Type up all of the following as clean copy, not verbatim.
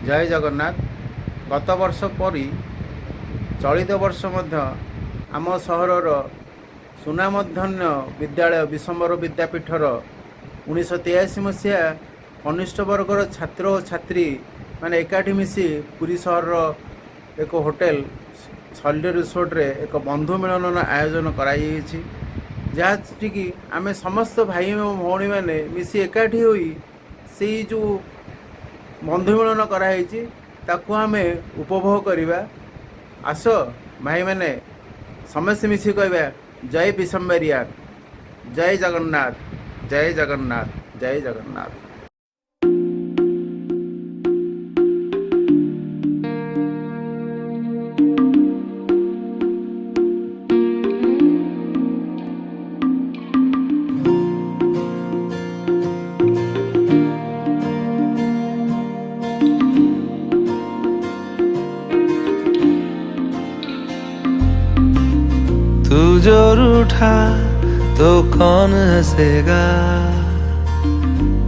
जय जगन्नाथ। गत वर्ष परी चलित वर्ष मध्य आम सहरर सुनामधन्य विद्यालय विशंबर विद्यापीठर 1983 मसीहा कनिष्ठ वर्गर छात्र और छात्री माने एकाठी मिसी पुरी सहर एक होटेल शल्य रिसोर्ट रे एक बंधु मिलन आयोजन कराई जहाँ कि आम समस्त भाई और भौणी मैंने मिसी एकाठी होई से जो बंधु मिलन कराई ताकू आम उपभोग करवा। आस भाई मैंने समस्त मिसी कहवा जय विशंबरिया, जय जगन्नाथ, जय जगन्नाथ, जय जगन्नाथ। तू जो रूठा तो कौन हंसेगा,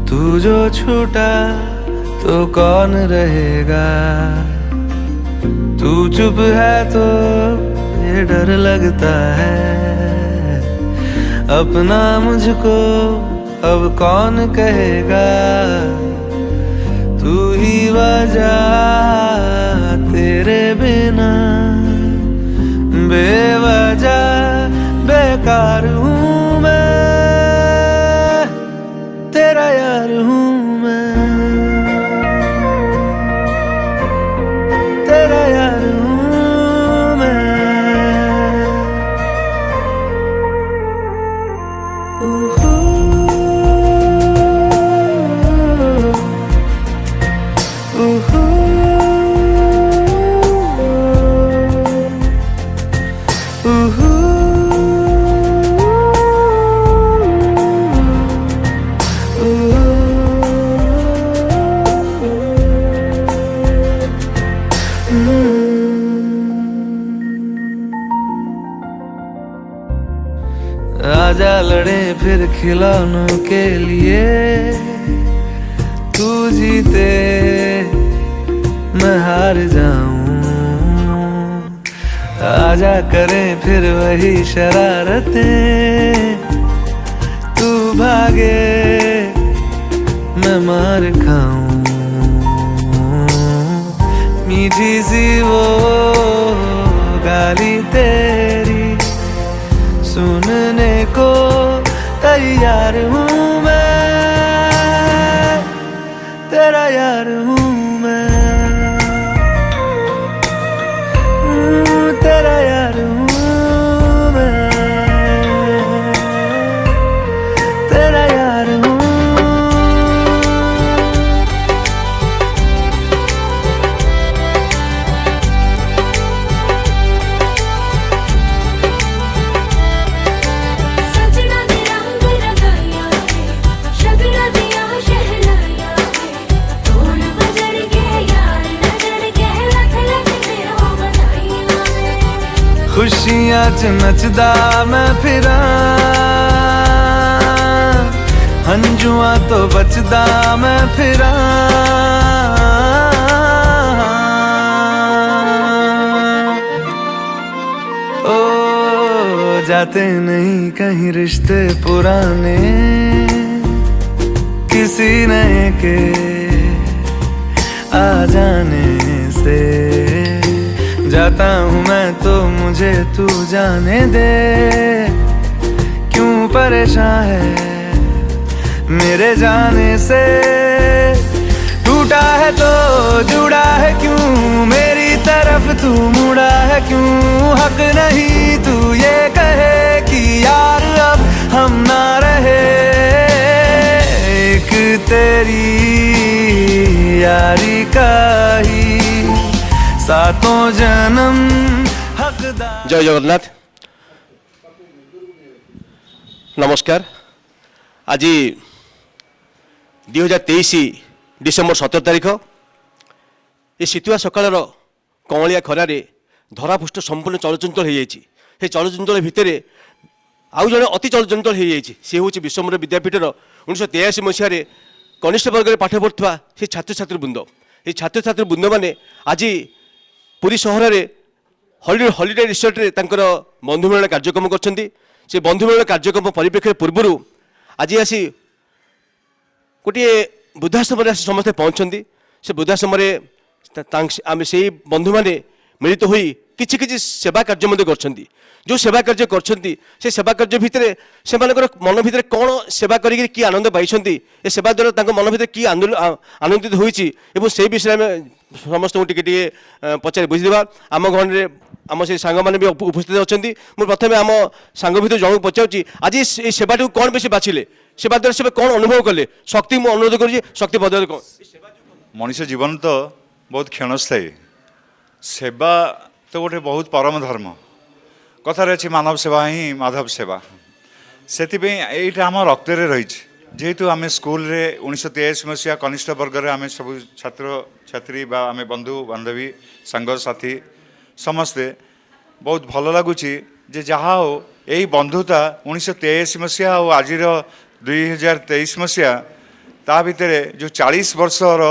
तू जो छूटा तो कौन रहेगा। तू चुप है तो ये डर लगता है, अपना मुझको अब कौन कहेगा। तू ही वजह तेरे बिना बेवजह बेकार हूँ मैं, तेरा यार हूँ मैं, तेरा यार हूँ मैं। आजा लड़े फिर खिलौनों के लिए, तू जीते मैं हार जाऊं। आजा करें फिर वही शरारतें, तू भागे मैं मार खाऊं। मीठी सी वो गाली तेरी सुनने को तैयार हूँ मैं, तेरा यार हूँ मैं, तेरा यार हूँ मैं, तेरा यार हूँ। खुशियां च नचदा मैं फिरा, हंजुआ तो बचदा मैं फिरा। ओ जाते नहीं कहीं रिश्ते पुराने, किसी नए के आ जाने से। जाता हूँ मैं तो मुझे तू जाने दे, क्यों परेशान है मेरे जाने से। टूटा है तो जुड़ा है क्यों, मेरी तरफ तू मुड़ा है क्यों। हक नहीं तू ये कहे कि यार अब हम ना रहे, एक तेरी यारी का ही सातों जन्म हकदार। जय जगन्नाथ। नमस्कार। आज 2023 डिसेम्बर 17 तारिख ये शीतुआ सकाल कमलिया खरार धरापृष्ठ संपूर्ण चलचंचल हो जाए। चलचंचल भितर आउ जड़े अति चलचंचल हो जाए, सी हूँ विश्वम्बर विद्यापीठर 1983 मसीह कनिष्ठ वर्ग में पाठ पढ़ुवा से छात्र छात्री वृंद। ये छात्र छात्री बृंद मैंने आज पुरी सहर में हॉलिडे रिसोर्ट रे तांकर बंधु मिलन कार्यक्रम करछन्ती से बंधु मिलन कार्यक्रम परिप्रेक्षी पूर्व आज आसी गोटे वृद्धाश्रम आसी समस्ते पहुँचती से वृद्धाश्रम आम से बंधु मैंने मिलित हो किछि किछि सेवा कार्य मध्य करछन्ती जो सेवा कार्य करछन्ती से सेवा कार्य भितर से मन भितर कौन सेवा करी कि आनंद पाइछन्ती ए सेवा द्वारा तांको मन भितर कि आनंदित होईछि एवं से विषय में समस्त टिके पचारि बुझिदेबा आम घर में आम से सांग मैंने भी उपस्थित अच्छा मुझे प्रथम आम सांग भर जन पचारूँ आज ये सेवाटी कौन बेसी बाछिले सेवा द्वारा से कौन अनुभव कले शक्ति मुझे अनुरोध करुँच शक्ति बदल कौन मनुष्य जीवन तो बहुत क्षणस्थायी सेवा तो गोटे बहुत परम धर्म कथार अच्छी मानव सेवा ही माधव सेवा से यहाँ आम रक्त रही जेहेतु आम स्कूल रे 1983 मसीहा कनिष्ठ वर्ग में आम सब छात्र छात्री आम बंधु बांधवी सांग साथी समस्ते बहुत भल लगुच जे जहाँ हो यही बंधुता 1983 मसीहा और आज 2023 मसीहा ता भितर जो 40 वर्षर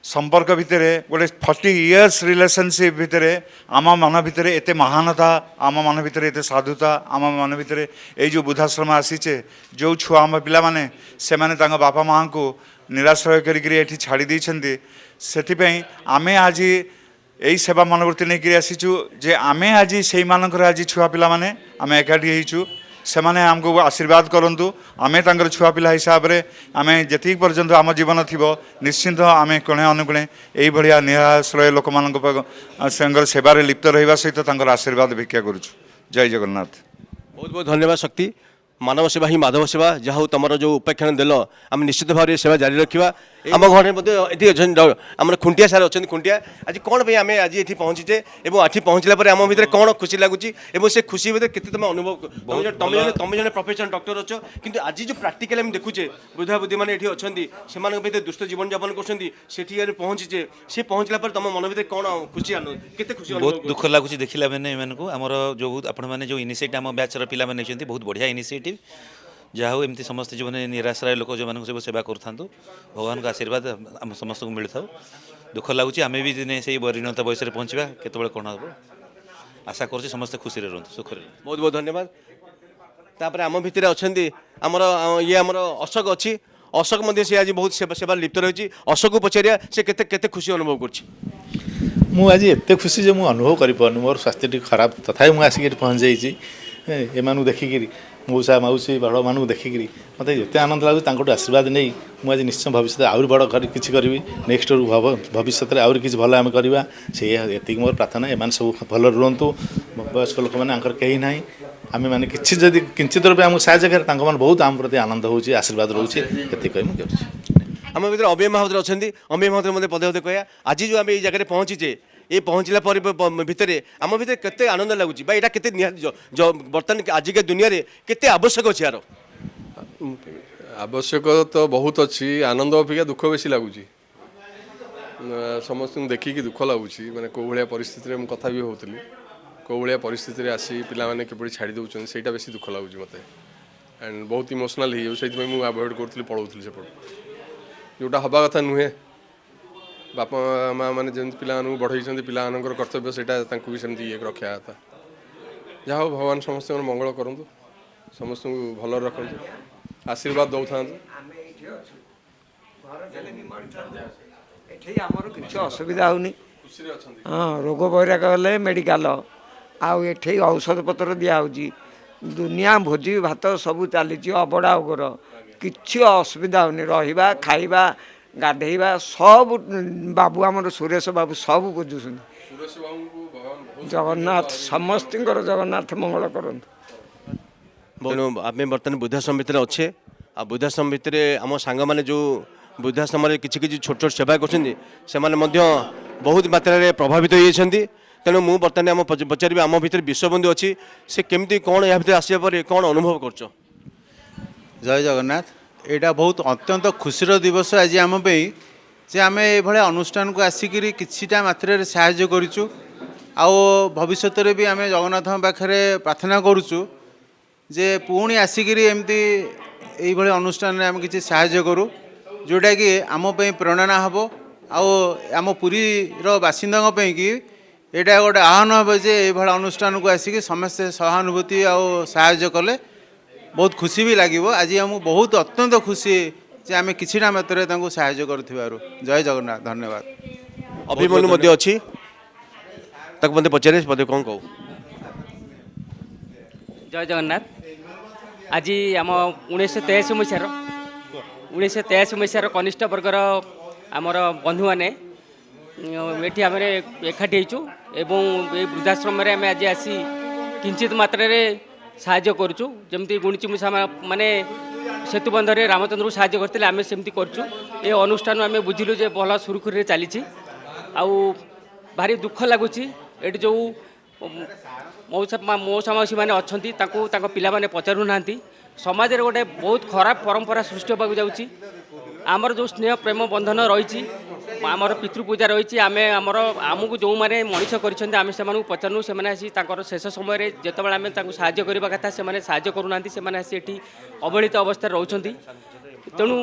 संपर्क भितर गोटे 40 इयर्स रिलेशनशिप भितर आम मन भितर एते महानता आम मन भितर एते साधुता आम मन भितर ये जो वृद्धाश्रम आसीचे जो छुआ आम पिला माने से माने तांको बापा माँ को निराश्रय करी छाड़ी देइछन्ती सेथिपई आमे आज यही सेवा मनोवृत्ति नहीं आसीचु जे आमे आज से आज छुआ पिला माने आमे एकाठी होइचु से माने हमको आशीर्वाद करंतु आमे तांकर छुआ पिला हिसाब रे आमे जति पर्यंत आम जीवन थिबो निश्चिंत आमे कोणे अनुकोणे एई भलिया निराश्रय लोक मानक संगर सेवारे लिप्त रहिबा सहित तांकर आशीर्वाद भिक्षा करूछु। जय जगन्नाथ। बहुत बहुत धन्यवाद शक्ति मानव सेवा ही माधव सेवा जहाँ तुम जो उपाख्यान देल आम निश्चित भाव में सेवा जारी रखा आम घर में आम खुंटिया सार अच्छा खुंटिया आज कौन भाई आम आज ये पहुँचे और ये पहुँचला आम भर कौन खुशी लगुच से खुशी भर के तुम अनुभव तुम जन प्रोफेशनल डॉक्टर अच्छ कि आज जो प्राक्टिकल आम देखुचे वृद्धा बुद्धि मैंने ये अच्छा से दुष्ट जीवन यापन कर पहुँचे से पहुँचला तुम मन भर कौन खुशी के खुशी बहुत दुख लगुच देखला मैंने आमर जो आपण मैंने जो इनिशिएटिव आम बैचर पिला बहुत बढ़िया इनिशिएटिव जहाँ हो एमती समस्त जो मैंने निराश्रय लोक जो सब सेवा करूँ भगवान का आशीर्वाद आम समस्त को मिल था दुख लगुच आम भी दिने से परिणत बयस पहुँचा केत कौन हम आशा कर समस्त खुशी रुहतु सुख। बहुत बहुत धन्यवाद। तापर आम भितर अच्छा आमर ये आमर अशोक अच्छी अशोक मध्य से आज बहुत सेवा लिप्त रही अशोक को पचारिया से केते खुशी अनुभव कर आज एत खुशी जो मुझे अनुभव कर मोर स्वास्थ्य खराब तथा मुझे आसिक पहुँच जाइए एम देखिकी मौसा मौसी बड़ मानू देखिकी मत एत आनंद लगुच आशीर्वाद नहीं मुझे निश्चय भविष्य आहरी बड़ किसी करी नेक्स्ट भविष्य में आहरी किसी भल आम करवा से ये मोर प्रार्थना एम सब भल रुहतु वयस्क लोक मैंने कहीं ना आम मैंने कि किंचित रूप आमको साहय करे बहुत आम प्रति आनंद हो आशीर्वाद रोचे ये मुझे आम भर अमेय महावत अच्छा अमेय महावत मतलब पदे पदे कह आज जो आम ये जगह पहुँचे ये पहुँचला भितर आम भर केते आनंद लगुच यहाँ के बर्तमान आजिका दुनिया रे केते आवश्यक अच्छे यार आवश्यक तो बहुत अच्छी आनंद अपेक्षा दुख बेसी लगुच समस्त देखिकी दुख लगुच मैंने कौ भाया परिस्थिति में कथा भी होती कौ भाया परिस्थिति आसी पाने केपरि छाड़ी दौरान से बेसी दुख लगुच मत एंड बहुत इमोशनाल हो मुझे अवॉइड करूँ पढ़ाऊली सेपट जोटा हवा कथा नुहे बापा माँ मैंने जमी पिला बढ़ई पिला कर्तव्य से भी सेमती ये रखा था जहाँ हो भगवान समस्त मंगल करूँ समस्त भल रखु आशीर्वाद दौ था कि असुविधा होनी हाँ रोग बैराग गले मेडिकल आठे औषध पत्र दिखाई दुनिया भोजी भात सब चली अबड़ा उगर किसी असुविधा होनी रहा खाइबा गाधेवा सब बाबू आमर सुरेश बाबू सब बुझुन जगन्नाथ समस्त जगन्नाथ मंगल करंतु आम बर्तमान वृद्धाश्रम भितर अच्छे आ वृद्धाश्रम भितर आम सांग मैंने जो वृद्धाश्रम किसी छोट छोट सेवा कर बहुत मात्रा प्रभावित होती तेणु मुझे बर्तमान आम पचारि आम भितर विश्वबंधु अच्छी से केमती कौन या भितर आसिया पर कौन अनुभव कर। जय जगन्नाथ। यहाँ बहुत अत्यंत खुशीर दिवस आज आम जे आम ये अनुष्ठान को आसिक किछिटा मात्रा साहाय्य करूँ भविष्य में भी आम जगन्नाथ पाखे प्रार्थना करुचु जे पुणी आसिक एमती ये अनुष्ठान आम किसी साहाय्य करूँ जोटा कि आम प्रेरणा हम आम पुरीर बासिंदा कि एटा गोटे आह्वान हे जे ये अनुष्ठान को आसिक समस्ते सहानुभूति आहाଯ୍य कले बहुत खुशी भी लगे। आज आम बहुत अत्यंत खुशी जे आम किछिटा मात्रे साहाଯ୍य करुथिबारु। जय जगन्नाथ। धन्यवाद। अभिमन्यु मध्य अच्छी ताक मते पचारे पदे कौन कहू। जय जगन्नाथ। आज आम 1983 मसीहार कनिष्ठ वर्गर आमर बंधु मैंने ये आम एकाठी होचु एवं ये वृद्धाश्रम आम आज आसी किंचित मात्रा साहाय्य करुचु। जमती गुणिची मूषा माने सेतुबंधरे रामचंद्र को साहाय्य करते आम सेमती करुचु। ये अनुष्ठान आम बुझिलु जे भल सुरुखुरी चली भारी दुख लगुच। ये जो मौसा मौसी मैंने अच्छा पिला माने पचारू ना समाज रे गोटे बहुत खराब परंपरा सृष्टि होगा जाऊँगी। आमर जो स्नेह प्रेम बंधन रही आमर पितृपूजा रही आमको जो मैंने मनीष कर पचारू से आसी शेष समय जिते आम साहाय्य करने कथा से साहाय्य करूना से अवहेलित अवस्था रोचे। तेणु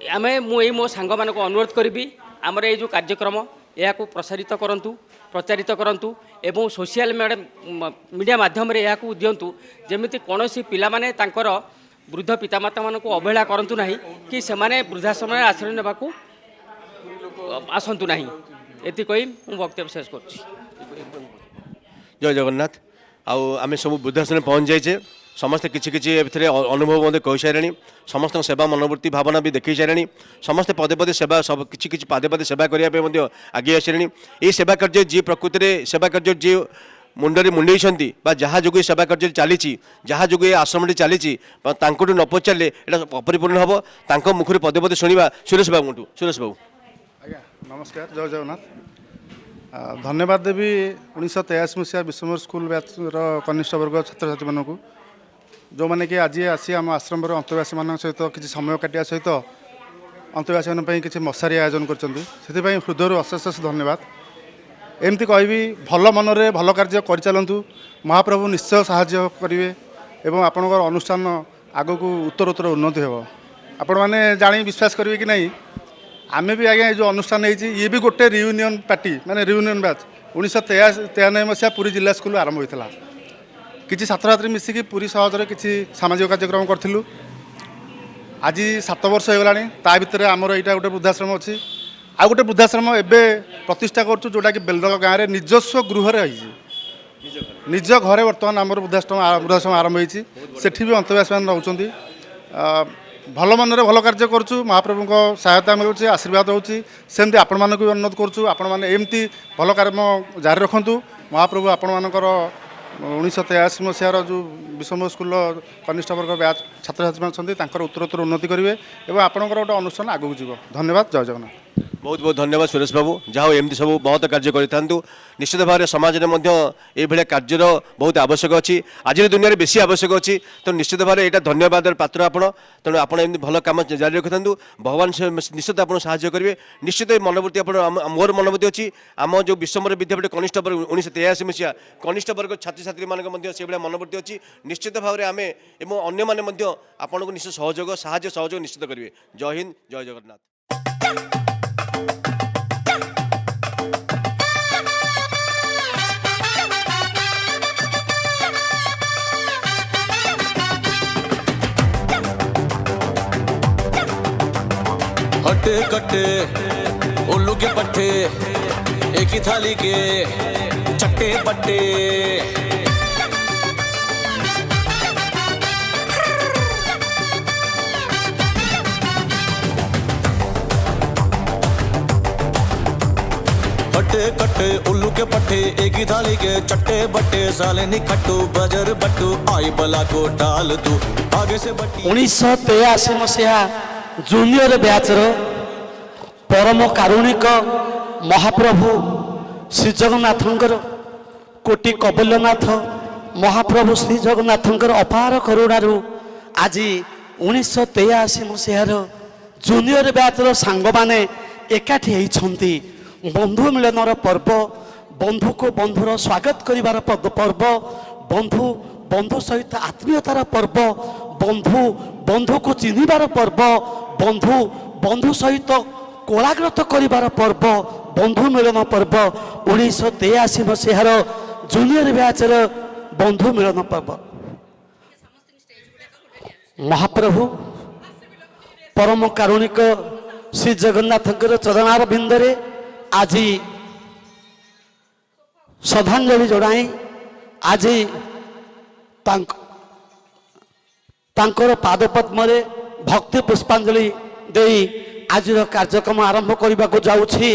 आम मुझे मो सांग मान अनुरोध करी आमर ये जो कार्यक्रम या प्रचारित करंतु एवं सोशल मीडिया माध्यम रे याकू दियंतु जेमिति कोनोसी पिला माने तांकर वृद्ध पितामाता मानक अवहेला करंतु नाही कि सेमाने वृद्धाश्रम आश्रय नेबाकू आसंतु नाही। एति कहि मु वक्तव्य शेष करछि। जय जगन्नाथ। आम सब वृद्धाश्रम पहुँच जाइए समस्ते किसी अनुभव मध्य कही सारे समस्त सेवा मनोवृत्ति भावना भी देखी सारे समस्ते पदे पदे सेवा सब किसी पदे पदे सेवा करने आगे आसारे। ये सेवा कार्य जी प्रकृति में सेवा कार्य जी मुंडे मुंडे जहाँ जो सेवा कार्य चली जहाँ जो ये आश्रम चली न पचारे यहाँ अपरिपूर्ण हम तांको मुखर पदे पदे शुणा। सुरेश बाबू आज्ञा नमस्कार। जय जगन्नाथ। धन्यवाद देवी 1983 मसीहा विश्वमर स्कूल बैचर कनिष्ठ वर्ग छात्र छात्री मानक जो मैंने कि आज आसी आम आश्रम अंतवासी मान सहित किसी समय काटिया सहित अंतवासी किसी मशारी आयोजन कर हृदय अशेष अशेष धन्यवाद। एमती कहि भल मनरे भल कार्य कर चलतु महाप्रभु निश्चय साहाय्य करेंगे एवं आपणकर अनुष्ठान आग को उत्तरोत्तर उन्नति हो। आपण मैंने जानी विश्वास करेंगे कि नहीं आम भी आज्ञा जो अनुष्ठान ये भी गोटे रियूनियन पार्टी माने रियूनियन बैच 1993 मसीहा पुरी जिला स्कूल आरंभ होता किसी छात्र छात्री मिसिकी पुरी सहजरे किसी सामाजिक कार्यक्रम करूँ। आज 7 वर्ष होगा ता भर आमर यहाँ गोटे वृद्धाश्रम अच्छी आ गोटे वृद्धाश्रम एवं प्रतिष्ठा करूँ जोटा कि बेलदल गाँव में निजस्व गृह निज घरे बर्तमान आम वृद्धाश्रम आरंभ होती भी अंतवासी मैंने रोचे भल मनरे भल कार्य करुँ महाप्रभु सहायता मिलूँ आशीर्वाद होती सेमती आपण मानक भी अनुरोध करुँ आपण मैंने एमती भल कर्म जारी रखु महाप्रभु आपण मानकर 1983 मसीहार जो विश्वम्भर स्कूल कनिष्ठ वर्ग बैच छात्र छात्री अच्छा उत्तरोत्तर उन्नति करेंगे और आपंकर गोटे अनुष्ठान आगू जीव। धन्यवाद। जय जगन्नाथ। बहुत बहुत धन्यवाद सुरेश बाबू जहाँ एमती सब बहुत कार्य करूँ निश्चित भाव में समाज में ये कार्यर बहुत आवश्यक अच्छी आज दुनिया में बेसी आवश्यक अच्छी तो निश्चित भाव में यहाँ धन्यवाद पात्र आप तेणु आप भल कम जारी रखि था भगवान निश्चित आप साहाय्य करेंगे निश्चित मनोवृत्ति मोर मनोवृत्ति अच्छी आम जो विश्वम्भर विद्यापीठ कनिष्ठ वर्ग 1983 मसीहा कनिष्ठ वर्ग छात्र छात्री मान से मनोवृत्ति अच्छी निश्चित भाव में आम एवं अन्य आपको निश्चित साहाय्य सहयोग निश्चित करेंगे। जय हिंद। जय जगन्नाथ। हट्टे कट्टे उल्लू के पट्टे एक ही थाली के चट्टे पट्टे हट्टे कट्टे उल्लू के पट्टे एक ही थाली के चट्टे बट्टे साले निखट्टू बजर बट्टू आई बला को डाल तू आगे से बट्टी 1983 मसीहा जूनियर बैचर परम कारुणिक महाप्रभु श्री जगन्नाथंकर कोटि कबल्यनाथ महाप्रभु श्री जगन्नाथंकर अपार करुणारू आज 1983 मसीहार जूनियर बैचर सांग माने एकाठी होती बंधु मिलनर पर्व बंधु को बंधुर स्वागत करिवार पर्व बंधु बंधु सहित आत्मीयतार पर्व बंधु बंधु को चिन्हिबार पर्व बंधु बंधु सहित କୋଳାଗ୍ରତ କରିବାର ପର୍ବ ବନ୍ଧୁ ମିଳନ ପର୍ବ 1983 ମସିହାର ଜୁନିୟର ବ୍ୟାଚର ବନ୍ଧୁ ମିଳନ ପର୍ବ। ମହାପ୍ରଭୁ ପରମ କାରୁଣିକ ଶ୍ରୀ ଜଗନ୍ନାଥଙ୍କର ଚରଣାର ବିନ୍ଦରେ ଆଜି ଶ୍ରଦ୍ଧାଞ୍ଜଳି ଜଣାଇ ଆଜି ତାଙ୍କର ପାଦପଦ୍ମରେ ଭକ୍ତି ପୁଷ୍ପାଞ୍ଜଳି ଦେଇ ଆଜିର କାର୍ଯ୍ୟକ୍ରମ ଆରମ୍ଭ କରିବାକୁ ଯାଉଛି।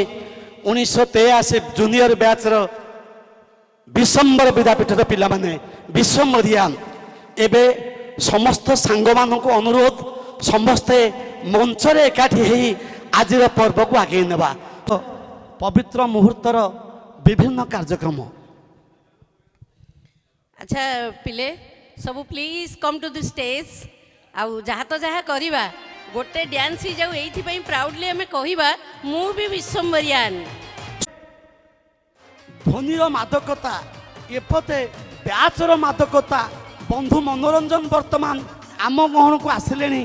1983 ଜୁନିୟର ବ୍ୟାଚର ବିଶ୍ୱମ୍ବର ବିଦ୍ୟାପୀଠର ପିଲାମାନେ ବିଶ୍ୱମ୍ବରିଆନ୍। ଏବେ ସମସ୍ତ ସାଙ୍ଗମାନଙ୍କୁ ଅନୁରୋଧ ସମସ୍ତେ ମଞ୍ଚରେ ଏକାଠି ହେଇ ଆଜିର ପର୍ବକୁ ଆଗେଇ ନେବା। ପବିତ୍ର ମୁହୂର୍ତ୍ତର ବିଭିନ୍ନ କାର୍ଯ୍ୟକ୍ରମ। ଆଚ୍ଛା ପିଲେ ସବୁ please come two the stage. ଆଉ ଯାହା ତ ଯାହା କରିବା ଗୋଟେ ଡ୍ୟାନ୍ସ ହେଇଯାଉ, ଏଇଥିପାଇଁ ପ୍ରାଉଡଲି ଆମେ କହିବା ମୁଁ ବି ବିଶ୍ୱମ୍ବରିଆନ୍। ଧ୍ୱନିର ମାଦକତା ଏପଟେ ବ୍ୟାଚର ମାଦକତା। ବନ୍ଧୁ ମନୋରଞ୍ଜନ ବର୍ତ୍ତମାନ ଆମ ଗହଣକୁ ଆସିଲେଣି।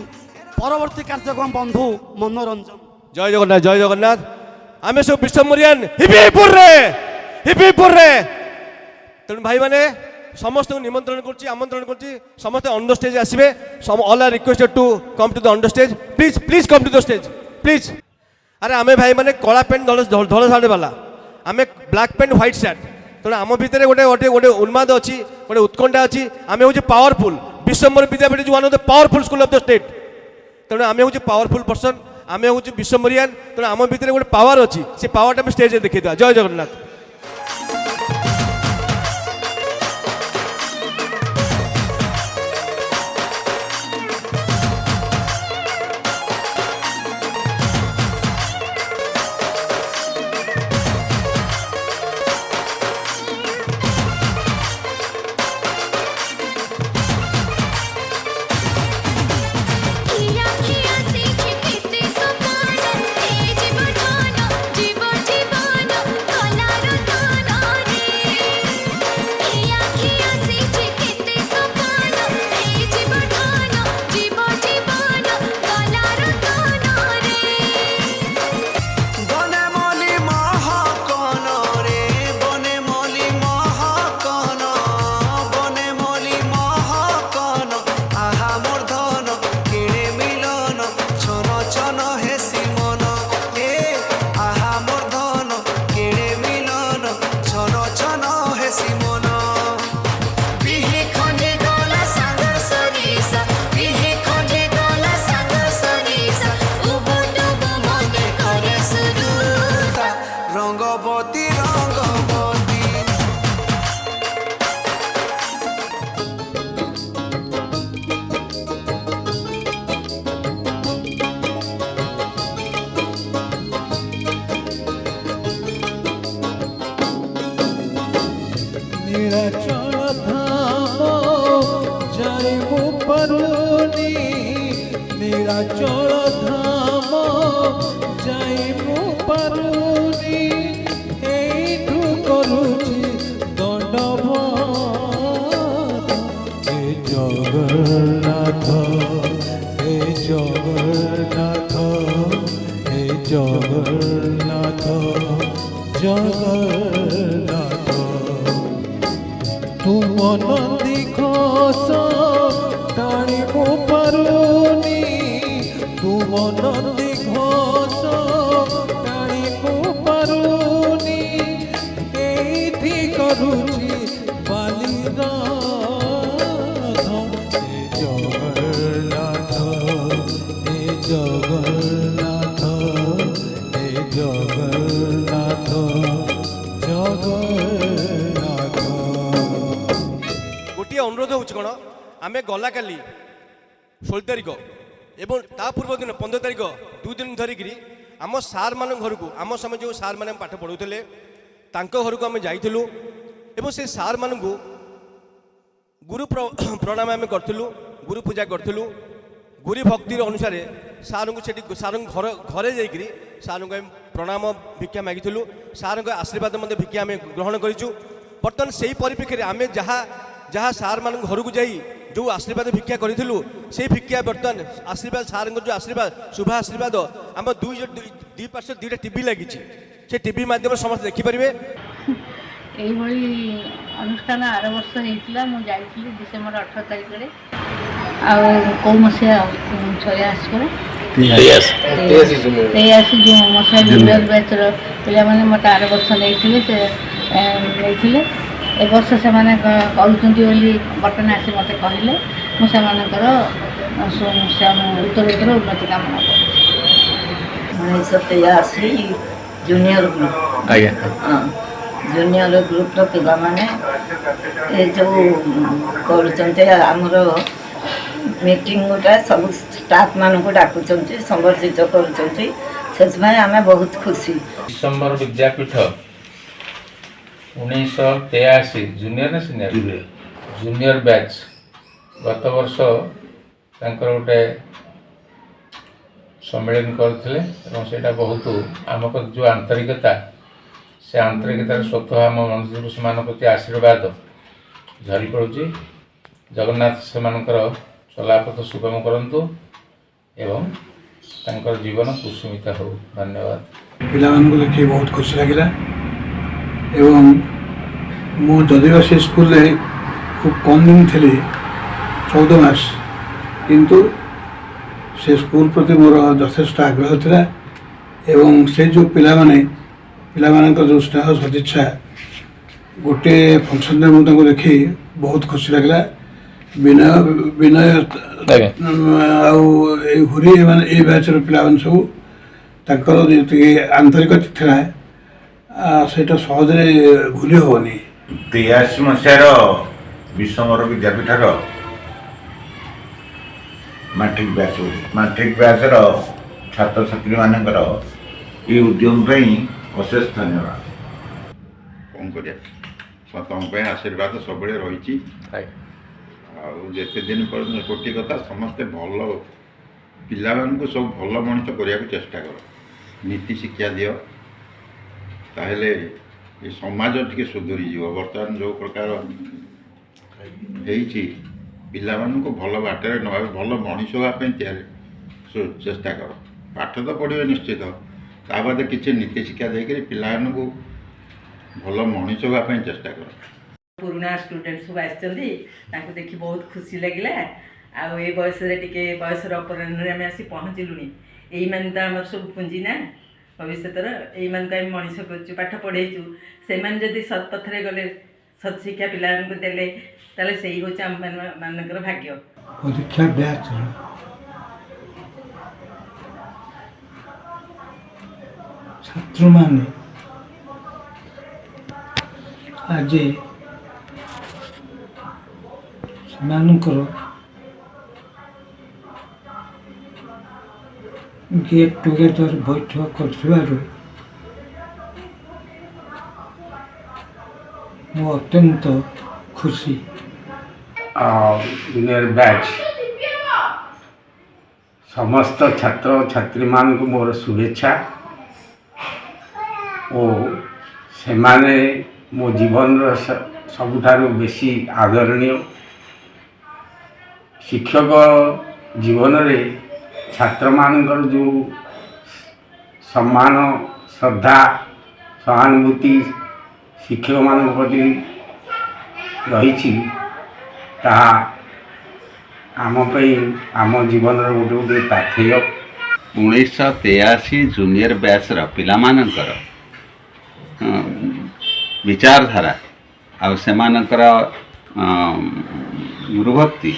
ପରବର୍ତ୍ତୀ କାର୍ଯ୍ୟକ୍ରମ ବନ୍ଧୁ ମନୋରଞ୍ଜନ। ଜୟ ଜଗନ୍ନାଥ, ଜୟ ଜଗନ୍ନାଥ। ଆମେ ସବୁ ବିଶ୍ୱମ୍ବରିଆନ୍ ହିବିପୁରରେ। ତେଣୁ ଭାଇମାନେ ସମସ୍ତଙ୍କୁ ନିମନ୍ତ୍ରଣ କରୁଛି, ଆମନ୍ତ୍ରଣ କରୁଛି। ସମସ୍ତେ ଅନ୍ ଦ ଷ୍ଟେଜ୍ ଆସିବେ। All are requested to come to the on the stage. Please come to the stage please. ଆରେ ଆମେ ଭାଇମାନେ କଳା ପ୍ୟାଣ୍ଟ ଧଳା ସାର୍ଟ ବାଲା, ଆମେ ବ୍ଲାକ୍ ପ୍ୟାଣ୍ଟ ହ୍ୱାଇଟ୍ ସାର୍ଟ। ତେଣୁ ଆମ ଭିତରେ ଗୋଟେ ଉନ୍ମାଦ ଅଛି, ଗୋଟେ ଉତ୍କଣ୍ଠା ଅଛି। ଆମେ ହେଉଛି powerful. Biswambar Vidyapitha is one of the powerful school of the state. ତେଣୁ ଆମେ ହେଉଛି ପାୱାରଫୁଲ୍ ପର୍ସନ୍, ଆମେ ହେଉଛି ବିଶ୍ୱମ୍ବରିଆନ୍। ତେଣୁ ଆମ ଭିତରେ ଗୋଟେ ପାୱାର ଅଛି, ସେ ପାୱାରଟା ଆମେ ଷ୍ଟେଜ୍ରେ ଦେଖେଇଦେବା। ଜୟ ଜଗନ୍ନାଥ। नीलाचल धाम जाइबु परुनी, नीलाचल धाम जाइबु परुनी। एइठु करूछि दंडवत हे जगन्नाथ, हे जगन्नाथ, हे जगन्नाथ, जगन्नाथ। तुम नंदी घोष टाणिबु परुनी, तुम नंदी घोष टाणिबु परुनी। एइठी करूछि बालीराध हे जगन्नाथ, हे जगन्नाथ, हे जगन्नाथ, जगन्नाथ। गोटे अनुरोध होउछि कोन, आमे गला काली 16 तारिख एवं ता पूर्व दिन 15 तारिख 2 दिन धरिकी आम सार मान घर को आम समय जो सार मैंने पाठ पढ़ुले घर को आम जाइलु एवं से सार मान गुरु प्रणाम आम करूँ, गुरु पूजा करूँ। गुरु भक्ति अनुसार सार को सार घर घरे जाकि सार को प्रणाम भिक्षा मागिलु। सार आशीर्वाद भिक्षा आम ग्रहण करूँ। बर्तमान से परिप्रेक्षी आम जहाँ जहाँ सार मान घर को जाई जो आशीर्वाद भिक्षा करूँ से भिक्षा बर्तमान आशीर्वाद सार जो आशीर्वाद शुभ आशीर्वाद आम दुई पार्श्व दुईटा टीवी लगी से टीवी माध्यम समस्त देखिपारे। এইভাবে অনুষ্ঠান আর বর্ষ হয়েছিল মু যাইছিলি ডিসেম্বর 18 তারিখে ଆଉ କେଉଁ ମସିହା 86 ଯେଉଁ ମସିହା ଜୁନିୟର ବ୍ୟାଚ୍ର ପିଲାମାନେ ମୋତେ ଆର ବର୍ଷ ନେଇଥିଲେ ସେ ନେଇଥିଲେ ଏ ବର୍ଷ ସେମାନେ କରୁଛନ୍ତି ବୋଲି ବର୍ତ୍ତମାନ ଆସି ମୋତେ କହିଲେ ମୁଁ ସେମାନଙ୍କର ଉତ୍ତରୋତ୍ତର ଉନ୍ନତି କାମନା କରୁଛି। 1983 ଜୁନିୟର ଗ୍ରୁପ ଆଜ୍ଞା ଜୁନିୟର ଗ୍ରୁପର ପିଲାମାନେ ଏ ଯେଉଁ କରୁଛନ୍ତି ଆମର ମିଟିଂ ଗୋଟା ସବୁ ଷ୍ଟାଫ୍ ମାନଙ୍କୁ ଡାକୁଛନ୍ତି ସମ୍ବର୍ଦ୍ଧିତ କରୁଛନ୍ତି ସେଥିପାଇଁ ଆମେ ବହୁତ ଖୁସି। ବିଶ୍ୱମ୍ବର ବିଦ୍ୟାପୀଠ 1983 ଜୁନିୟର ନା ସିନିୟର ଜୁନିୟର ବ୍ୟାଚ୍ ଗତ ବର୍ଷ ତାଙ୍କର ଗୋଟେ ସମ୍ମିଳନୀ କରିଥିଲେ ଏବଂ ସେଇଟା ବହୁତ ଆମ ଯେଉଁ ଆନ୍ତରିକତା ସେ ଆନ୍ତରିକତାର ସ୍ୱତଃ ଆମ ମନୁଷ୍ୟ ସେମାନଙ୍କ ପ୍ରତି ଆଶୀର୍ବାଦ ଝରି ପଡ଼ୁଛି। ଜଗନ୍ନାଥ ସେମାନଙ୍କର ଚଲାପଥ ସୁଗମ କରନ୍ତୁ ଏବଂ ତାଙ୍କର ଜୀବନ କୁସୁମିତ ହେଉ। ଧନ୍ୟବାଦ। ପିଲାମାନଙ୍କୁ ଦେଖି ବହୁତ ଖୁସି ଲାଗିଲା ଏବଂ ମୁଁ ଯଦିଓ ସେ ସ୍କୁଲରେ খুব কম দিন ଥିଲି 14 ମାସ କିନ୍ତୁ ସେ ସ୍କୁଲ ପ୍ରତି ମୋର ଯଥେଷ୍ଟ ଆଗ୍ରହ ଥିଲା ଏବଂ ସେ ଯେଉଁ ପିଲାମାନଙ୍କ ଯେଉଁ ସ୍ନେହ ସଦିଚ୍ଛା ଗୋଟେ ଫଙ୍କସନରେ ମୁଁ ତାଙ୍କୁ ଦେଖି ବହୁତ ଖୁସି ଲାଗିଲା। ବିନୟ ଆଉ ଏଇ ହୁରି ଏମାନେ ଏଇ ବ୍ୟାଚ୍ର ପିଲାମାନେ ସବୁ ତାଙ୍କର ଯେତିକି ଆନ୍ତରିକତା ଥିଲା ସେଇଟା ସହଜରେ ଭୁଲି ହେବନି। 83 ମସିହାର ବିଶ୍ୱମ୍ବର ବିଦ୍ୟାପୀଠର ମାଟ୍ରିକ ବ୍ୟାଚ୍ର ଛାତ୍ରଛାତ୍ରୀମାନଙ୍କର ଏ ଉଦ୍ୟମ ପାଇଁ ଅଶେଷ ଧନ୍ୟବାଦ। କ'ଣ କରିବା ତମ ପାଇଁ ଆଶୀର୍ବାଦ ସବୁବେଳେ ରହିଛି ଆଉ ଯେତେ ଦିନ ପର୍ଯ୍ୟନ୍ତ ଗୋଟି କଥା ସମସ୍ତେ ଭଲ ପିଲାମାନଙ୍କୁ ସବୁ ଭଲ ମଣିଷ କରିବାକୁ ଚେଷ୍ଟା କର ନୀତି ଶିକ୍ଷା ଦିଅ ତାହେଲେ ଏ ସମାଜ ଟିକେ ସୁଧୁରିଯିବ। ବର୍ତ୍ତମାନ ଯେଉଁ ପ୍ରକାର ହେଇଛି ପିଲାମାନଙ୍କୁ ଭଲ ବାଟରେ ନେବା ଭଲ ମଣିଷ ହେବା ପାଇଁ ଚେଷ୍ଟା କର। ପାଠ ତ ପଢ଼ିବେ ନିଶ୍ଚିତ ତା ବାଦେ କିଛି ନୀତି ଶିକ୍ଷା ଦେଇକରି ପିଲାମାନଙ୍କୁ ଭଲ ମଣିଷ ହେବା ପାଇଁ ଚେଷ୍ଟା କର। ପୁରୁଣା ଷ୍ଟୁଡେଣ୍ଟ ସବୁ ଆସିଛନ୍ତି ତାଙ୍କୁ ଦେଖି ବହୁତ ଖୁସି ଲାଗିଲା ଆଉ ଏ ବୟସରେ ଟିକେ ବୟସର ଅପରାହ୍ନରେ ଆମେ ଆସି ପହଞ୍ଚିଲୁଣି। ଏଇମାନେ ତ ଆମର ସବୁ ପୁଞ୍ଜି ନା ଭବିଷ୍ୟତର ଏଇମାନଙ୍କୁ ଆମେ ମଣିଷ କରୁଛୁ ପାଠ ପଢ଼େଇଛୁ ସେମାନେ ଯଦି ସତ୍ପଥରେ ଗଲେ ସତ୍ଶିକ୍ଷା ପିଲାମାନଙ୍କୁ ଦେଲେ ତାହେଲେ ସେଇ ହେଉଛି ଆମମାନଙ୍କର ଭାଗ୍ୟ। ପରୀକ୍ଷା ବ୍ୟାଚ୍ର ଛାତ୍ରମାନେ ଆଜି ସେମାନଙ୍କର ଗେଟ୍ ଟୁଗେଦର ବୈଠକ କରିଥିବାରୁ ମୁଁ ଅତ୍ୟନ୍ତ ଖୁସି। ଜୁନିୟର ବ୍ୟାଚ୍ ସମସ୍ତ ଛାତ୍ରଛାତ୍ରୀମାନଙ୍କୁ ମୋର ଶୁଭେଚ୍ଛା ଓ ସେମାନେ ମୋ ଜୀବନର ସବୁଠାରୁ ବେଶୀ ଆଦରଣୀୟ। ଶିକ୍ଷକ ଜୀବନରେ ଛାତ୍ରମାନଙ୍କର ଯେଉଁ ସମ୍ମାନ ଶ୍ରଦ୍ଧା ସହାନୁଭୂତି ଶିକ୍ଷକମାନଙ୍କ ପ୍ରତି ରହିଛି ତାହା ଆମ ପାଇଁ ଆମ ଜୀବନର ଗୋଟେ ଗୋଟେ ପାଥେୟ। 1983 ଜୁନିୟର ବ୍ୟାଚ୍ର ପିଲାମାନଙ୍କର ବିଚାରଧାରା ଆଉ ସେମାନଙ୍କର ଗୁରୁଭକ୍ତି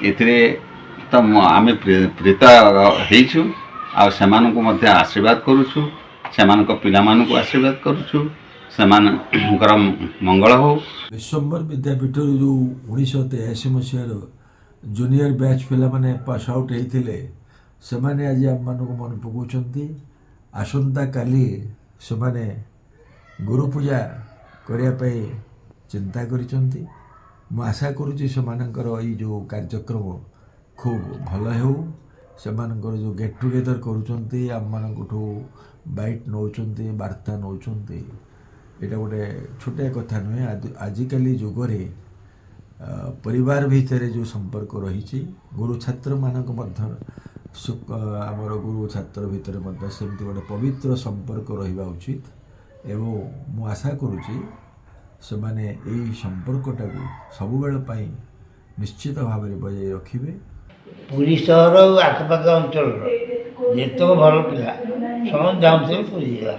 ଏଥିରେ ତ ଆମେ ପ୍ରେରିତ ହେଇଛୁ ଆଉ ସେମାନଙ୍କୁ ମଧ୍ୟ ଆଶୀର୍ବାଦ କରୁଛୁ ସେମାନଙ୍କ ପିଲାମାନଙ୍କୁ ଆଶୀର୍ବାଦ କରୁଛୁ ସେମାନଙ୍କର ମଙ୍ଗଳ ହେଉ। ବିଶ୍ୱମ୍ବର ବିଦ୍ୟାପୀଠରୁ ଯେଉଁ 1983 ମସିହାର ଜୁନିୟର ବ୍ୟାଚ୍ ପିଲାମାନେ ପାସ୍ ଆଉଟ୍ ହେଇଥିଲେ ସେମାନେ ଆଜି ଆମମାନଙ୍କୁ ମନେ ପକାଉଛନ୍ତି। ଆସନ୍ତାକାଲି ସେମାନେ ଗୁରୁ ପୂଜା କରିବା ପାଇଁ ଚିନ୍ତା କରିଛନ୍ତି। ମୁଁ ଆଶା କରୁଛି ସେମାନଙ୍କର ଏଇ ଯେଉଁ କାର୍ଯ୍ୟକ୍ରମ ଖୁବ୍ ଭଲ ହେଉ। ସେମାନଙ୍କର ଯେଉଁ ଗେଟ୍ ଟୁଗେଦର କରୁଛନ୍ତି ଆମମାନଙ୍କଠୁ ବାଇଟ୍ ନେଉଛନ୍ତି ବାର୍ତ୍ତା ନେଉଛନ୍ତି ଏଇଟା ଗୋଟେ ଛୋଟିଆ କଥା ନୁହେଁ। ଆଜିକାଲି ଯୁଗରେ परिवार भितर जो संपर्क रही गुरु छात्र मानक आमर गुरु छात्र भितर सेमती गोटे पवित्र संपर्क रहिबा उचित एवं मु आशा करुच्ची से माने यही संपर्कटा सब बेले निश्चित भाव में बजाय रखिए। पुरी सहर और आखपाख अंचल जितक भल पिला समस्त जाऊे पुरी जिला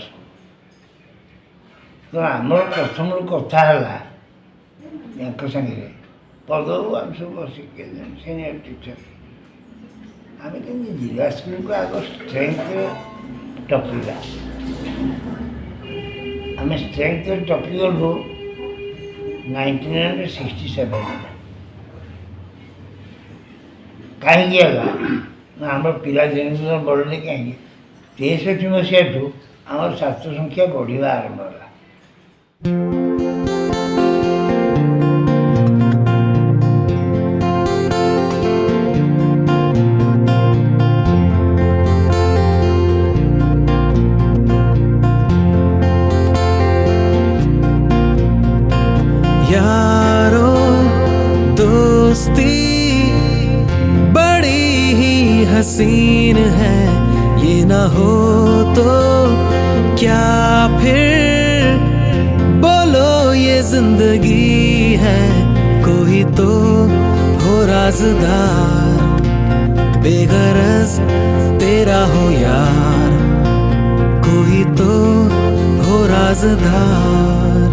तो आमर प्रथम कथा है सागे पद आम सब बसिक सीनियर टीचर आम जिला स्कूल को आग स्ट्रेंथ टपिला आम स्ट्रेंथ टपी गलु 1967 कहीं आम पिला दिन दिन बढ़ले कहीं 63 मसीह आम छात्र संख्या बढ़ा आरंभ है। यारो दोस्ती बड़ी ही हसीन है, ये ना हो तो क्या फिर बोलो ये जिंदगी है। कोई तो हो राज़दार बेगरज तेरा हो यार, कोई तो हो राज़दार।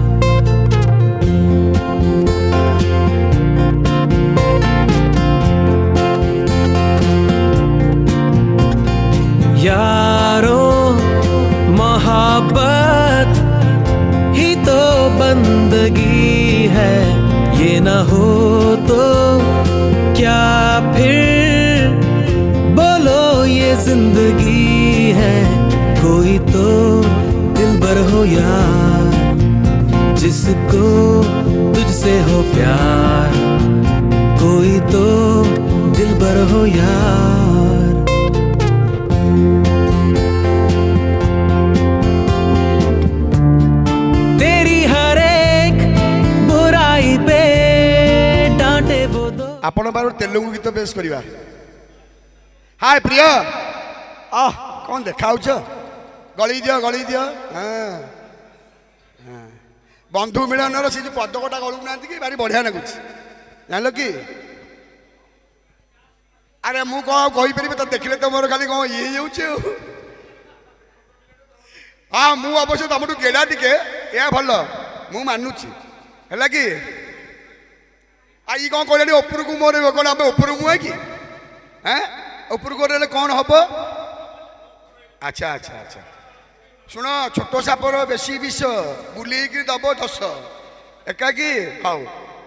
यारो मोहब्बत ही तो बंदगी है, ये ना हो तो क्या फिर बोलो ये जिंदगी है। कोई तो दिलबर हो यार, जिसको तुझसे हो प्यार, कोई तो दिलबर हो यार। आपण बार तेलुगु गीत पेश करवा। हाय प्रिय कौन देखा गली दियो हाँ बंधु मिलन से जो पदकटा गलू ना कि भारी बढ़िया लगुच जान कि अरे मु कौन कहीपर तो देखले तो मोर खाली कौन ये हाँ मु अवश्य तुम गेड़ा टिके या भल मु मानुची है कि आई कौन कहले ऊपर को मोर कौन आम ऊपर मुहे कि ऊपर को कौन हम। अच्छा अच्छा अच्छा शुण छोट सापर बेसी विष बुलिक दब 10 एकाकी हाउ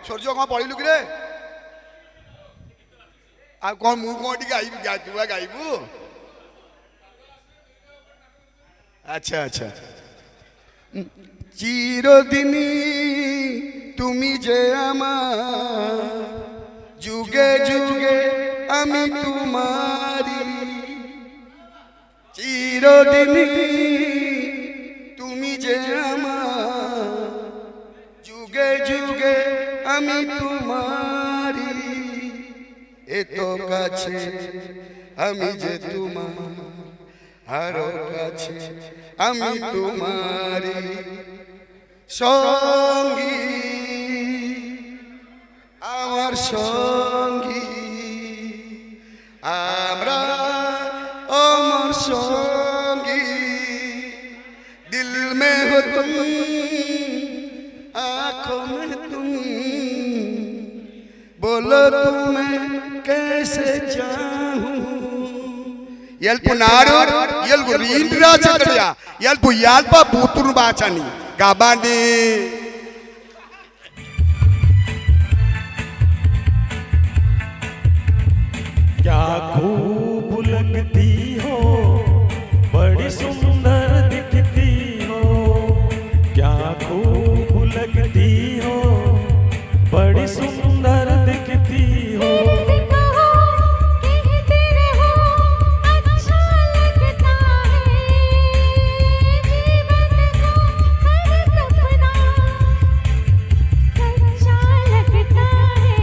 सूर्य कौन पढ़लु कि आ कौन मु कौन टी गायबू। अच्छा अच्छा चिरदिनी তুমি যে আমার যুগে যুগে আমি তোমারি চিরদিনই তুমি যে আমার যুগে যুগে আমি তোমারি এত কাছে আমি যে তোমার আরো কাছে আমি তোমারি সঙ্গী আমার সঙ্গী আমরা আমার সঙ্গী दिल में हो तुम आँखों में तुम बोलो तुम्हें कैसे चाहूं यल्पु नारू यल्पु रींद्रा चंद्रिया यल्पु याल्पा बूतुर बाचानी गाबानी क्या खूब लगती हो, बड़ी सुंदर दिखती हो। क्या खूब लगती हो, बड़ी सुंदर दिखती हो। लगता है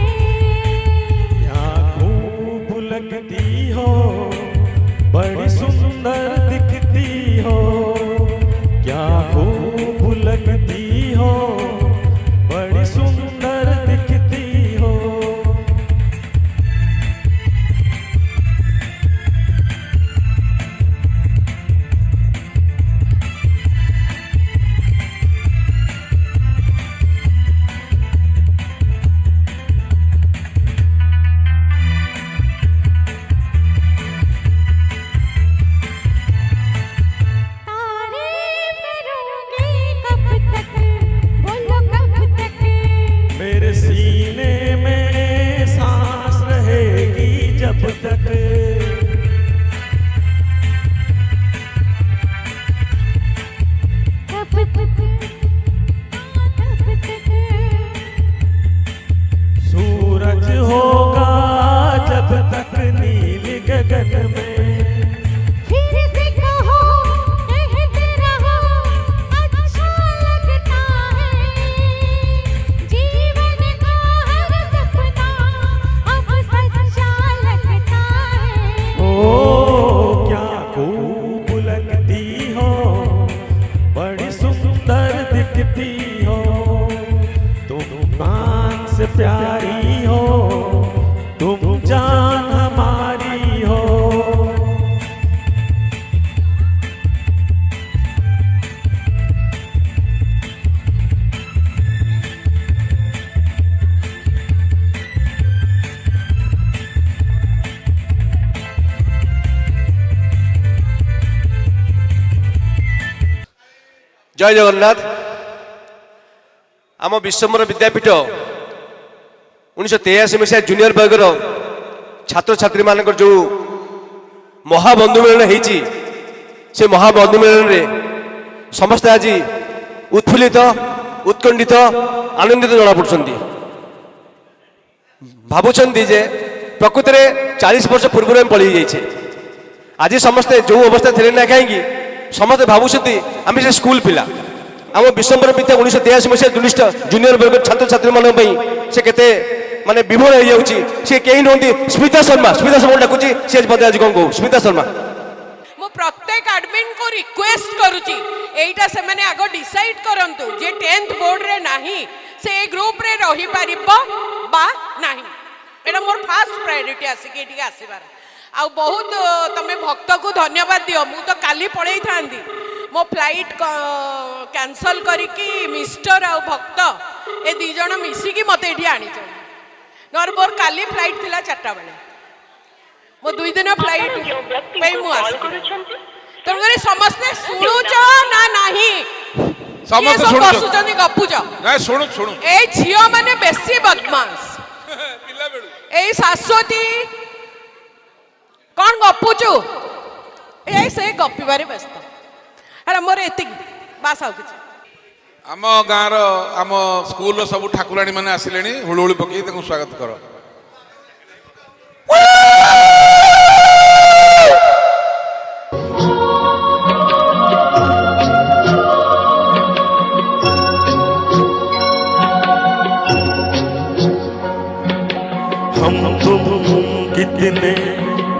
जय जगन्नाथ। आम विश्वम्बर विद्यापीठ 1983 मसीहा जूनियर वर्गर छात्र छात्री मान जो महाबंधु मिलन होती से महाबंधु मिलन रे समस्त आज उत्फुल्लित उत्कंठित आनंदित जना पड़ुंट भावुंट जे प्रकृति में 40 वर्ष पूर्व पलि जाइए आज समस्ते जो अवस्था थे ना कहीं समस्ते भावुंट आम से स्कूल पिला आम विश्वम्बर विद्या 1983 मसीहा जूनियर वर्ग छात्र छात्री मान से केते माने विभोर हो जाउची से केही नोंदी स्मिता शर्मा डाकुची से पदे आज कौन कहू स्मिता शर्मा मु प्रत्येक एडमिन को रिक्वेस्ट करूची एटा से माने आगो डिसाइड करंतु जे 10th बोर्ड रे नाही से ए ग्रुप रे रही परिबो बा नाही एटा मोर फर्स्ट प्रायोरिटी आसी के एटी आसीबार आ बहुत तमे भक्त को धन्यवाद दियो मु तो काली पळेई थांदी मो फ्लाइट कैंसल करिकी मिस्टर आ भक्त ए दी जण मिसिकी मते एठी आनी छ नर मोर काली फ्लाइट थिला 4टा बेले मो 2 दिन फ्लाइट पे मु आसी तन करे समस्ते सुनुच ना नाही समस्त सुनुचनी गपुच ना सुनु सुनु ए झियो माने बेसी बदमाश पिला बेडू ए शाश्वती कौन गपुचु ए से गपिबारे व्यस्त अरे मोर एतिक बास आउ किछ आम गाँव आम स्कूल सब ठाकुराणी मैंने आसिले हुलुहुली पकई स्वागत कर हम तुम कितने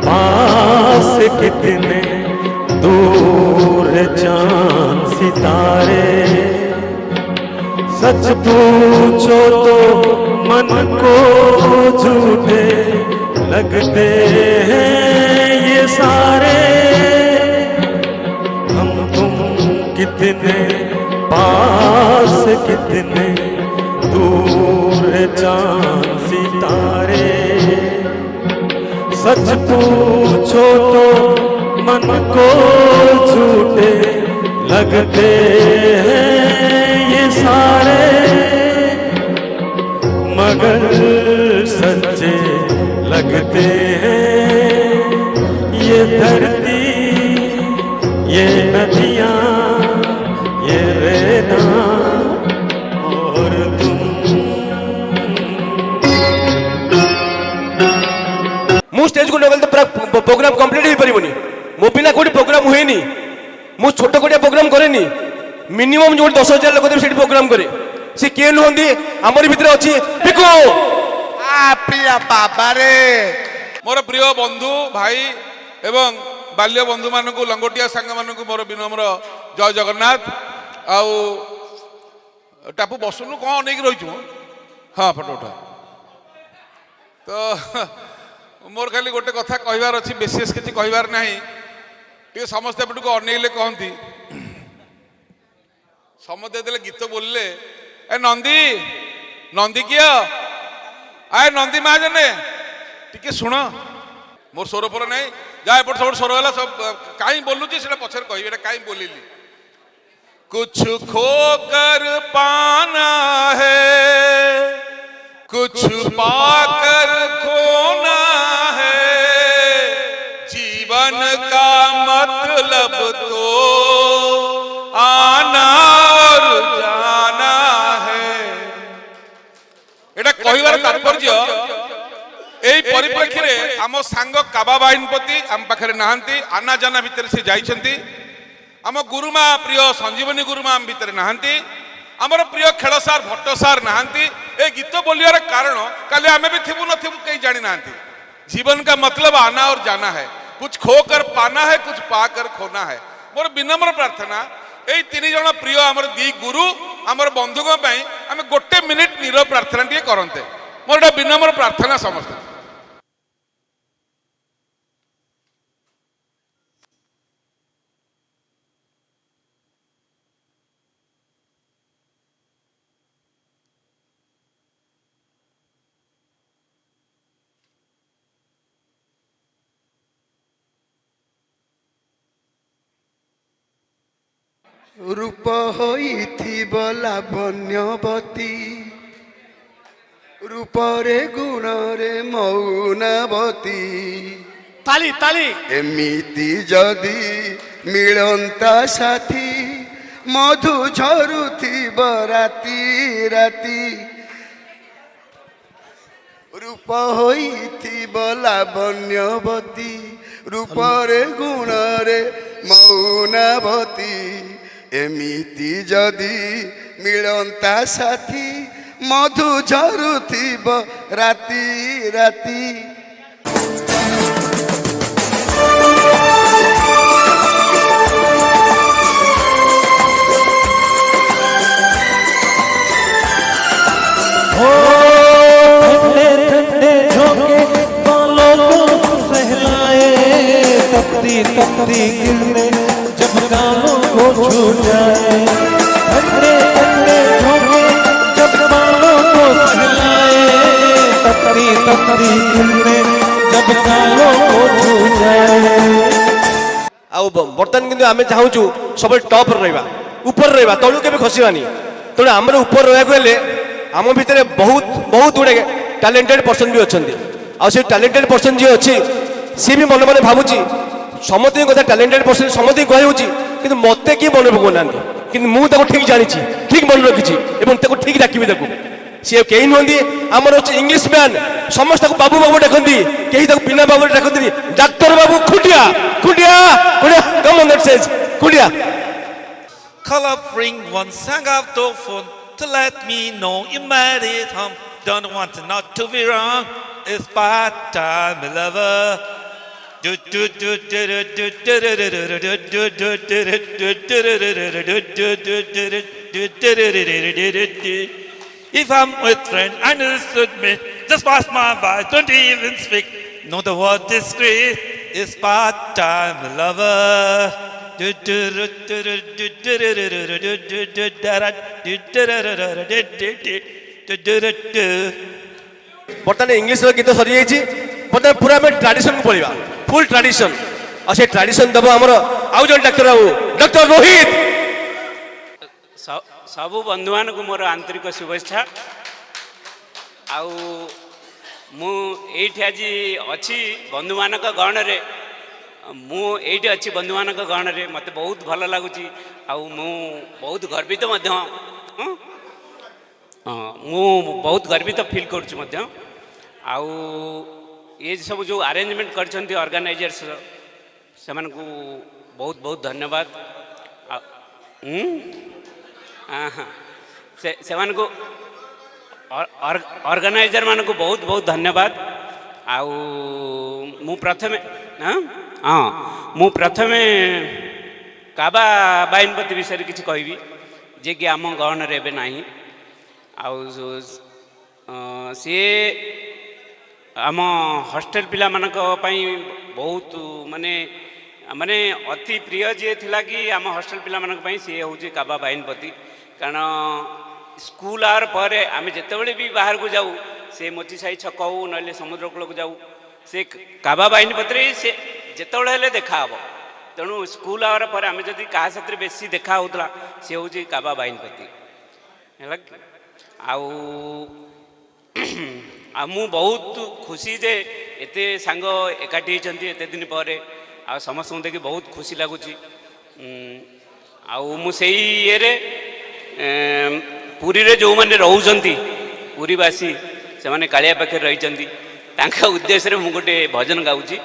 पास कितने दूर चांद सितारे सच पूछो तो मन को झूठे लगते हैं ये सारे हम तुम कितने पास कितने दूर चांद सितारे सच पूछो तो मन को झूठे लगते हैं ये सारे मगर सच्चे लगते हैं ये धरती ये नदियाँ ये रेना और तुम मु स्टेज को नगल तो प्रोग्राम कंप्लीट हो पारिबनी मो बिना कोठी प्रोग्राम हुएनी मु छोट कोटिया प्रोग्राम करेनी मिनिमम जो 10,000 लोक से प्रोग्राम करे से किए नुहंती आमर भितर अच्छी पिको प्रिया बाबा रे मोर प्रिय बंधु भाई एवं बाल्य बंधु मानक लंगोटिया सांग मानक मोर विनम्र जय जगन्नाथ आउ टापू बसुनु कौन अनेक रही हाँ फोटो उठा तो मोर खाली गोटे कथा कहबार अच्छी विशेष किसी कहबार नहीं टे समस्ते पटू अनेले कहती समस्ते जो गीत बोलले ए नंदी नंदी किया आए नंदी महाजने टिके शुण मोर स्वर पर नहीं जा एपट सब स्वर है सब कहीं बोलुची से पचर कह कहीं बोलिली कुछ खोकर पाना है कुछ पाकर खोना है जीवन का मतलब तो आना और जाना है एटा कहिबार तात्पर्य एई परिप्रेक्षी रे आम सांग काबा बाहिनपति आम पाखरे नाहंती आना जाना भितर से जाइछंती आम गुरुमा प्रिय संजीवनी गुरुमा आम भितर नाहंती आमर प्रिय खेल सार भट्ट सार नाहंती ए गीत बोलियार कारण काले आमे भी थिबु न थिबु कहीं जानी नाहंती जीवन का मतलब आना और जाना है कुछ खोकर पाना है कुछ पाकर खोना है मोर विनम्र प्रार्थना ए 3 जन प्रिय आमर दी गुरु आमर बंधुओं आम गोटे मिनिट नीरव प्रार्थना टे करते मोर गोटे विनम्र प्रार्थना समस्त ରୂପ ହୋଇଥିବ ଲାବଣ୍ୟବତୀ ରୂପରେ ଗୁଣରେ ମୌନବତୀ ତାଳି ତାଳି ଏମିତି ଯଦି ମିଳନ୍ତା ସାଥୀ ମଧୁ ଝରୁଥିବ ରାତି ରାତି ରୂପ ହୋଇଥିବ ଲାବଣ୍ୟବତୀ ରୂପରେ ଗୁଣରେ ମୌନବତୀ ଏମିତି ଯଦି ମିଳନ୍ତା ସାଥୀ ମଧୁ ଝରୁଥିବ ରାତି ରାତି ठंडे ठंडे झोंके बालों को सहलाए तपती तपती किरणें जब गालों को छू जाए ठंडे ठंडे झोंके जब बालों को सहलाए तपती तपती किरणें जब गालों को छू जाए ଆଉ ବର୍ତ୍ତମାନ କିନ୍ତୁ ଆମେ ଚାହୁଁଛୁ ସବୁବେଳେ ଟପ୍ରେ ରହିବା ଉପରେ ରହିବା ତଳୁ କେବେ ଖସିବାନି ତେଣୁ ଆମର ଉପରେ ରହିବାକୁ ହେଲେ ଆମ ଭିତରେ ବହୁତ ବହୁତ ଗୁଡ଼ିଏ ଟ୍ୟାଲେଣ୍ଟେଡ୍ ପର୍ସନ୍ ବି ଅଛନ୍ତି ଆଉ ସେ ଟ୍ୟାଲେଣ୍ଟେଡ୍ ପର୍ସନ୍ ଯିଏ ଅଛି ସିଏ ବି ମନେ ମନେ ଭାବୁଛି ସମସ୍ତଙ୍କ କଥା ଟ୍ୟାଲେଣ୍ଟେଡ୍ ପର୍ସନ୍ ସମସ୍ତଙ୍କୁ କହିହେଉଛି କିନ୍ତୁ ମୋତେ କିଏ ମନେ ପକାଉନାହାନ୍ତି କିନ୍ତୁ ମୁଁ ତାକୁ ଠିକ୍ ଜାଣିଛି ଠିକ୍ ମନେ ରଖିଛି ଏବଂ ତାକୁ ଠିକ୍ ଡାକିବି ତାକୁ ସିଏ କେହି ନୁହନ୍ତି ଆମର ହେଉଛି ଇଂଲିଶ ମ୍ୟାନ୍ ସମସ୍ତେ ତାକୁ ବାବୁ ବାବୁ ଡାକନ୍ତି କେହି ତାକୁ ବିନା ବାବୁରେ ଡାକନ୍ତିନି ଡାକ୍ତର ବାବୁ Khuntia Khuntia Khuntia come on that stage Khuntia Call up ring one sang out the phone to let me know you made it home. Don't want to not to be wrong. It's part-time lover. If I'm with friend, I understood me. Just pass my vibe, don't even speak. Know the word discreet is part-time lover. ବର୍ତ୍ତମାନ ଇଂଲିଶର ଗୀତ ସରିଯାଇଛି ବର୍ତ୍ତମାନ ପୁରା ଆମେ ଟ୍ରାଡିସନକୁ ପଳେଇବା ଫୁଲ୍ tradition ଆଉ ସେ tradition ଦେବ ଆମର ଆଉ ଜଣେ ଡାକ୍ତର ବାବୁ ଡକ୍ଟର ରୋହିତ ସବୁ ବନ୍ଧୁମାନଙ୍କୁ ମୋର ଆନ୍ତରିକ ଶୁଭେଚ୍ଛା ଆଉ ମୁଁ ଏଇଠି ଆଜି ଅଛି ବନ୍ଧୁମାନଙ୍କ ଗହଣରେ ମୁଁ ଏଇଠି ଅଛି ବନ୍ଧୁମାନଙ୍କ ଗହଣରେ ମୋତେ ବହୁତ ଭଲ ଲାଗୁଛି ଆଉ ମୁଁ ବହୁତ ଗର୍ବିତ ମଧ୍ୟ ମୁଁ ବହୁତ ଗର୍ବିତ ଫିଲ୍ କରୁଛି ମଧ୍ୟ ଆଉ ଏ ସବୁ ଯେଉଁ ଆରେଞ୍ଜମେଣ୍ଟ କରିଛନ୍ତି ଅର୍ଗାନାଇଜର୍ସ ସେମାନଙ୍କୁ ବହୁତ ବହୁତ ଧନ୍ୟବାଦ ସେମାନଙ୍କୁ ଅର୍ଗାନାଇଜର ମାନଙ୍କୁ ବହୁତ ବହୁତ ଧନ୍ୟବାଦ ଆଉ ମୁଁ ପ୍ରଥମେ କାବା ବାଇନପତି ବିଷୟରେ କିଛି କହିବି ଯିଏକି ଆମ ଗହଣରେ ଏବେ ନାହିଁ ଆଉ ସିଏ ଆମ ହଷ୍ଟେଲ ପିଲାମାନଙ୍କ ପାଇଁ ବହୁତ ମାନେ ଅତି ପ୍ରିୟ ଯିଏ ଥିଲା କି ଆମ ହଷ୍ଟେଲ ପିଲାମାନଙ୍କ ପାଇଁ ସିଏ ହେଉଛି କାବା ବାଇନପତି କାରଣ ସ୍କୁଲ ଆୱାର ପରେ ଆମେ ଯେତେବେଳେ ବି ବାହାରକୁ ଯାଉ ସେ ମୋଚିସାହି ଛକ ହଉ ନହେଲେ ସମୁଦ୍ର କୂଳକୁ ଯାଉ ସେ କାବା ବାଇନପତିରେ ସେ ଯେତେବେଳେ ହେଲେ ଦେଖାହେବ ତେଣୁ ସ୍କୁଲ ଆୱାର ପରେ ଆମେ ଯଦି କାହା ସାଥିରେ ବେଶୀ ଦେଖା ହେଉଥିଲା ସେ ହେଉଛି କାବା ବାଇନପତି ହେଲା ଆଉ ମୁଁ ବହୁତ ଖୁସି ଯେ ଏତେ ସାଙ୍ଗ ଏକାଠି ହେଇଛନ୍ତି ଏତେ ଦିନ ପରେ ଆଉ ସମସ୍ତଙ୍କୁ ଦେଖି ବହୁତ ଖୁସି ଲାଗୁଛି ଆଉ ମୁଁ ସେଇ ଇଏରେ ପୁରୀରେ ଯେଉଁମାନେ ରହୁଛନ୍ତି ପୁରୀବାସୀ ସେମାନେ କାଳିଆ ପାଖରେ ରହିଛନ୍ତି ତାଙ୍କ ଉଦ୍ଦେଶ୍ୟରେ ମୁଁ ଗୋଟେ ଭଜନ ଗାଉଛି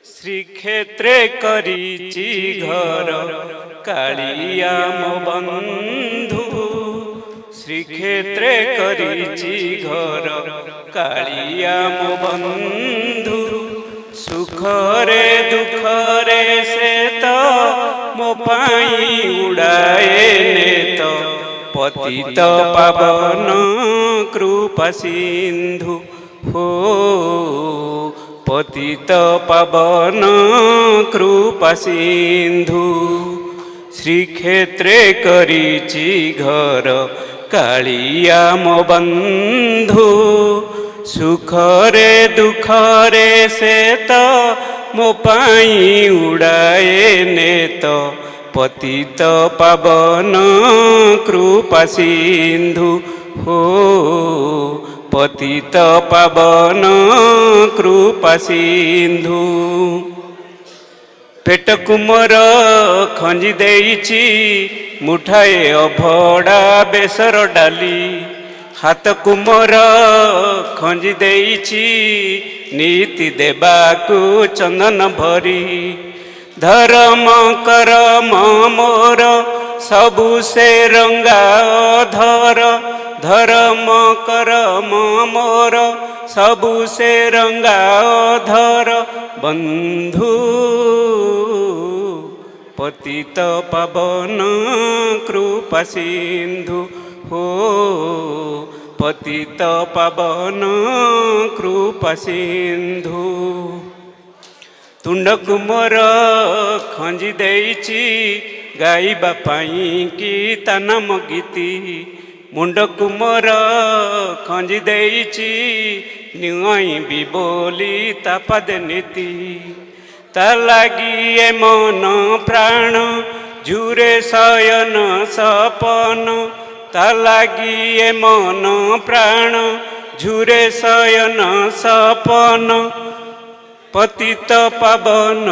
ଶ୍ରୀକ୍ଷେତ୍ରେ କରିଛି ଘର କାଳିଆ ମୋ ବନ୍ଧୁ ଶ୍ରୀକ୍ଷେତ୍ରେ କରିଛି ଘର କାଳିଆ ମୋ ବନ୍ଧୁ ସୁଖରେ ଦୁଃଖରେ ସେ ତ ମୋ ପାଇଁ ଉଡ଼ାଏ ନେତ ପତିତ ପାବନ କୃପା ସିନ୍ଧୁ ହୋ ପତିତ ପାବନ କୃପା ସିନ୍ଧୁ ଶ୍ରୀକ୍ଷେତ୍ରେ କରିଛି ଘର କାଳିଆ ମୋ ବନ୍ଧୁ ସୁଖରେ ଦୁଃଖରେ ସେ ତ ମୋ ପାଇଁ ଉଡ଼ାଏ ନେତ ପତିତ ପାବନ କୃପା ସିନ୍ଧୁ ହୋ ପତିତ ପାବନ କୃପା ସିନ୍ଧୁ। ପେଟକୁ ମୋର ଖଞ୍ଜି ଦେଇଛି ମୁଠାଏ ଅଭଡ଼ା ବେସର ଡାଲି, ହାତକୁ ମୋର ଖଞ୍ଜି ଦେଇଛି ନୀତି ଦେବାକୁ ଚନ୍ଦନ ଭରି। ଧର୍ମ କରମ ମୋର ସବୁ ସେ ରଙ୍ଗା ଅଧର, ଧର୍ମ କରମ ମୋର ସବୁ ସେ ରଙ୍ଗା ଅଧର। ବନ୍ଧୁ ପତିତ ପାବନ କୃପା ସିନ୍ଧୁ ହୋ ପତିତ ପାବନ କୃପା ସିନ୍ଧୁ। ତୁଣ୍ଡକୁ ମୋର ଖଞ୍ଜି ଦେଇଛି ଗାଇବା ପାଇଁ କି ତା ନାମ ଗୀତି, ମୁଣ୍ଡକୁ ମୋର ଖଞ୍ଜି ଦେଇଛି ନୁଆଁଇବି ବୋଲି ତା ପାଦେ ନୀତି। ତା ଲାଗି ଏ ମନ ପ୍ରାଣ ଝୁରେ ଶୟନ ସପନ, ତା ଲାଗି ଏ ମନ ପ୍ରାଣ ଝୁରେ ଶୟନ ସପନ। ପତିତ ପାବନ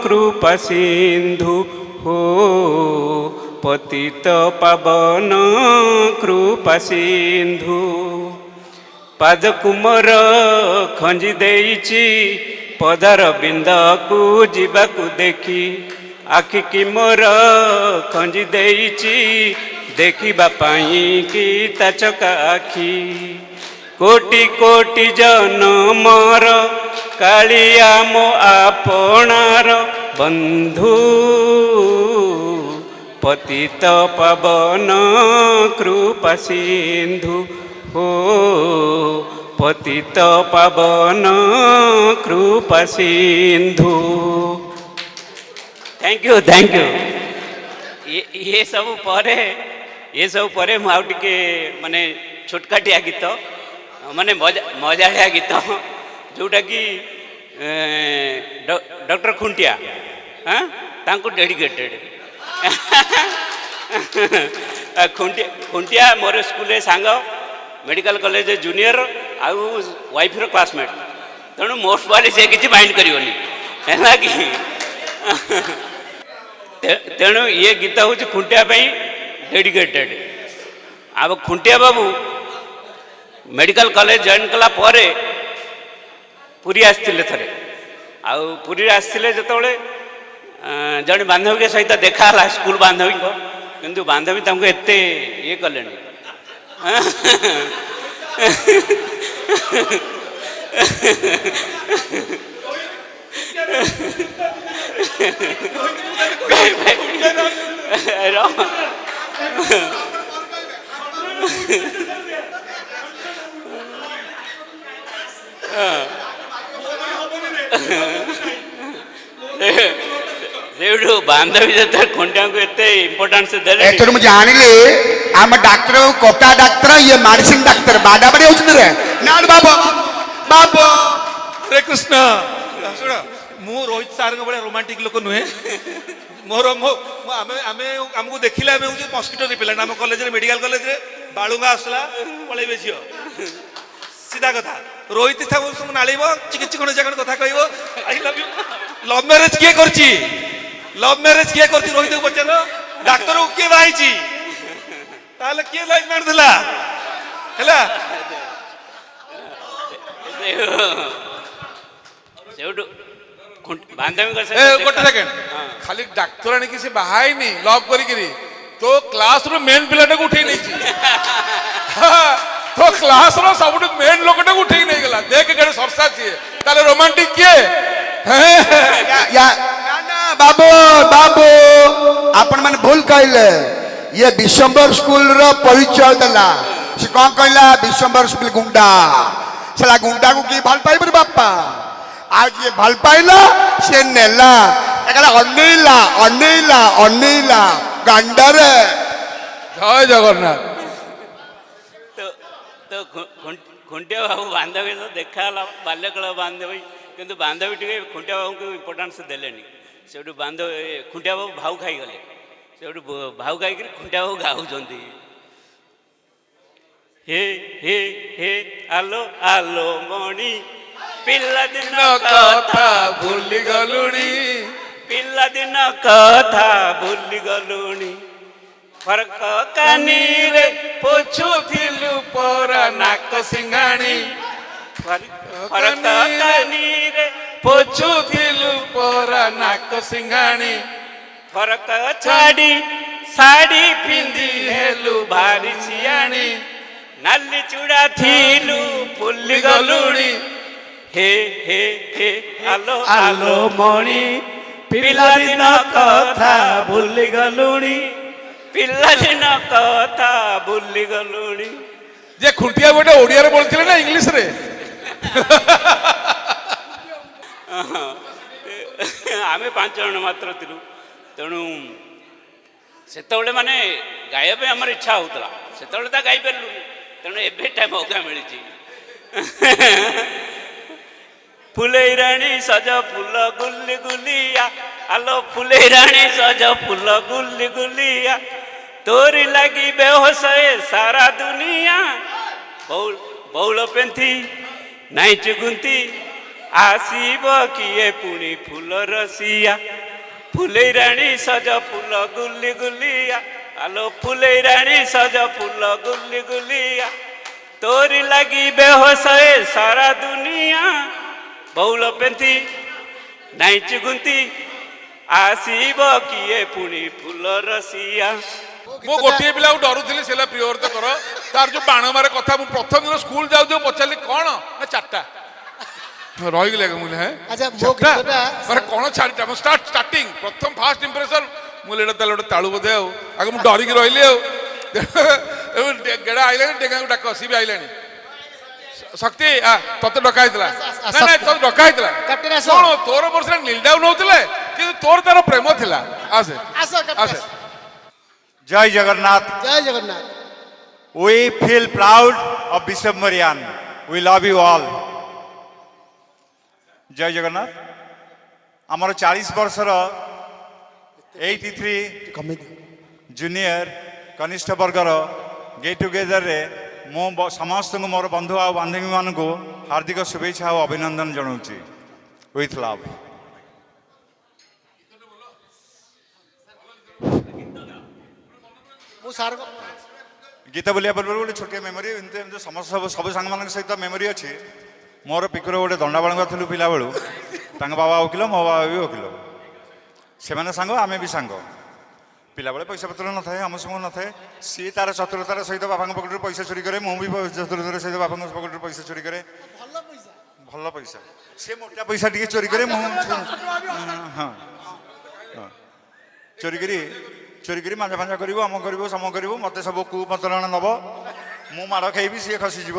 କୃପା ସିନ୍ଧୁ ହୋ ପତିତ ପାବନ କୃପା ସିନ୍ଧୁ। ପାଦକୁ ମୋର ଖଞ୍ଜି ଦେଇଛି ପଦାର ବିନ୍ଦକୁ ଯିବାକୁ ଦେଖି, ଆଖିକି ମୋର ଖଞ୍ଜି ଦେଇଛି ଦେଖିବା ପାଇଁ କି ତା ଚକା ଆଖି। କୋଟି କୋଟି ଜନମର କାଳିଆ ମୋ ଆପଣାର ବନ୍ଧୁ ପତିତ ପାବନ କୃପା ସିନ୍ଧୁ ହୋ ପତିତ ପାବନ କୃପା ସିନ୍ଧୁ। थैंक यू ये सब पर मु आउ टिके माने छोटकाटिया गीत माने मजाड़िया गीत जोटा कि डॉक्टर खुंटिया हाँ तांको डेडिकेटेड खुंटिया मोर स्कूल सांग मेडिकल कॉलेज जूनियर आउ वाइफ रो क्लासमेट तेणु मोस्ट वाली से किसी माइंड करनी है कि तेणु ये गीत हूँ खुंटिया डेडिकेटेड। अब खुंटिया बाबू मेडिकल कॉलेज जॉइन कला परे पुरी आसते थे आउ पुरी आसते जो जड़े बांधवी सहित देखा स्कूल बांधवी को किंतु बांधवी तमको एते ये कले बांधवी जो खुंटिया को एते इंपोर्टेंस देले एथर मु जानिले आम डॉक्टर कोटा डॉक्टर ये मेडिसिन डॉक्टर बाडा बडे होचन रे नाड बाबा बाबा हरे कृष्ण सुन मु रोहित सार के बड़े रोमांटिक लोक नुहे मोर आमको देखिले आम हूँ मस्किटो रिपेलेंट आम कॉलेज मेडिकल कॉलेज बालुंगा आसला पलैबे झील सीधा कथा रोहित सब नाड़ब चिकित्सक कथा कह I love you love marriage किए करछि लव मैरेज किए करछि रोहित को पचार डाक्टर को किए बाई ताले किए लाइफ मारदेला हैला गोटे सेकेंड खाली डाक्तर आनी से बाहाई नहीं लव करी तो क्लास रो मेन पिलाटा को उठे नहीं तो क्लास रो सब मेन लोकटा को उठे नहीं गला देख के सरसा छे ताले रोमांटिक किए या ना बाबू बाबू अपन मन भूल कहले ये विशंबर स्कूल रो परिचय देला से कौन कहला विशंबर स्कूल गुंडा साला गुंडा को की भल पाइब रे बापा आज ये भल पाइला से नेला एकला अनेला अनेला अनेला गांडरे जय जगन्नाथ तो खुंटिया बाबू बांधवी तो देखा बाल्यकाल बांधवी କିନ୍ତୁ ବାନ୍ଧବୀ ଟିକେ ଖୁଣ୍ଟିଆ ବାବୁଙ୍କୁ ଇମ୍ପୋର୍ଟାନ୍ସ ଦେଲେନି। ସେଇଠୁ ଖୁଣ୍ଟିଆ ବାବୁ ଭାଉ ଖାଇଗଲେ। ସେଇଠୁ ଭାଉ ଖାଇକିରି ଖୁଣ୍ଟିଆ ବାବୁ ଗାଉଛନ୍ତି, ହେ ହେ ହେ ଆଲୋ ଆଲୋ ମଣି ପିଲାଦିନ କଥା ଭୁଲି ଗଲୁଣି, ପିଲାଦିନ କଥା ଭୁଲି ଗଲୁଣି, ଫରକ କାନିରେ ପୋଛୁଥିଲୁ ପରା ନାକ ସିଙ୍ଗାଣି, ଫରକ କାନିରେ ପୋଛୁଥିଲୁ ପରା ନାକ ସିଙ୍ଗାଣି, ଫରକ ଛାଡ଼ି ଶାଢ଼ୀ ପିନ୍ଧି ହେଲୁ ଭାରି ସିଆଣି, ନାଲି ଚୁଡ଼ା ଥିଲୁ ଭୁଲି ଗଲୁଣି, ହେ ହେ ହେ ଆଲୋ ଆଲୋ ମଣି ପିଲାଦିନ କଥା ଭୁଲି ଗଲୁଣି, ପିଲାଦିନ କଥା ଭୁଲି ଗଲୁଣି। ଯେ ଖୁଣ୍ଟିଆ ଗୋଟେ ଓଡ଼ିଆରେ ବୋଲିଥିଲେ ନା ଇଂଲିଶରେ? ଆମେ 5 ଜଣ ମାତ୍ର ଥିଲୁ। ତେଣୁ ସେତେବେଳେ ମାନେ ଗାଇବା ପାଇଁ ଆମର ଇଚ୍ଛା ହେଉଥିଲା, ସେତେବେଳେ ତା ଗାଇପାରିଲୁନି। ତେଣୁ ଏବେ ମୌକା ମିଳିଛି। ଫୁଲେଇ ରାଣୀ ସଜ ଫୁଲ ଗୁଲି ଗୁଲିଆ, ଆଲୋ ଫୁଲେଇ ରାଣୀ ସଜ ଫୁଲ ଗୁଲି ଗୁଲିଆ, ତୋରି ଲାଗି ବେହୋସ ଏ ସାରା ଦୁନିଆ, ବଉଳ ପେନ୍ଥି ନାଇଚୁ ଗୁନ୍ଥି ଆସିବ କିଏ ପୁଣି ଫୁଲ ରସିଆ, ଫୁଲେଇ ରାଣୀ ସଜ ଫୁଲ ଗୁଲି ଗୁଲିଆ, ଆଲୋ ଫୁଲେଇ ରାଣୀ ସଜ ଫୁଲ ଗୁଲି ଗୁଲିଆ, ତୋରି ଲାଗି ବେହୋସ ଏ ସାରା ଦୁନିଆ, ବଉଳ ପେନ୍ଥି ନାଇଚୁ ଗୁନ୍ଥି ଆସିବ କିଏ ପୁଣି ଫୁଲ ରସିଆ। ମୁଁ ଗୋଟିଏ ପିଲାକୁ ଡରୁଥିଲି, ସେ ହେଲା ପ୍ରିୟବ୍ରତ କର। ତାର ଯୋଉ ବାଣ ମାରେ କଥା, ମୁଁ ପ୍ରଥମ ଦିନ ସ୍କୁଲ ଯାଉ ଯାଉ ପଚାରିଲି କ'ଣ ନା 4ଟା ରହିଗଲେ। କ'ଣ ଛାଡ଼ିଟା ମୁଁ ଷ୍ଟାର୍ଟିଂ ପ୍ରଥମ ଫାଷ୍ଟ ଇମ୍ପ୍ରେସନ୍ ମୁଁ ଏଇଟା ତାହେଲେ ଗୋଟେ ତାଳୁ ବୋଧେ ଆଉ। ଆଗ ମୁଁ ଡରିକି ରହିଲି ଆଉ। ଗେଡ଼ା ଆଇଲାଣି, ଡେଙ୍ଗାକୁ ଡାକ, ସିଏ ବି ଆଇଲାଣି। ଶକ୍ତି ତତେ ଡକା ହେଇଥିଲା? ନାଇଁ ତତେ ଡକା ହେଇଥିଲା କ'ଣ? ତୋର ମୋର ସେଟା ନିଲ୍ ଡାଉନ୍ ହଉଥିଲେ, କିନ୍ତୁ ତୋର ତାର ପ୍ରେମ ଥିଲା। ଆସେ ଆସେ। ଜୟ ଜଗନ୍ନାଥ। ଜୟ Jagannath. We feel proud of Bishamarian. We love you all. ଜୟ ଜଗନ୍ନାଥ। ଆମର 40 ବର୍ଷର 83 ଜୁନିୟର କନିଷ୍ଠ ବର୍ଗର ଗେଟ୍ ଟୁଗେଦରରେ ମୁଁ ସମସ୍ତଙ୍କୁ, ମୋର ବନ୍ଧୁ ଆଉ ବାନ୍ଧବୀମାନଙ୍କୁ ହାର୍ଦ୍ଦିକ ଶୁଭେଚ୍ଛା ଆଉ ଅଭିନନ୍ଦନ ଜଣାଉଛି। With love. ଗୀତ ବୋଲିବା ପୂର୍ବରୁ ଗୋଟେ ଛୋଟିଆ ମେମୋରି, ଏମିତି ସବୁ ସାଙ୍ଗମାନଙ୍କ ସହିତ ମେମୋରି ଅଛି। ମୋର ପିକୁର ଗୋଟେ ଦଣ୍ଡାବାଳଙ୍କ ଥିଲୁ ପିଲାବେଳୁ। ତାଙ୍କ ବାବା ଓକିଲ, ମୋ ବାବା ବି ଓକିଲ। ସେମାନେ ସାଙ୍ଗ, ଆମେ ବି ସାଙ୍ଗ। ପିଲାବେଳେ ପଇସା ପତ୍ର ନଥାଏ, ଆମ ସବୁ ନଥାଏ। ସିଏ ତାର ଚତୁରତାର ସହିତ ବାପାଙ୍କ ପକେଟରୁ ପଇସା ଚୋରି କରେ, ମୁଁ ବି ଚତୁରତାର ସହିତ ବାପାଙ୍କ ପକେଟରୁ ପଇସା ଚୋରି କରେ। ଭଲ ପଇସା। ସେ ମୋଟା ପଇସା ଟିକେ ଚୋରି କରେ, ମୁଁ ହଁ ଚୋରି କରି ମାଞ୍ଜା ଫାଞ୍ଜା କରିବୁ, ଆମ କରିବୁ, ସମ କରିବୁ। ମୋତେ ସବୁ କୁପତରଣ ନେବ, ମୁଁ ମାଡ଼ ଖାଇବି, ସିଏ ଖସିଯିବ।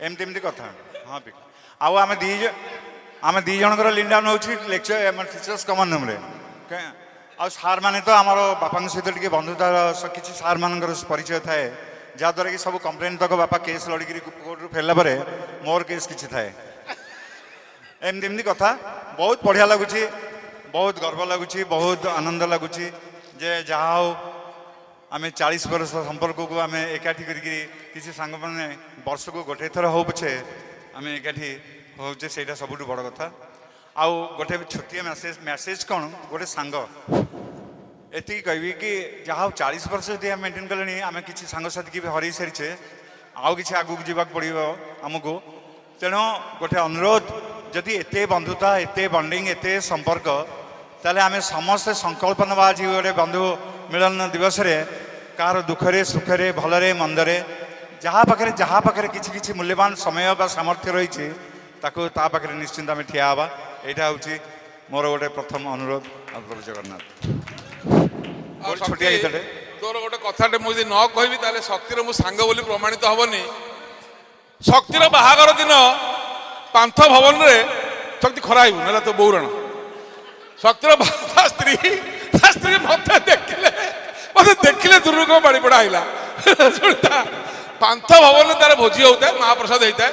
ଏମିତି କଥା। ହଁ ଆଉ ଆମେ ଦି ଜଣଙ୍କର ଲିଣ୍ଡ ଡାଉନ୍ ହେଉଛି ଟିଚର୍ସ କମନ୍ ରୁମ୍ରେ। ଆଉ ସାର୍ ମାନେ ତ ଆମର ବାପାଙ୍କ ସହିତ ଟିକେ ବନ୍ଧୁତାର କିଛି ସାର୍ ମାନଙ୍କର ପରିଚୟ ଥାଏ, ଯାହାଦ୍ୱାରା କି ସବୁ କମ୍ପ୍ଲେନ୍ ତକ ବାପା କେସ୍ ଲଢ଼ିକିରି କୋର୍ଟରୁ ଫେରିଲା ପରେ ମୋର କେସ୍ କିଛି ଥାଏ। ଏମିତି କଥା। ବହୁତ ବଢ଼ିଆ ଲାଗୁଛି, ବହୁତ ଗର୍ବ ଲାଗୁଛି, ବହୁତ ଆନନ୍ଦ ଲାଗୁଛି ଯେ ଯାହା ହଉ ଆମେ 40 ବର୍ଷ ସମ୍ପର୍କକୁ ଆମେ ଏକାଠି କରିକି କିଛି ସାଙ୍ଗମାନେ ବର୍ଷକୁ ଗୋଟେ ଥର ହଉ ପଛେ ଆମେ ଏକାଠି ହେଉଛେ, ସେଇଟା ସବୁଠୁ ବଡ଼ କଥା। ଆଉ ଗୋଟେ ଛୋଟିଆ ମେସେଜ କ'ଣ, ଗୋଟେ ସାଙ୍ଗ ଏତିକି କହିବି କି ଯାହା ହଉ 40 ବର୍ଷ ଯଦି ଆମେ ମେଣ୍ଟେନ୍ କଲେଣି, ଆମେ କିଛି ସାଙ୍ଗସାଥି ବି ହରେଇ ସାରିଛେ, ଆଉ କିଛି ଆଗକୁ ଯିବାକୁ ପଡ଼ିବ ଆମକୁ। ତେଣୁ ଗୋଟେ ଅନୁରୋଧ, ଯଦି ଏତେ ବନ୍ଧୁତା, ଏତେ ବଣ୍ଡିଂ, ଏତେ ସମ୍ପର୍କ, ତାହେଲେ ଆମେ ସମସ୍ତେ ସଂକଳ୍ପ ନେବା ଆଜି ଗୋଟେ ବନ୍ଧୁ ମିଳନ ଦିବସରେ, କାହାର ଦୁଃଖରେ ସୁଖରେ ଭଲରେ ମନ୍ଦରେ ଯାହା ପାଖରେ କିଛି ମୂଲ୍ୟବାନ ସମୟ ବା ସାମର୍ଥ୍ୟ ରହିଛି, ତାକୁ ତା ପାଖରେ ନିଶ୍ଚିନ୍ତ ଆମେ ଠିଆ ହେବା। ଏଇଟା ହେଉଛି ମୋର ଗୋଟେ ପ୍ରଥମ ଅନୁରୋଧ। ପ୍ରଭୁ ଜଗନ୍ନାଥ। ଛୋଟିଆ ଗୀତଟେ। ତୋର ଗୋଟେ କଥାଟେ ମୁଁ ଯଦି ନ କହିବି ତାହେଲେ ଶକ୍ତିର ମୁଁ ସାଙ୍ଗ ବୋଲି ପ୍ରମାଣିତ ହବନି। ଶକ୍ତିର ବାହାଘର ଦିନ ପାନ୍ଥ ଭବନରେ ଶକ୍ତି ଖରା ହେବୁ ନହେଲେ ତୋ ବୋଉ ରଣ। ଶକ୍ତିର ସ୍ତ୍ରୀ ମତେ ଦେଖିଲେ ଦୂରକୁ ବାଡ଼ି ପଡ଼ା ଆଇଲା। ପାନ୍ଥ ଭବନରେ ତାର ଭୋଜି ହଉଥାଏ, ମହାପ୍ରସାଦ ହେଇଥାଏ।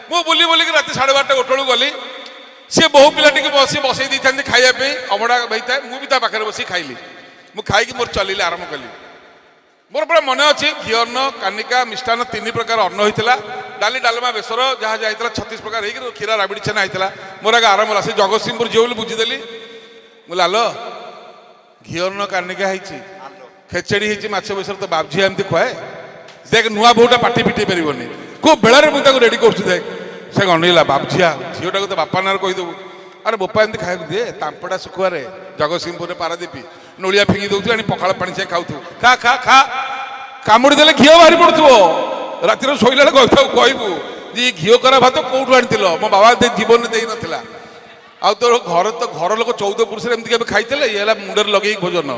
ମୁଁ ବୁଲି ବୁଲିକି ରାତି 12:30 ଗୋଟେ ବେଳକୁ ଗଲି। ସିଏ ବହୁ ପିଲାଟିକି ବସେଇ ଦେଇଥାନ୍ତି ଖାଇବା ପାଇଁ, ଅବଢ଼ା ହେଇଥାଏ। ମୁଁ ବି ତା ପାଖରେ ବସି ଖାଇଲି। ମୁଁ ଖାଇକି ମୋର ଚଲିଲି ଆରମ୍ଭ କଲି। ମୋର ପୁରା ମନେ ଅଛି ଘିଅ ଅନ୍ନ, କାନିକା, ମିଷ୍ଟାନ୍ନ 3 ପ୍ରକାର ଅନ୍ନ ହେଇଥିଲା। ଡାଲି, ଡାଲମା, ବେସର ଯାହା ଯାହା ହେଇଥିଲା 36 ପ୍ରକାର ହେଇକି କ୍ଷୀର ରାବିଡ଼ି ଛେନା ହେଇଥିଲା। ମୋର ଆগে ଆରମ୍ଭ ହେଲା। ସେ ଜଗତସିଂହପୁର ଝିଅ ବୋଲି ବୁଝିଦେଲି। ମୁଁ ଲାଲ ଘିଅ ଅନ୍ନ କାନିକା ହେଇଛି, ଖେଚେଡ଼ି ହେଇଛି, ମାଛ ବେସର ତ ବାବୁ ଝିଅ ଏମିତି ଖୁଆଏ। ଦେଖ ନୂଆ ବୋହୁଟା ପାଟି ଫିଟେଇ ପାରିବନି। କୋଉ ବେଳରେ ମୁଁ ତାକୁ ରେଡ଼ି କରୁଛି ଦେଖ। ସେ ଗଣେଇଲା ବାବୁ ଝିଅଟାକୁ ତ ବାପା ନାଁରେ କହିଦେବୁ। ଆରେ ବୋପା ଏମିତି ଖାଇବାକୁ ଦିଏ। ତାମ୍ପଟା ଶୁଖୁଆରେ ଜଗତସିଂହପୁରରେ ପାରାଦୀପ ନୋଳିଆ ଫିଙ୍ଗି ଦଉଥିବୁ, ଆଣି ପଖାଳ ପାଣି ସେ ଖାଉଥିବୁ। ଖା ଖା ଖା କାମୁଡ଼ି ଦେଲେ ଘିଅ ବାହାରି ପଡୁଥିବ। ରାତିରେ ଶୋଇଲା ବେଳେ କହିବୁ ଯେ ଘିଅ କରା ଭାତ କୋଉଠୁ ଆଣିଥିଲ, ମୋ ବାବା ଜୀବନରେ ଦେଇନଥିଲା। ଆଉ ତୋର ଘର ଲୋକ 14 ପୁରୁଷରେ ଏମିତି କେବେ ଖାଇଥିଲେ? ଇଏ ହେଲା ମୁଣ୍ଡରେ ଲଗେଇକି ଭୋଜନ।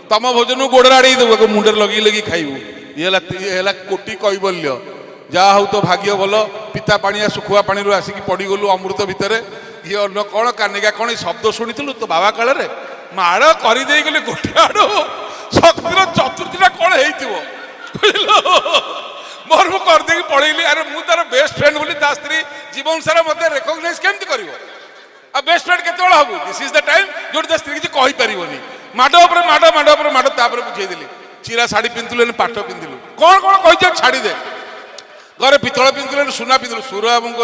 ତମ ଭୋଜନକୁ ଗୋଡ଼ରେ ଆଡ଼େଇ ଦେବୁ, ମୁଣ୍ଡରେ ଲଗେଇ ଖାଇବୁ। ଇଏ ହେଲା କୋଟି କୈବଲ୍ୟ। ଯାହା ହଉ ତ ଭାଗ୍ୟ ଭଲ, ପିତା ପାଣିଆ ଶୁଖୁଆ ପାଣିରୁ ଆସିକି ପଡ଼ିଗଲୁ ଅମୃତ ଭିତରେ। ଘିଅ ଅନ୍ନ କ'ଣ, କାନିକା କ'ଣ, ଏ ଶବ୍ଦ ଶୁଣିଥିଲୁ ତୋ ବାବା କାଳରେ? ମାଡ଼ କରିଦେଇଗଲି ଗୋଟେ ଆଡ଼ୁ। ଶକ୍ତିର ଚତୁର୍ଥୀଟା କ'ଣ ହେଇଥିବ ବୁଝିଲ? ମୋର ମୁଁ କରିଦେଇକି ପଳେଇଲି। ଆରେ ମୁଁ ତାର ବେଷ୍ଟ ଫ୍ରେଣ୍ଡ ବୋଲି, ତା ସ୍ତ୍ରୀ ଜୀବନ ସାରା ମୋତେ ରେକଗ୍ନାଇଜ କେମିତି କରିବ? ଆଉ ବେଷ୍ଟ ଫ୍ରେଣ୍ଡ କେତେବେଳେ ହବୁ? ଦିସ୍ ଇଜ ଦ ଟାଇମ୍ ଯୋଉଠି ତା ସ୍ତ୍ରୀ କିଛି କହିପାରିବନି। ମାଡ଼ ଉପରେ ମାଡ଼, ମାଡ଼ ଉପରେ ମାଡ଼। ତାପରେ ବୁଝେଇଦେଲି ଚିରା ଶାଢ଼ୀ ପିନ୍ଧିଲୁ, ପାଟ ପିନ୍ଧିଲୁ, କ'ଣ କ'ଣ କହିଛ ଛାଡ଼ିଦେ। ଘରେ ପିତ୍ତଳ ପିନ୍ଧିଲୁ, ସୁନା ପିନ୍ଧିଲୁ। ସୁର ବାବୁଙ୍କ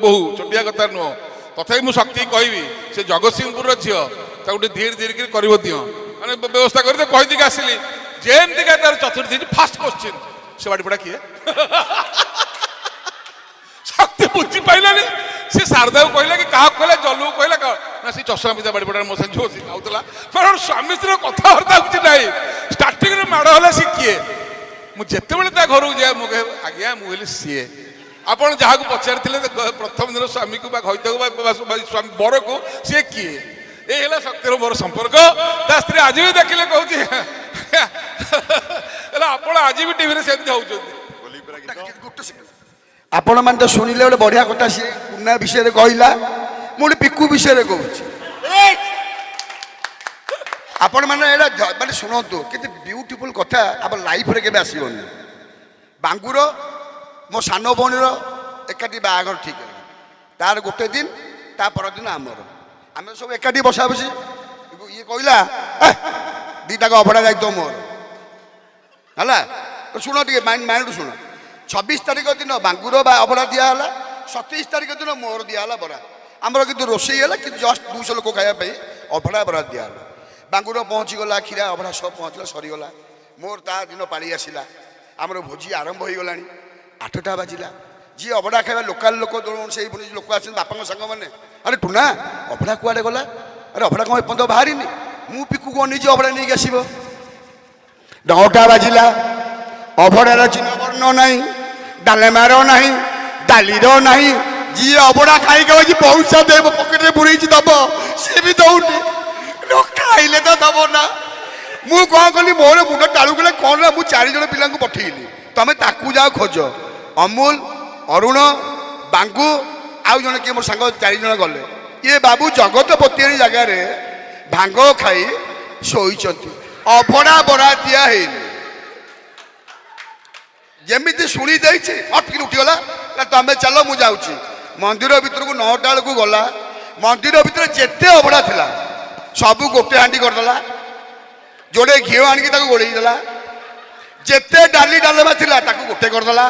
ବୋହୁ ଛୋଟିଆ କଥା ନୁହଁ। ତଥାପି ମୁଁ ଶକ୍ତି କହିବି, ସେ ଜଗତସିଂହପୁରର ଝିଅ, ତାକୁ ଟିକେ ଧୀରେ ଧୀରେ କରି କରିବ ଦିଅ, ମାନେ ବ୍ୟବସ୍ଥା କରି କହିଦେଇକି ଆସିଲି। ଯେମିତିକା ତାର ଚତୁର୍ଥୀ ଫାଷ୍ଟ କୋଶ୍ଚିନ୍, ସେ ବାଡ଼ିପଡ଼ା କିଏ? ଶକ୍ତି ବୁଝି ପାଇଲାନି। ସେ ଶାରଦାକୁ କହିଲା କି କାହାକୁ କହିଲା? ଜଲୁକୁ କହିଲା ନା ସେ ଚଷମା ପିନ୍ଧା ବାଡ଼ିପଡ଼ାରେ ମୋ ସାଙ୍ଗେ ଝିଅ ଖାଉଥିଲା। କାରଣ ସ୍ୱାମୀ ସ୍ତ୍ରୀର କଥାବାର୍ତ୍ତା କିଛି ନାହିଁ। ଷ୍ଟାର୍ଟିଂରେ ମାଡ଼ ହେଲା ସେ କିଏ? ମୁଁ ଯେତେବେଳେ ତା ଘରକୁ ଯାଏ ମୁଁ କହେ ଆଜ୍ଞା ମୁଁ ହେଲି ସିଏ। ଆପଣ ଯାହାକୁ ପଚାରିଥିଲେ ପ୍ରଥମ ଦିନ ସ୍ୱାମୀକୁ ବା ଘଇତାକୁ ବା ସ୍ୱାମୀ ବରକୁ, ସିଏ କିଏ? ଏ ହେଲା ଶକ୍ତିର ମୋର ସମ୍ପର୍କ। ତା ସ୍ତ୍ରୀ ଆଜି ବି ଦେଖିଲେ କହୁଛି ହେଲେ ଆପଣ ଆଜି ବି ଟିଭିରେ ସେମିତି ହଉଛନ୍ତି। ଆପଣମାନେ ତ ଶୁଣିଲେ ଗୋଟେ ବଢ଼ିଆ କଥା। ସିଏ କୁନା ବିଷୟରେ କହିଲା, ମୁଁ ଗୋଟେ ପିକୁ ବିଷୟରେ କହୁଛି। ଆପଣମାନେ ଏଇଟା ମାନେ ଶୁଣନ୍ତୁ, କେତେ ବିୟୁଟିଫୁଲ କଥା। ଆମ ଲାଇଫରେ କେବେ ଆସିବନି। ବାଙ୍ଗୁର ମୋ ସାନ ଭଉଣୀର ଏକାଠି ବାହାଘର ଠିକ୍ ହେଲା। ତାର ଗୋଟେ ଦିନ, ତା ପରଦିନ ଆମର। ଆମେ ସବୁ ଏକାଠି ବସା ବସି। ଇଏ କହିଲା 2ଟାକ ଅଭଡ଼ା ଯାଇଥିବ ମୋର ହେଲା। ଶୁଣ ଟିକେ ମାଇଣ୍ଡରୁ ଶୁଣ। 26 ତାରିଖ ଦିନ ବାଙ୍ଗୁର ବା ଅଭଡ଼ା ଦିଆହେଲା। 27 ତାରିଖ ଦିନ ମୋର ଦିଆହେଲା ବରା। ଆମର କିନ୍ତୁ ରୋଷେଇ ହେଲା, କିନ୍ତୁ ଜଷ୍ଟ 200 ଲୋକ ଖାଇବା ପାଇଁ ଅଭଡ଼ା ବରା ଦିଆହେଲା। ବାଙ୍ଗୁର ପହଞ୍ଚିଗଲା, କ୍ଷୀରା ଅଭଡ଼ା ସବୁ ପହଞ୍ଚିଲା, ସରିଗଲା। ମୋର ତା ଦିନ ପାଳି ଆସିଲା। ଆମର ଭୋଜି ଆରମ୍ଭ ହୋଇଗଲାଣି। 8ଟା ବାଜିଲା। ଯିଏ ଅଭଡ଼ା ଖାଇବା ଲୋକାଲ ଲୋକ, ସେଇ ଲୋକ ଆସିଛନ୍ତି ବାପାଙ୍କ ସାଙ୍ଗମାନେ। ଆରେ ଟୁନା ଅଭଡ଼ା କୁଆଡ଼େ ଗଲା? ଆରେ ଅଭଡ଼ା କ'ଣ ଏପର୍ଯ୍ୟନ୍ତ ବାହାରିନି? ମୁଁ ପିକୁକୁ ଅନେଇଛି ଅଭଡ଼ା ନେଇକି ଆସିବ। 9ଟା ବାଜିଲା। ଅଭଡ଼ାର ଚିହ୍ନ ବର୍ଣ୍ଣ ନାହିଁ, ଡାଲେମାର ନାହିଁ, ଡାଲିର ନାହିଁ। ଯିଏ ଅଭଡ଼ା ଖାଇକି ଅଛି ପଇସା ଦେବ, ପକେଟରେ ପୁରେଇଛି ଦବ, ସିଏ ବି ଦଉନି। ଖାଇଲେ ତ ଦବ ନା। ମୁଁ କ'ଣ କଲି, ମୋର ମୁଣ୍ଡ ଟାଳୁଗଲା। କ'ଣ ନା, ମୁଁ 4 ଜଣ ପିଲାଙ୍କୁ ପଠେଇଲି, ତମେ ତାକୁ ଯାଅ ଖୋଜ। ଅମୁଲ, ଅରୁଣ, ବାଙ୍ଗୁ ଆଉ ଜଣେ କିଏ ମୋର ସାଙ୍ଗ 4 ଜଣ ଗଲେ। ଇଏ ବାବୁ ଜଗତପତିଆରୀ ଜାଗାରେ ଭାଙ୍ଗ ଖାଇ ଶୋଇଛନ୍ତି। ଅଭଡ଼ା ବରା ଦିଆ ହେଇନି। ଯେମିତି ଶୁଣି ଦେଇଛି ଅଟକି ଉଠିଗଲା। ତମେ ଚାଲ ମୁଁ ଯାଉଛି। ମନ୍ଦିର ଭିତରକୁ 9ଟା ବେଳକୁ ଗଲା। ମନ୍ଦିର ଭିତରେ ଯେତେ ଅଭଡ଼ା ଥିଲା ସବୁ ଗୋଟେ ହାଣ୍ଡି କରିଦେଲା। ଯୋଡ଼େ ଘିଅ ଆଣିକି ତାକୁ ଗୋଳେଇ ଦେଲା। ଯେତେ ଡାଲି ଡାଲମା ଥିଲା ତାକୁ ଗୋଟେ କରିଦେଲା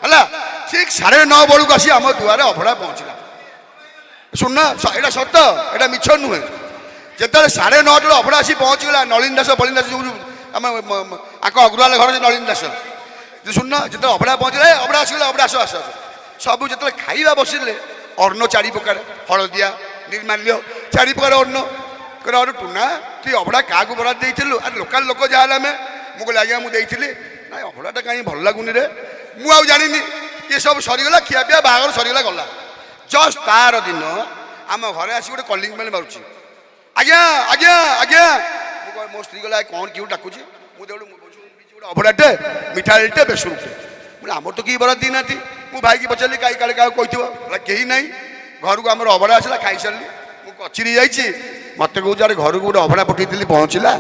ହେଲା। ଠିକ୍ 9:30 ବେଳକୁ ଆସି ଆମ ଦୁଆରେ ଅଭଡ଼ା ପହଞ୍ଚିଲା। ଶୁଣ, ଏଇଟା ସତ, ଏଇଟା ମିଛ ନୁହେଁ। ଯେତେବେଳେ 9:30 ବେଳେ ଅଭଡ଼ା ଆସି ପହଞ୍ଚିଗଲା, ନଳିନ ଦାସ ବଳିନ ଦାସ ଯେଉଁ ଆମ ଆଙ୍କ ଅଗ୍ରୱାଲ ଘର ସେ ନଳିନ ଦାସ, ଶୁଣ, ଯେତେବେଳେ ଅଭଡ଼ା ପହଞ୍ଚିଲା, ଅଭଡ଼ା ଆସିଗଲା, ଅଭଡ଼ା ଆସ ଆସ। ସବୁ ଯେତେବେଳେ ଖାଇବା ବସିଲେ, ଅନ୍ନ 4 ପ୍ରକାର, ହଳଦିଆ, ନିର୍ମାଲ୍ୟ 4 ପ୍ରକାର ଅନ୍ନ। କହିଲେ ଅରେ ଟୁନା ତୁ ଅଭଡ଼ା କାହାକୁ ବରାଦ ଦେଇଥିଲୁ? ଆରେ ଲୋକାଲ ଲୋକ ଯାହା ହେଲେ ଆମେ। ମୁଁ କହିଲି ଆଜ୍ଞା ମୁଁ ଦେଇଥିଲି। ନାଇଁ ଅଭଡ଼ାଟା କାହିଁ ଭଲ ଲାଗୁନି ରେ। ମୁଁ ଆଉ ଜାଣିନି। ଇଏ ସବୁ ସରିଗଲା, ଖିଆପିଆ ବାହାଘର ସରିଗଲା, ଗଲା। ଜଷ୍ଟ ତାର ଦିନ ଆମ ଘରେ ଆସି ଗୋଟେ କଲିଂ ବେଲ୍ ମାରୁଛି। ଆଜ୍ଞା ଆଜ୍ଞା ଆଜ୍ଞା। ମୋ ସ୍ତ୍ରୀ ଗଲା କ'ଣ କିଏ ଡାକୁଛି? ମୁଁ ଗୋଟେ ଅଭଡ଼ାଟେ, ମିଠାଇଟେ, ବେସୁରୁଟେ। ମୁଁ ଆମର ତ କେହି ବରାଦ ଦେଇନାହାନ୍ତି। ମୁଁ ଭାଇକି ପଚାରିଲି କାଳେ କାହାକୁ କହିଥିବ? କେହି ନାହିଁ। ଘରକୁ ଆମର ଅଭଡ଼ା ଆସିଲା, ଖାଇସାରିଲି। ମୁଁ କଚିରି ଯାଇଛି। ମୋତେ କହୁଛି ଆରେ ଘରକୁ ଗୋଟେ ଅଭଡ଼ା ପଠେଇଥିଲି ପହଞ୍ଚିଲା।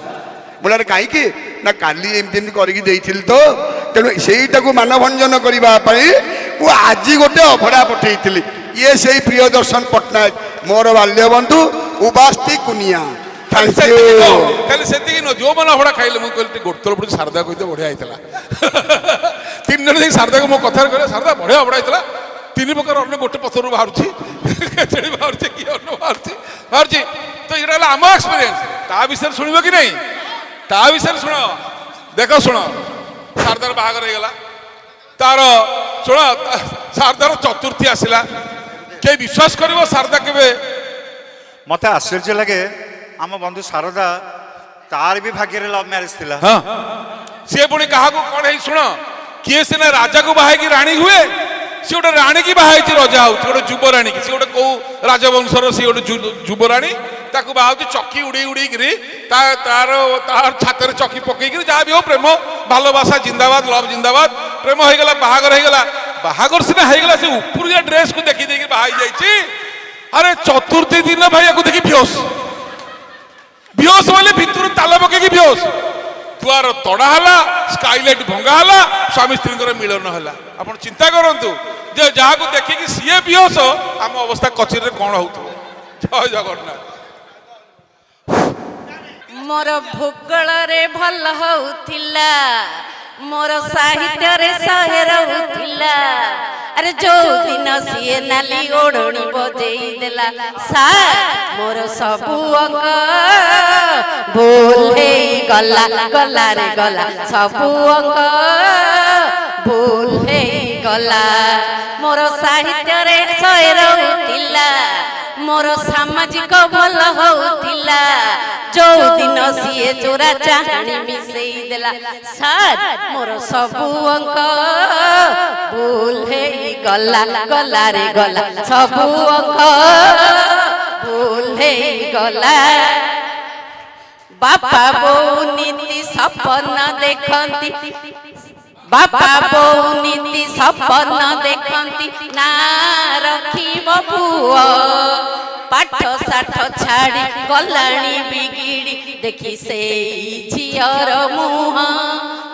ମୁଁ ଆରେ କାହିଁକି? ନା କାଲି ଏମିତି ଏମିତି କରିକି ଦେଇଥିଲି ତ, ତେଣୁ ସେଇଟାକୁ ମାନଭଞ୍ଜନ କରିବା ପାଇଁ ମୁଁ ଆଜି ଗୋଟେ ଅଭଡ଼ା ପଠେଇଥିଲି ଇଏ ସେଇ ପ୍ରିୟଦର୍ଶନ ପଟ୍ଟନାୟକ ମୋର ବାଲ୍ୟବନ୍ଧୁ ଉବାସ୍ତି କୁନିଆ ଖାଲି ସେତିକି ନୁହଁ ଯେଉଁମାନେ ଅଭଡ଼ା ଖାଇଲେ ମୁଁ କହିଲି ଗୋଟେ ଥର ପଡ଼ିଛି ଶାରଦା କହିତେ ବଢ଼ିଆ ହେଇଥିଲା 3 ଜଣ ଯାଇକି ଶାରଦାକୁ ମୋ କଥାରେ କହିଲେ ଶାରଦା ବଢ଼ିଆ ଅଭଡ଼ା ହେଇଥିଲା 3 ପ୍ରକାର ଅନ୍ନ ଗୋଟେ ପଥରରୁ ବାହାରୁଛି ଖେଚେଡ଼ି ବାହାରୁଛି କି ଅନ୍ନ ବାହାରୁଛି ତ ଏଇଟା ହେଲା ଆମ ଏକ୍ସପିରିଏନ୍ସ ତା ବିଷୟରେ ଶୁଣିବ କି ନାହିଁ ତା ବିଷୟରେ ଶୁଣ ଦେଖ ଶୁଣ ଶାରଦାର ବାହାଘର ହେଇଗଲା ତାର ଶୁଣ ଶାରଦାର ଚତୁର୍ଥୀ ଆସିଲା କେହି ବିଶ୍ୱାସ କରିବ ଶାରଦା କେବେ ମତେ ଆଶ୍ଚର୍ଯ୍ୟ ଲାଗେ ଆମ ବନ୍ଧୁ ଶାରଦା ତାର ବି ଭାଗ୍ୟରେ ଲଭ୍ ମ୍ୟାରେଜ ଥିଲା ହଁ ସିଏ ପୁଣି କାହାକୁ କଣ ହେଇ ଶୁଣ କିଏ ସିନା ରାଜାକୁ ବାହା ହେଇକି ରାଣୀ ହୁଏ ସେ ଗୋଟେ ରାଣୀ କି ବାହା ହେଇଛି ରଜା ହଉଛି ଗୋଟେ ଯୁବରାଣୀ କି ସେ ଗୋଟେ କୋଉ ରାଜବଂଶର ସେ ଗୋଟେ ଯୁବରାଣୀ ତାକୁ ବାହା ହଉଛି ଚକି ଉଡେଇକିରି ତାର ଛାତରେ ଚକି ପକେଇକିରି ଯାହା ବି ହଉ ପ୍ରେମ ଭାଲୋବାସା ଜିନ୍ଦାବାଦ ଲଭ୍ ଜିନ୍ଦାବାଦ ପ୍ରେମ ହେଇଗଲା ବାହାଘର ହେଇଗଲା ବାହାଘର ସିନା ହେଇଗଲା ସେ ଉପରୁଆ ଡ୍ରେସକୁ ଦେଖି ଦେଇକି ବାହା ହେଇଯାଇଛି ଆରେ ଚତୁର୍ଥୀ ଦିନ ଭାଇ ୟାକୁ ଦେଖି ବିହୋସ ବୋଲେ ଭିତରୁ ତାଲ ପକେଇକି ବିହୋସ ଦୁଆର ତଡ଼ା ହେଲା ସ୍କାଇଲାଇଟ୍ ଭଙ୍ଗା ହେଲା ସ୍ୱାମୀ ସ୍ତ୍ରୀଙ୍କର ମିଳନ ହେଲା ଆପଣ ଚିନ୍ତା କରନ୍ତୁ ଯେ ଯାହାକୁ ଦେଖିକି ସିଏ ବିହୋସ ଆମ ଅବସ୍ଥା କଚେରୀରେ କଣ ହଉଥିବ ଜୟ ଜଗନ୍ନାଥ ମୋର ଭୂଗୋଳରେ ଭଲ ହଉଥିଲା ମୋର ସାହିତ୍ୟରେ 100 ରହୁଥିଲା ଆରେ ଯୋଉ ଦିନ ସିଏ ନାଲି ଓଢ଼ଣୀ ବଜେଇ ଦେଲା ସାର୍ ମୋର ସବୁ ଅଙ୍କ ଭୁଲ ହେଇଗଲା ଗଲାରେ ଗଲା ସବୁ ଅଙ୍କ ଭୁଲ ହେଇଗଲା ମୋର ସାହିତ୍ୟରେ 100 ରହୁଥିଲା ମୋର ସାମାଜିକ ଭଲ ହଉଥିଲା ଯୋଉ ଦିନ ସିଏ ଚୋରା ଚାହାଣି ମିଶେଇ ଦେଲା ସାର୍ ମୋର ସବୁ ଅଙ୍କ ଭୁଲ ହେଇଗଲା ଗଲାରେ ଗଲା ସବୁ ଅଙ୍କ ଭୁଲ ହେଇଗଲା ବାପା ବୋଉ ନୀତି ସପନ ଦେଖନ୍ତି ବାପା ବୋଉ ନୀତି ସପନ ଦେଖନ୍ତି ନା ରଖିବ ପୁଅ ପାଠ ସାଠ ଛାଡ଼ି ଗଲାଣି ବିଗିଡ଼ି ଦେଖି ସେଇ ଝିଅର ମୁହଁ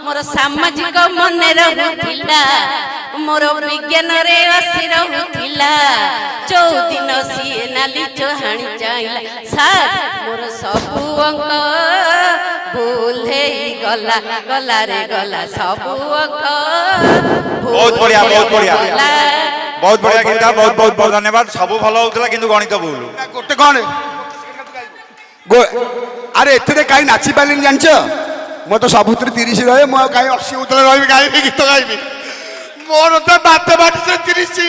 ମୋର ସାମାଜିକ ମନେ ରହୁଥିଲା ମୋର ବିଜ୍ଞାନରେ 80 ରହୁଥିଲା ଯୋଉ ଦିନ ସିଏ ନାଲି ଚହାଣି ଚାହିଁଲା ସାର୍ ମୋର ସବୁ ଅଙ୍କ ଭୁଲ ହେଇଗଲା ଗଲାରେ ଗଲା ସବୁ ଅଙ୍କ ବହୁତ ବଢିଆ ବହୁତ ବଢିଆ ଗୀତା ବହୁତ ବହୁତ ବହୁତ ଧନ୍ୟବାଦ ସବୁ ଭଲ ହଉଥିଲା କିନ୍ତୁ ଗଣିତ ଭୁଲ ଗୋଟେ କଣ ଆରେ ଏଥିରେ କାହିଁ ନାଚି ପାରିଲିନି ଜାଣିଛ ମୁଁ ତ ସବୁଥିରେ 30 ରହେ ମୁଁ କାହିଁ 80 ଉତ୍ତର ରହିବି ଗାଇବି ଗୀତ ଗାଇବି ମୋର ତ ମାଥମାଟିକ୍ସରେ 30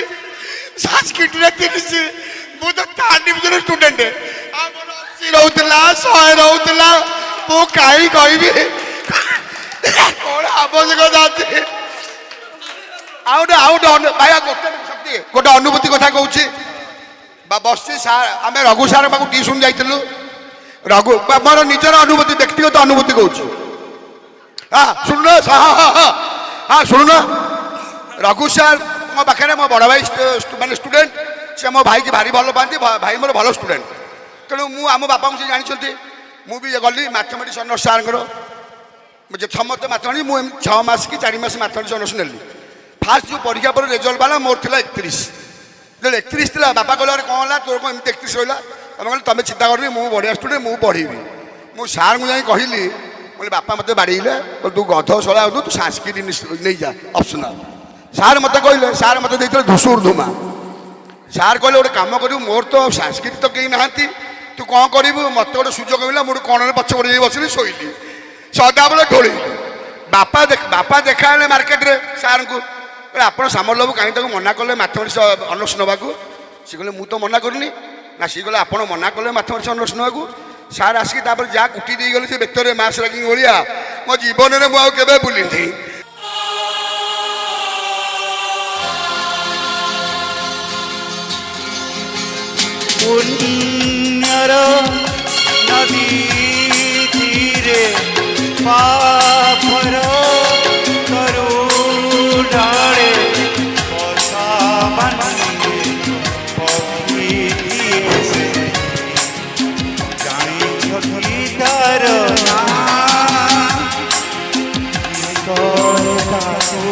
ସାଂସ୍କ୍ରିଟରେ 30 ମୁଁ ତ ଥାର୍ଡ ଡିଭିଜନ ଷ୍ଟୁଡେଣ୍ଟ ଆମର 80 ରହୁଥିଲା 100 ରହୁଥିଲା ମୁଁ କାହିଁ କହିବି କଣ ଆବଶ୍ୟକତା ଅଛି ଆଉ ଗୋଟେ ଅନୁଭୂତି କଥା କହୁଛି ବସିଛି ସାର୍ ଆମେ ରଘୁ ସାର୍ ପାଖକୁ ଟ୍ୟୁସନ ଯାଇଥିଲୁ ରଘୁ ମୋର ନିଜର ଅନୁଭୂତି ବ୍ୟକ୍ତିଗତ ଅନୁଭୂତି କହୁଛି ଶୁଣୁନ ଶୁଣୁନ ରଘୁ ସାର୍ ମୋ ପାଖରେ ମୋ ବଡ଼ ଭାଇ ମାନେ ଷ୍ଟୁଡେଣ୍ଟ ସେ ମୋ ଭାଇକି ଭାରି ଭଲ ପାଆନ୍ତି ଭାଇ ମୋର ଭଲ ଷ୍ଟୁଡେଣ୍ଟ ତେଣୁ ମୁଁ ଆମ ବାପାଙ୍କୁ ସେ ଜାଣିଛନ୍ତି ମୁଁ ବି ଗଲି ମ୍ୟାଥମେଟିକ୍ସ ଅନର୍ସ ସାର୍ଙ୍କର ସମସ୍ତେ ମ୍ୟାଥମେଟିକ୍ସ ମୁଁ ଏମିତି 6 ମାସ କି 4 ମାସ ମ୍ୟାଥମେଟିକ୍ସ ଅନର୍ସ ନେଲି ଫାଷ୍ଟ ଯେଉଁ ପରୀକ୍ଷା ପରେ ରେଜଲ୍ଟ ବାଲା ମୋର ଥିଲା 31 ଯେତେବେଳେ 31 ଥିଲା ବାପା କହିଲା କ'ଣ ହେଲା ତୋର କ'ଣ ଏମିତି 31 ରହିଲା ଆମେ କହିଲେ ତମେ ଚିନ୍ତା କରିବି ମୁଁ ବଢ଼ିଆ ଷ୍ଟୁଡେଣ୍ଟ ମୁଁ ପଢ଼ିବି ମୁଁ ସାର୍ଙ୍କୁ ଯାଇ କହିଲି କହିଲି ବାପା ମୋତେ ବାଡ଼େଇଲେ ତୁ ଗଧ ଶଳା ହେଉଛୁ ତୁ ସାଂସ୍କ୍ରିଟ ନେଇଯା ଅପସନାଲ ସାର୍ ମୋତେ କହିଲେ ସାର୍ ମୋତେ ଦେଇଥିଲେ ଧୂସୁର୍ଧୁମା ସାର୍ କହିଲେ ଗୋଟେ କାମ କରିବୁ ମୋର ତ ସାଂସ୍କ୍ରିଟ ତ କେହି ନାହାନ୍ତି ତୁ କ'ଣ କରିବୁ ମୋତେ ଗୋଟେ ସୁଯୋଗ ମିଳିଲା ମୁଁ ଗୋଟେ କଣରେ ପଛ ପଡ଼ି ଯାଇ ବସିଲି ଶୋଇଲି ସଦାବେଳେ ଢୋଳିଲି ବାପା ଦେଖା ହେଲେ ମାର୍କେଟରେ ସାର୍ଙ୍କୁ କହିଲେ ଆପଣ ସାମଲ ବାବୁ କାହିଁ ତାକୁ ମନା କଲେ ମ୍ୟାଥମେଟିକ୍ସ ଅନର୍ସ ନେବାକୁ ସିଏ କହିଲେ ମୁଁ ତ ମନା କରିନି ନା ସିଏ କହିଲେ ଆପଣ ମନା କଲେ ମ୍ୟାଥମେଟିକ୍ସ ଅନର୍ସ ନେବାକୁ ସାର୍ ଆସିକି ତାପରେ ଯାହା କୁଟି ଦେଇଗଲେ ସେ ବେତରେ ମାର୍କସ ରାଗିଂ ଭଳିଆ ମୋ ଜୀବନରେ ମୁଁ ଆଉ କେବେ ଭୁଲିନି ପୁଣ୍ୟର ନଦୀ ତୀରେ ପାପର ତରୁଡ଼ାଳେ ପଶାବାନି ପକ୍ଷୀ ସେ ଜାଣିଛ କି ତାର ନାଁ ତାକୁ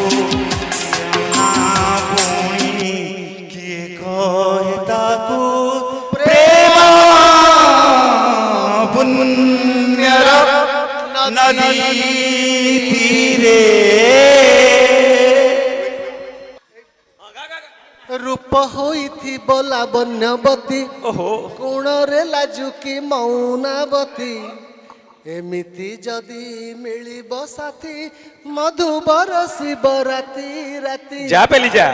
ପ୍ରୀତିରେ ରୂପ ହୋଇଥିବ ଲାବଣ୍ୟବତୀ ଗୁଣରେ ଲାଜୁକି ମୌନାବତୀ ଏମିତି ଯଦି ମିଳିବ ସାଥୀ ମଧୁବର ଶିବ ରାତି ରାତି ଯା ପେଲି ଯା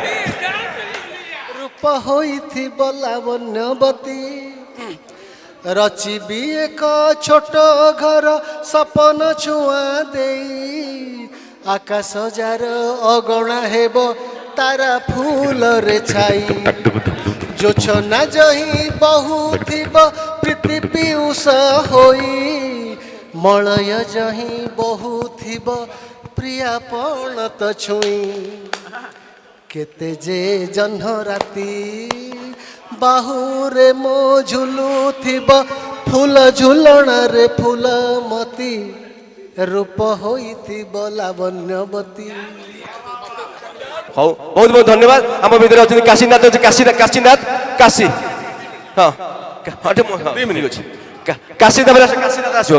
ରୂପ ହୋଇଥିବ ଲାବଣ୍ୟବତୀ ରଚିବି ଏକ ଛୋଟ ଘର ସପନ ଛୁଆଁ ଦେଇ ଆକାଶ ଯାର ଅଗଣା ହେବ ତାରା ଫୁଲରେ ଛାଇ ଯୋଛନା ଜହି ବହୁଥିବ ପ୍ରୀତି ପିୟୁଷ ହୋଇ ମଳୟ ଜହି ବହୁଥିବ ପ୍ରିୟା ପଣତ ଛୁଇଁ କେତେ ଯେ ଜହ୍ନ ରାତି ବାହୁରେ ମୋ ଝୁଲୁଥିବ ଫୁଲ ଝୁଲଣାରେ ଫୁଲ ମତି ରୂପ ହୋଇଥିବ ଲାବଣ୍ୟବତୀ। ହଉ ବହୁତ ବହୁତ ଧନ୍ୟବାଦ। ଆମ ଭିତରେ ଅଛନ୍ତି କାଶୀନାଥ ଅଛି କାଶୀନାଥ କାଶୀ ହଁ 2 ମିନିଟ୍ ଅଛି କାଶୀନାଥ ଆସିବ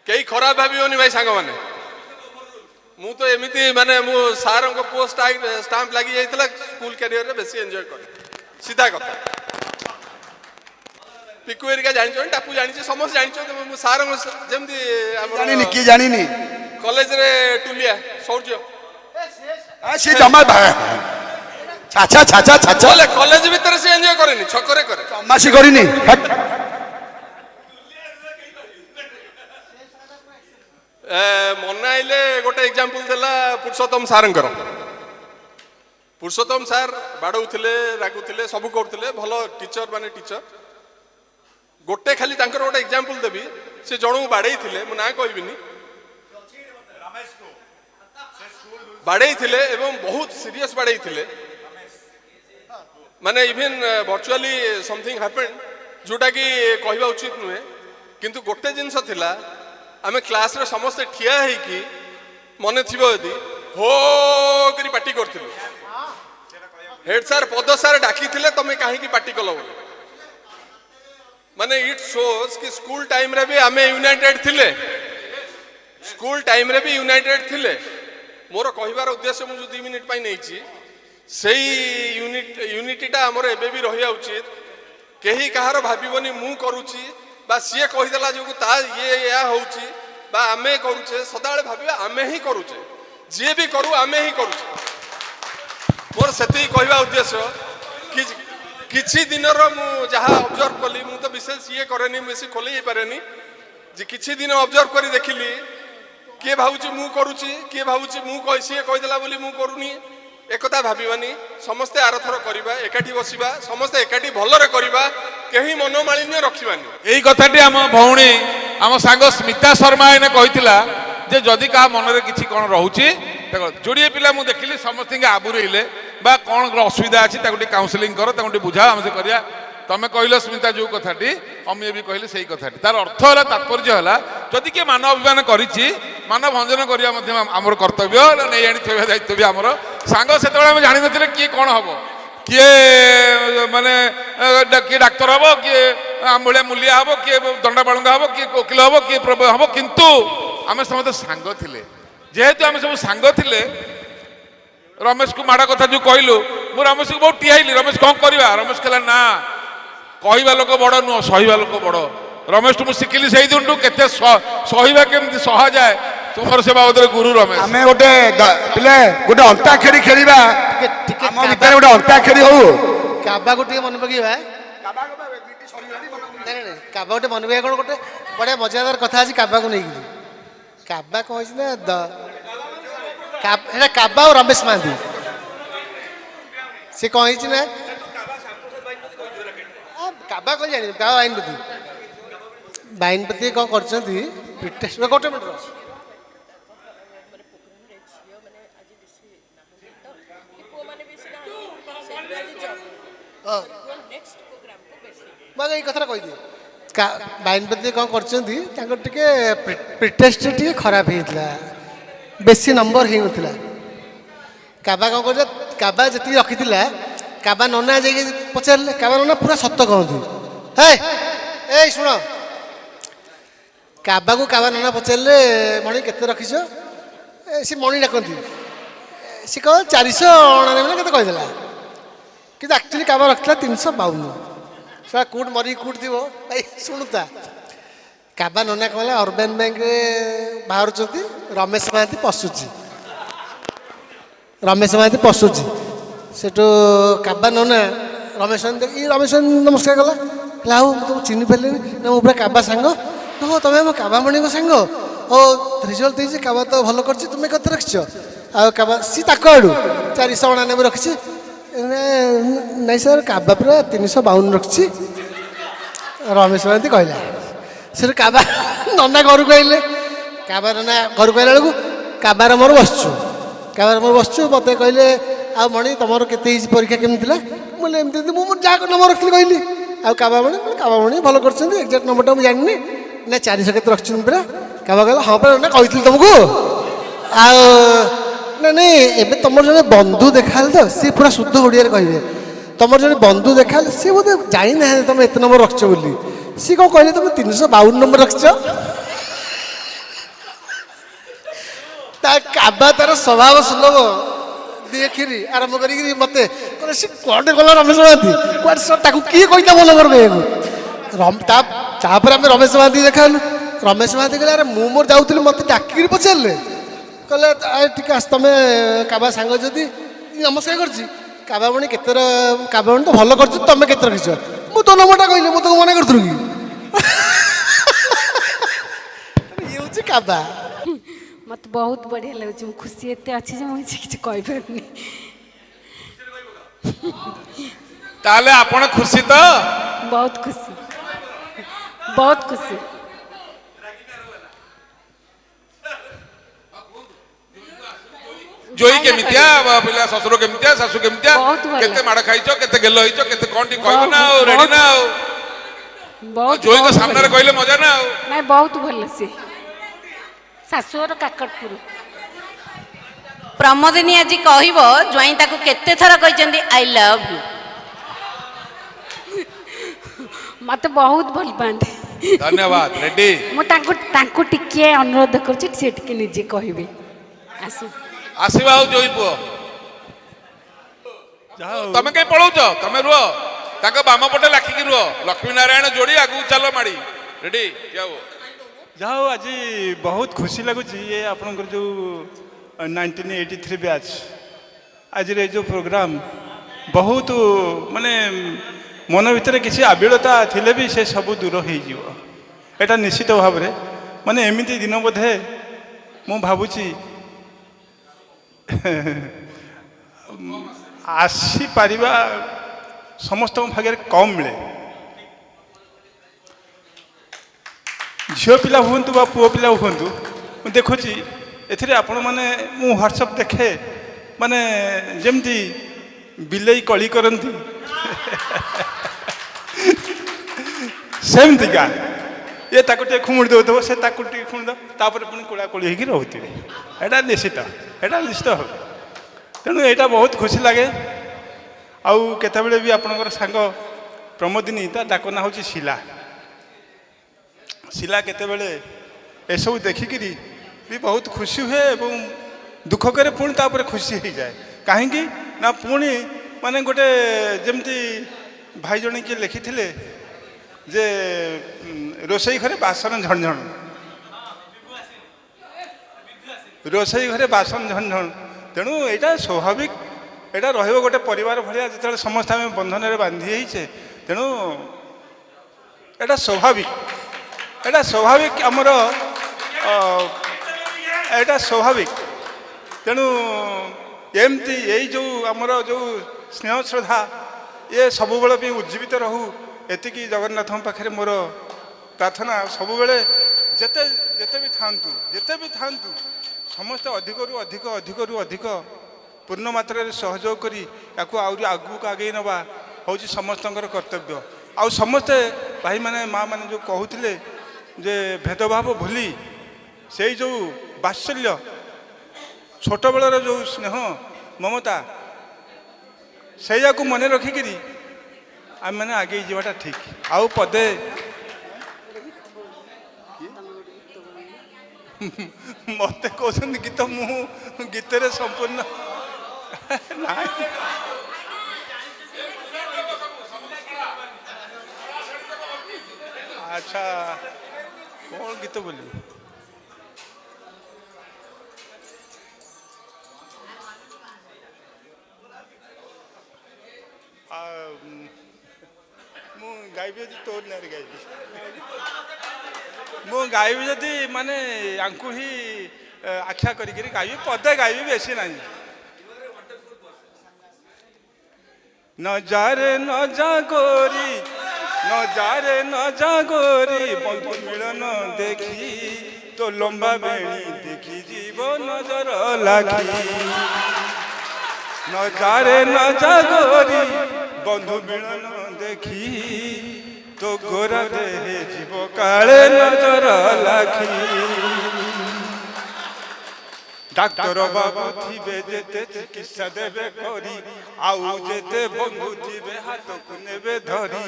କେହି ଖରାପ ଭାବିବନି ଭାଇ ସାଙ୍ଗମାନେ ମୁଁ ତ ଏମିତି ମାନେ ମୁଁ ସାରଙ୍କ ପୁଅ ଷ୍ଟାମ୍ପ ଲାଗି ଯାଇଥିଲା ସ୍କୁଲ କ୍ୟାରିୟରରେ ବେଶୀ ଏନ୍ଜୟ କରେ ସିଧା କଥା ପିକୁ ଏରିକା ଜାଣିଛନ୍ତି ଟାପୁ ଜାଣିଛି ସମସ୍ତେ ଜାଣିଛନ୍ତି ମୁଁ ସାରଙ୍କ ଯେମିତି ଜାଣିନି କିଏ ଜାଣିନି କଲେଜରେ ଟୁଲିଆ ସୌର୍ଯ୍ୟ ସେ ଜମା ଛାଛା ଛାଛା ଛାଛା କଲେଜ ଭିତରେ ସେ ଏନ୍ଜୟ କରେନି ଛକରେ କରେ ଜମାସି କରିନି ମନେ ଆଇଲେ ଗୋଟେ ଏକ୍ଜାମ୍ପଲ ଦେଲା ପୁରୁଷୋତ୍ତମ ସାରଙ୍କର ପୁରୁଷୋତ୍ତମ ସାର୍ ବାଡ଼ଉଥିଲେ ରାଗୁଥିଲେ ସବୁ କରୁଥିଲେ ଭଲ ଟିଚର ମାନେ ଟିଚର ଗୋଟେ ଖାଲି ତାଙ୍କର ଗୋଟେ ଏକ୍ଜାମ୍ପଲ ଦେବି ସେ ଜଣକୁ ବାଡ଼େଇଥିଲେ ମୁଁ ନାଁ କହିବିନି ବାଡ଼େଇଥିଲେ ଏବଂ ବହୁତ ସିରିୟସ୍ ବାଡ଼େଇଥିଲେ ମାନେ ଇଭେନ୍ ଭର୍ଚୁଆଲି ସମଥିଙ୍ଗ ହ୍ୟାପେଣ୍ଡ ଯୋଉଟାକି କହିବା ଉଚିତ ନୁହେଁ କିନ୍ତୁ ଗୋଟେ ଜିନିଷ ଥିଲା ଆମେ କ୍ଲାସରେ ସମସ୍ତେ ଠିଆ ହେଇକି ମନେ ଥିବ ଯଦି ହୋ କରି ପାଟି କରିଥିଲୁ ହେଡ୍ ସାର୍ ପଦ ସାର୍ ଡାକିଥିଲେ ତମେ କାହିଁକି ପାଟି କଲ ବୋଲି ମାନେ ଇଟ୍ ଶୋସ୍ କି ସ୍କୁଲ ଟାଇମରେ ବି ଆମେ ୟୁନାଇଟେଡ୍ ଥିଲେ ସ୍କୁଲ ଟାଇମରେ ବି ୟୁନାଇଟେଡ୍ ଥିଲେ ମୋର କହିବାର ଉଦ୍ଦେଶ୍ୟ ମୁଁ ଯୋଉ 2 ମିନିଟ୍ ପାଇଁ ନେଇଛି ସେଇ ୟୁନିଟିଟା ଆମର ଏବେ ବି ରହିବା ଉଚିତ କେହି କାହାର ଭାବିବନି ମୁଁ କରୁଛି ବା ସିଏ କହିଦେଲା ଯୋଗୁଁ ତା ଏହା ହେଉଛି ବା ଆମେ କରୁଛେ ସଦାବେଳେ ଭାବିବା ଆମେ ହିଁ କରୁଛେ ଯିଏ ବି କରୁ ଆମେ ହିଁ କରୁଛେ ମୋର ସେତିକି କହିବା ଉଦ୍ଦେଶ୍ୟ କିଛି ଦିନର ମୁଁ ଯାହା ଅବଜର୍ଭ କଲି ମୁଁ ତ ବିଶେଷ ଇଏ କରେନି ବେଶୀ ଖୋଲେଇ ହେଇପାରେନି ଯେ କିଛି ଦିନ ଅବଜର୍ଭ କରି ଦେଖିଲି କିଏ ଭାବୁଛି ମୁଁ କରୁଛି କିଏ ଭାବୁଛି ମୁଁ ସିଏ କହିଦେଲା ବୋଲି ମୁଁ କରୁନି একথা ভাবিবানি সমস্তে আরথর করিবা একাঠি বসিবা সমস্তে একাঠি ভলরে করিবা কেহি মনোমালিন্য রখিবানি এই কথাটি আম ভৌণী আম সাঙ্গ স্মিতা শর্মা এনে কইতিলা যে যদি কাহা মନରେ কিছু কোন রহুছি দেখো যোড়িয়ে পিলা মু দেখিলি সমস্ত আবুরেইলে বা কোন অসুবিধা আছে তাকে টি কাউন্সেলিং কর তাকে বুঝাও আমি করিয়া তুমি কহিল স্মিতা যে কথাটি অমিয়ে বি কহিলে সেই কথাটি তার অর্থ হল তাৎপর্য হল যদি কে মানব অভিমান করিছি মানব ভঞ্জন করিয়া মধ্যে আমার কর্তব্য নেই আনি থইবা দায়িত্ব বি আমার সাঙ্গ সেতবে আমি জানি নথিলে কি কোন হব কিয়ে মানে কিয়ে ডাক্তার হব কিয়ে আমভଳିଆ মূলিয়া হব কিয়ে দণ্ডাপাଳঙ্ଗ হব কিয়ে কোকিল হব কিয়ে হব কিন্তু আমি সমস্ত সাঙ্গ থিলে যেহেতু আমি সব সাঙ্গ থিলে রমেশকে মাড় কথা যে কহিলু মু রমেশকে বহুত টিয়াইলি রমেশ কম করিবা রমেশ কহিলা না কহিবা লোক বড় নুহ সহিবা লোক বড় রমেশ মু শিখিলি সেই দিনটু কেতে সহিবা কেমতি সহা যায় তোমার সে বাবদরে গুরু রমেশ আমি গোটে পিলে গোটে অন্তাক্ষରୀ খেলিবা ଆମ ଭିତରେ ଗୋଟେ ଅଣ୍ଟାକ୍ଷରୀ ହଉ କାବାକୁ ଟିକେ ମନେ ପକେଇବା କାବା ଗୋଟେ ମନେ ପକେଇବା କ'ଣ ଗୋଟେ ବଢ଼ିଆ ମଜାଦାର କଥା ଅଛି କାବାକୁ ନେଇକିରି କାବା କ'ଣ ହେଇଛି ନା ଏଇଟା କାବା ଆଉ ରମେଶ ମହାନ୍ତି ସେ କ'ଣ ହେଇଛି ନା କାବା କ'ଣ ଜାଣିନି କାବା ବାଇନପତି କ'ଣ କରିଛନ୍ତି ଗୋଟେ ମିନିଟ୍ ମୁଁ ଏଇ କଥାଟା କହିଦିଏ ବାଇନପତି କ'ଣ କରିଛନ୍ତି ତାଙ୍କର ଟିକେ ପ୍ରିଟେଷ୍ଟ ଟିକେ ଖରାପ ହେଇଥିଲା ବେଶୀ ନମ୍ବର ହେଇନଥିଲା କାବା କ'ଣ କରୁଛ କାବା ଯେତିକି ରଖିଥିଲା କାବା ନନା ଯାଇକି ପଚାରିଲେ କାବା ନନା ପୁରା ସତ କହନ୍ତି ହେ ଏଇ ଶୁଣ କାବାକୁ କାବା ନନା ପଚାରିଲେ ମଣି କେତେ ରଖିଛ? ସେ ମଣି ଡାକନ୍ତି। ସେ କହ 499 କେତେ କହିଦେଲା, କିନ୍ତୁ ଆକ୍ଚୁଆଲି କାବା ରଖିଥିଲା 352। ସେଟା କୋଉଠି ମରିକି କୋଉଠି ଥିବ ଭାଇ ଶୁଣୁତା। କାବା ନନା କହିଲା ଅର୍ବାନ ବ୍ୟାଙ୍କରେ ବାହାରୁଛନ୍ତି ରମେଶ ମହାନ୍ତି ପଶୁଛି, ରମେଶ ମହାନ୍ତି ପଶୁଛି। ସେଠୁ କାବା ନନା ରମେଶ ମହାନ୍ତି ରମେଶ ମହାନ୍ତି ନମସ୍କାର କଲା, କହିଲା ଆଉ ମୁଁ ତୁମକୁ ଚିହ୍ନି ପାରିଲିନି ନା, ମୁଁ ପୁରା କାବା ସାଙ୍ଗ। ହଁ ତମେ ଆମ କାବାମଣିଙ୍କ ସାଙ୍ଗ, ଓ ରେଜଲ୍ଟ ଦେଇଛି କାବା ତ ଭଲ କରିଛି, ତୁମେ କେତେ ରଖିଛ? ଆଉ କାବା ସି ତାକୁ ଆଡ଼ୁ 499 ରଖିଛି। ନାଇଁ ସାର୍ କାବା ପୁରା 352 ରଖିଛି, ରମେଶ ମହାନ୍ତି କହିଲା। ସେଠୁ କାବା ନନା ଘରକୁ ଆସିଲେ, କାବା ନନା ଘରକୁ ଆସିଲା ବେଳକୁ କାବାର ମୋର ବସିଛୁ, କାବାର ମୋର ବସିଛୁ। ମୋତେ କହିଲେ ଆଉ ମଣି ତମର କେତେ ହେଇଛି ପରୀକ୍ଷା କେମିତି ଥିଲା? ମୁଁ ଏମିତି ମୁଁ ଯାହା ନମ୍ବର ରଖିଥିଲି କହିଲି। ଆଉ କାବାମଣି ଭଲ କରିଛନ୍ତି, ଏକ୍ଜାକ୍ଟ ନମ୍ବରଟା ମୁଁ ଜାଣିନି ନା 400 କେତେ ରଖିଛନ୍ତି ପୁରା। କାବା କହିଲା ହଁ ପରା ନା କହିଥିଲି ତମକୁ। ଆଉ ନାଇଁ ଏବେ ତମର ଜଣେ ବନ୍ଧୁ ଦେଖାହେଲେ ତ, ସିଏ ପୁରା ଶୁଦ୍ଧ ଓଡ଼ିଆରେ କହିବେ, ତମର ଜଣେ ବନ୍ଧୁ ଦେଖାହେଲେ ସିଏ ବୋଧେ ଜାଣିନାହାନ୍ତି ତମେ ଏତେ ନମ୍ବର ରଖିଛ ବୋଲି। ସିଏ କ'ଣ କହିଲେ ତମେ 352 ନମ୍ବର ରଖିଛ? ତା କାବା ତାର ସ୍ୱଭାବ ସୁଲଭ ଦେଖିରି ଆରମ୍ଭ କରିକି ମତେ କହିଲେ ସେ କୁଆଡ଼େ ଗଲା ରମେଶ ମହାନ୍ତି, କୁଆଡ଼େ ତାକୁ କିଏ କହିତା ମୋ ନମ୍ବର କହିବାକୁ। ତାପରେ ଆମେ ରମେଶ ମହାନ୍ତି ଦେଖାହେଲୁ। ରମେଶ ମହାନ୍ତି କହିଲେ ଆରେ ମୁଁ ମୋର ଯାଉଥିଲି, ମୋତେ ଡାକିକିରି ପଚାରିଲେ, କହିଲେ ଟିକେ ଆସ ତମେ କାବା ସାଙ୍ଗ ଯଦି ନମସ୍କାର କରିଛି, କାବାମଣି କେତେ କାବାମଣି ତ ଭଲ କରୁଛୁ, ତମେ କେତେ ରଖିଛ? ମୁଁ ତୋ ନମ୍ବରଟା କହିଲି, ମୁଁ ତାକୁ ମନା କରୁଥିଲି କି? ଇଏ ହେଉଛି କାବା। ମତେ ବହୁତ ବଢ଼ିଆ ଲାଗୁଛି, ମୁଁ ଖୁସି ଏତେ ଅଛି ଯେ ମୁଁ କିଛି କହିପାରୁନି। ତାହେଲେ ଆପଣ ଖୁସି ତ? ବହୁତ ଖୁସି, ବହୁତ ଖୁସି। ଜୋଇ କେମିତିଆ, ପିଲା ଶ୍ୱଶୁର କେମିତିଆ, ଶାଶୁ କେମିତିଆ, କେତେ ମାଡ଼ ଖାଇଛ, କେତେ ଗେଲ ହେଇଛ, କେତେ କ'ଣ ଟିକେ କହିବ ନା ଆଉ, ରେଡି ନା ଆଉ। ଜୋଇଙ୍କ ସାମ୍ନାରେ କହିଲେ ମଜା ନା ଆଉ। ନାଇଁ ବହୁତ ଭଲ ସେ ଶାଶୁଘର କାକଟପୁର। ପ୍ରମୋଦିନୀ ଆଜି କହିବ ଜ୍ୱାଇଁ ତାକୁ କେତେ ଥର କହିଛନ୍ତି ଆଇ ଲଭ୍ ୟୁ। ମତେ ବହୁତ ଭଲ ପାଆନ୍ତି। ଧନ୍ୟବାଦ। ରେଡି? ମୁଁ ତାଙ୍କୁ ଟିକେ ଅନୁରୋଧ କରୁଛି, ସେ ଟିକେ ନିଜେ କହିବେ। ଆସିବା ଆଉ ଜୋଇ ପୁଅ, ତମେ କାହିଁ ପଳଉଛ? ତମେ ରୁହ, ତାଙ୍କ ବାମ ପଟେ ଲାଖିକି ରୁହ। ଲକ୍ଷ୍ମୀ ନାରାୟଣ ଯୋଡ଼ି ଆଗକୁ ଚାଲ ମାଡ଼ି। ରେଡି? ଯାଉ। ଯାହା ହଉ ଆଜି ବହୁତ ଖୁସି ଲାଗୁଛି, ଏ ଆପଣଙ୍କର ଯେଉଁ 1983 ବ୍ୟାଚ୍ ଆଜିର ଏ ଯେଉଁ ପ୍ରୋଗ୍ରାମ, ବହୁତ ମାନେ ମନ ଭିତରେ କିଛି ଆବିଳତା ଥିଲେ ବି ସେ ସବୁ ଦୂର ହେଇଯିବ, ଏଇଟା ନିଶ୍ଚିତ ଭାବରେ। ମାନେ ଏମିତି ଦିନ ବୋଧେ ମୁଁ ଭାବୁଛି ଆସିପାରିବା ସମସ୍ତଙ୍କ ଭାଗ୍ୟରେ କମ୍ ମିଳେ। ଝିଅ ପିଲା ହୁଅନ୍ତୁ ବା ପୁଅ ପିଲା ହୁଅନ୍ତୁ, ମୁଁ ଦେଖୁଛି ଏଥିରେ ଆପଣମାନେ, ମୁଁ ହ୍ୱାଟ୍ସଆପ୍ ଦେଖେ, ମାନେ ଯେମିତି ବିଲେଇ କଳି କରନ୍ତି ସେମିତିକା। ଏ ତାକୁ ଟିକେ ଖୁମୁଡ଼ି ଦେଉଥିବ, ସେ ତାକୁ ଟିକେ ଖୁମୁଡ଼ି ଦେବ, ତାପରେ ପୁଣି କୋଳାକୋଳି ହେଇକି ରହୁଥିବେ। ଏଇଟା ନିଶ୍ଚିତ ହେବ। ତେଣୁ ଏଇଟା ବହୁତ ଖୁସି ଲାଗେ। ଆଉ କେତେବେଳେ ବି ଆପଣଙ୍କର ସାଙ୍ଗ ପ୍ରମୋଦିନୀ, ତା ଡାକ ନାଁ ହେଉଛି ଶିଲା। ଶିଲା କେତେବେଳେ ଏସବୁ ଦେଖିକିରି ବି ବହୁତ ଖୁସି ହୁଏ ଏବଂ ଦୁଃଖ କରେ, ପୁଣି ତାପରେ ଖୁସି ହେଇଯାଏ। କାହିଁକି ନା ପୁଣି ମାନେ ଗୋଟେ ଯେମିତି ଭାଇ ଜଣେ କିଏ ଲେଖିଥିଲେ ଯେ ରୋଷେଇ ଘରେ ବାସନ ଝଣଝଣ, ରୋଷେଇ ଘରେ ବାସନ ଝଣଝଣ। ତେଣୁ ଏଇଟା ସ୍ୱାଭାବିକ, ଏଇଟା ରହିବ ଗୋଟେ ପରିବାର ଭଳିଆ। ଯେତେବେଳେ ସମସ୍ତେ ଆମେ ବନ୍ଧନରେ ବାନ୍ଧି ହେଇଛେ, ତେଣୁ ଏଇଟା ସ୍ୱାଭାବିକ, ଆମର ଏଇଟା ସ୍ୱାଭାବିକ। ତେଣୁ ଏମିତି ଏଇ ଯେଉଁ ଆମର ଯେଉଁ ସ୍ନେହ ଶ୍ରଦ୍ଧା, ଏ ସବୁବେଳେ ବି ଉଜ୍ଜୀବିତ ରହୁ, ଏତିକି ଜଗନ୍ନାଥଙ୍କ ପାଖରେ ମୋର ପ୍ରାର୍ଥନା। ସବୁବେଳେ ଯେତେ ବି ଥାଆନ୍ତୁ ସମସ୍ତେ ଅଧିକରୁ ଅଧିକ ପୂର୍ଣ୍ଣ ମାତ୍ରାରେ ସହଯୋଗ କରି ୟାକୁ ଆହୁରି ଆଗକୁ ଆଗେଇ ନେବା ହେଉଛି ସମସ୍ତଙ୍କର କର୍ତ୍ତବ୍ୟ। ଆଉ ସମସ୍ତେ ଭାଇମାନେ ମାଆମାନେ ଯେଉଁ କହୁଥିଲେ ଯେ ଭେଦଭାବ ଭୁଲି ସେଇ ଯେଉଁ ବାତ୍ସଲ୍ୟ, ଛୋଟବେଳର ଯେଉଁ ସ୍ନେହ ମମତା, ସେଇଆକୁ ମନେ ରଖିକିରି ଆମେମାନେ ଆଗେଇ ଯିବାଟା ଠିକ୍। ଆଉ ପଦେ ମତେ କହୁଛନ୍ତି ଗୀତ, ମୁଁ ଗୀତରେ ସମ୍ପୂର୍ଣ୍ଣ ନାଇଁ। ଆଚ୍ଛା କ'ଣ ଗୀତ ବୋଲିବି? ମୁଁ ଗାଇବି ଯଦି ତୋ ନାଁରେ ଗାଇବି, ମୁଁ ଗାଇବି ଯଦି ମାନେ ୟାଙ୍କୁ ହିଁ ଆଖ୍ୟା କରିକିରି ଗାଇବି, ପଦେ ଗାଇବି, ବେଶୀ ନାହିଁ। न जा रे न जा गोरी, न जा रे न जा गोरी, बंधु मिलन देखी तो लंबा बेणी देखी जीव नजर लागी। न जा रे न जा गोरी, बंधु मिलन देखी तो गोरा देह जीव काले नजर लागी। डाक्टर बाबू थिबे जेते चिकित्सा देबे करी, आउ जेते बंधु थिबे हाथ को नेबे धरी,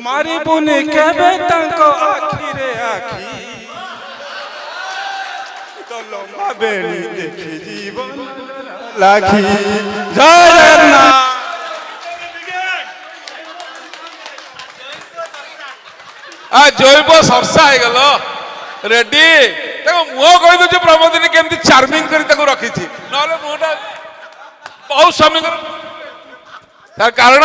मारी बुनी केबे तांको आखी रे आखी, तो लंबा बेणी देखी जीवन लागी। जगन्नाथ आ जैब सरसा हो गल रेडी मुह कही दूसरी प्रमोदिनी केमती चार्मिंग कर रखी ना मुहटा बहुत स्वामी तार कारण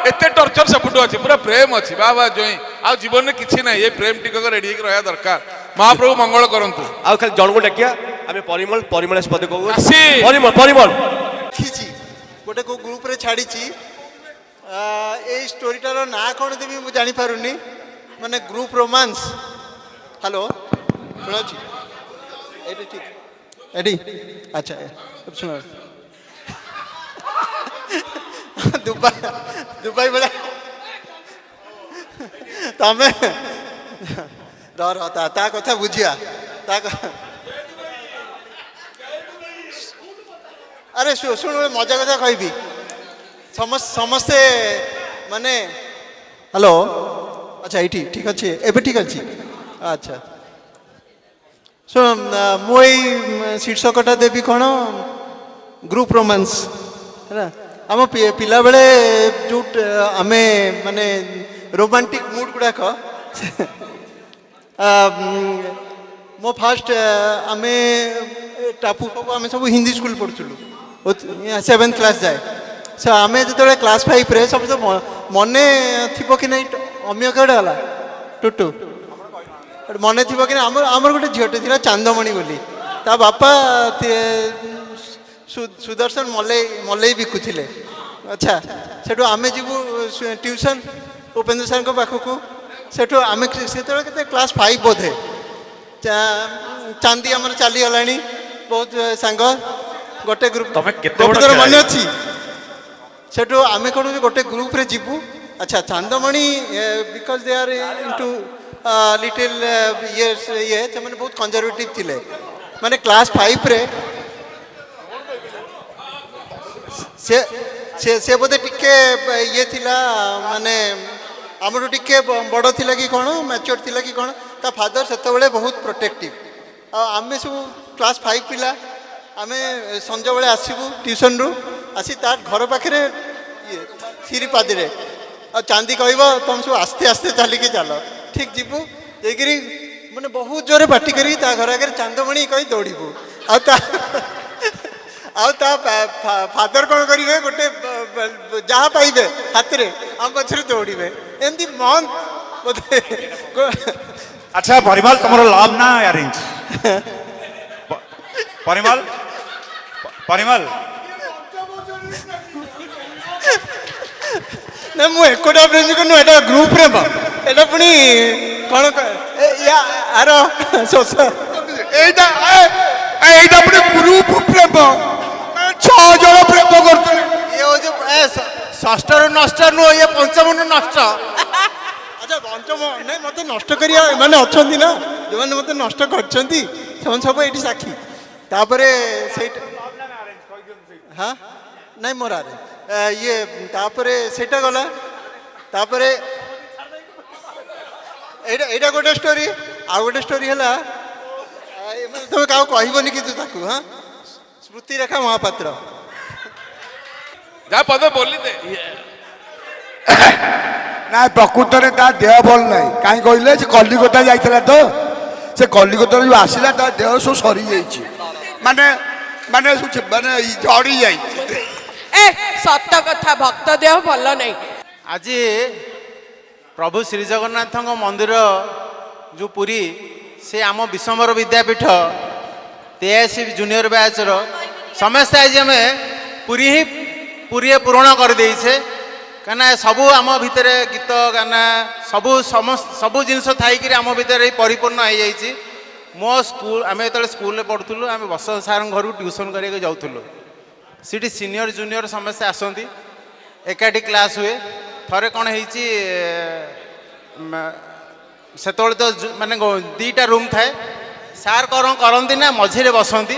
एत टर्चर सेपटू अच्छे पूरा प्रेम अच्छी वाह वाह जोई आ जीवन में किसी ना ये प्रेम टिकक रेडी रहा दरकार। महाप्रभु मंगल करंतु। आ खाली जन को डाकिया आम परिमल परिमल पद कहू परिमल परिमल गोटे को ग्रुप रे छाड़ी ए स्टोरीटार ना कौन देवी मुझे जानी पारुनी माने ग्रुप रोमांस। हेलो शुणाची एडी ठीक एडी अच्छा सुना दुबई दुबई बोला तमे डर होता ता कथा बुझिया ता अरे शुण मजा कथा कहबी समस्ते माने हेलो अच्छा ये ठीक अच्छे एबे ठीक अच्छे अच्छा शुण मुई शीर्षकटा देवी कौन ग्रुप रोमांस है आम पिला बेले जो आम माने रोमांटिक मूड गुड़ाक मो फास्ट आम टापू सब आम सब हिंदी स्कूल पढ़ुलु 7th क्लास जाए सो आम जो क्लास 5 रे सब मन थी कि नहीं अमीय कौटे गला टुटू मन थी कि आमर गोटे झीटे थी चांदमणि बोली ता बापा सुदर्शन मलई मलई बिकुले अच्छा सेठू आम जीवु ट्यूशन उपेन्द्र सर पाखक सेठू आम से क्लास 5 बोधे चांदी आम चलीगला बहुत सांग गोटे ग्रुप मन अच्छी सेठू आम कौन गोटे ग्रुप रे जीवु अच्छा Chandmani because they are into little years ये मैंने बहुत कंजर्वेटिव थिले माने क्लास 5 रे से बोधे टिके ये थिला माने आमर टिके बड़ थिला कि कौन मैच्योर थिला कि कौन ता फादर सेते बेले बहुत प्रोटेक्टिव आम सब क्लास 5 पिला आम संज बेले आसबू ट्यूशन रु आसी तार घर पाखे थ्री पादी आ चांदी कह तुम सब आस्ते आस्ते चलिकी चल ठीक जीवु जाकि मैंने बहुत जोरे पार्टी करी घर आगे चांदमणि कही दौड़ू फादर कौन करेंगे गोटे जहाँ पाइबे हाथ में आम पचर दौड़े एमती मन बोधे अच्छा परिमल तुम लव ना अरेंज परिमल परिमल ना मु एकोटा प्रेम करनु एटा ग्रुप रे बा एटा पुनी कोन या आरो सोस एटा एटा पुनी ग्रुप प्रेम 6 जण प्रेम करतले ये हो जो षष्ठ रो नष्ट नु ये पंचम नु नष्ट अच्छा पंचम नहीं मते नष्ट करिया माने अछंती ना जो माने मते नष्ट करछंती सब सब एटी साखी तापरे सेट हां नहीं मोरा रे ये तापरे सेटा गला तापरे एटा गोटे स्टोरी आ गोटे स्टोरी हला তুমি কাউ কহিবনি কিন্তু তাকে হ্যাঁ স্মৃতিরেখা মহাপাত্র যা পদে বললি দে না প্রকৃতরে তা দেহ ভাল নাই কাই কহিলে সে কলিকতা যাইଥିଲା তো সে কলিকতাରୁ ଯୋଉ ଆସିଲା ତା ଦେହ ସବୁ ସରିଯାଇଛି ମାନେ ମାନେ ମାନେ ଝଡ଼ି ଯାଇଛି ଏ ସତ କଥା ଭକ୍ତ ଦେହ ଭଲ ନାହିଁ ଆଜି ପ୍ରଭୁ ଶ୍ରୀ ଜଗନ୍ନାଥଙ୍କ ମନ୍ଦିର ଯେଉଁ ପୁରୀ ସେ ଆମ ବିଶ୍ୱମ୍ବର ବିଦ୍ୟାପୀଠ 83 ଜୁନିୟର ବ୍ୟାଚର ସମସ୍ତେ ଆଜି ଆମେ ପୁରୀ ପୂରଣ କରିଦେଇଛେ କାହିଁକିନା ସବୁ ଆମ ଭିତରେ ଗୀତ ଗାନା ସବୁ ଜିନିଷ ଥାଇକିରି ଆମ ଭିତରେ ପରିପୂର୍ଣ୍ଣ ହେଇଯାଇଛି ମୋ ସ୍କୁଲ ଆମେ ଯେତେବେଳେ ସ୍କୁଲରେ ପଢ଼ୁଥିଲୁ ଆମେ ବସନ୍ତ ସାର୍ଙ୍କ ଘରକୁ ଟ୍ୟୁସନ୍ କରିବାକୁ ଯାଉଥିଲୁ ସେଠି ସିନିୟର ଜୁନିୟର ସମସ୍ତେ ଆସନ୍ତି ଏକାଠି କ୍ଲାସ୍ ହୁଏ ଥରେ କ'ଣ ହେଇଛି ସେତେବେଳେ ତ ମାନେ ଦୁଇଟା ରୁମ୍ ଥାଏ ସାର୍ କ'ଣ କରନ୍ତି ନା ମଝିରେ ବସନ୍ତି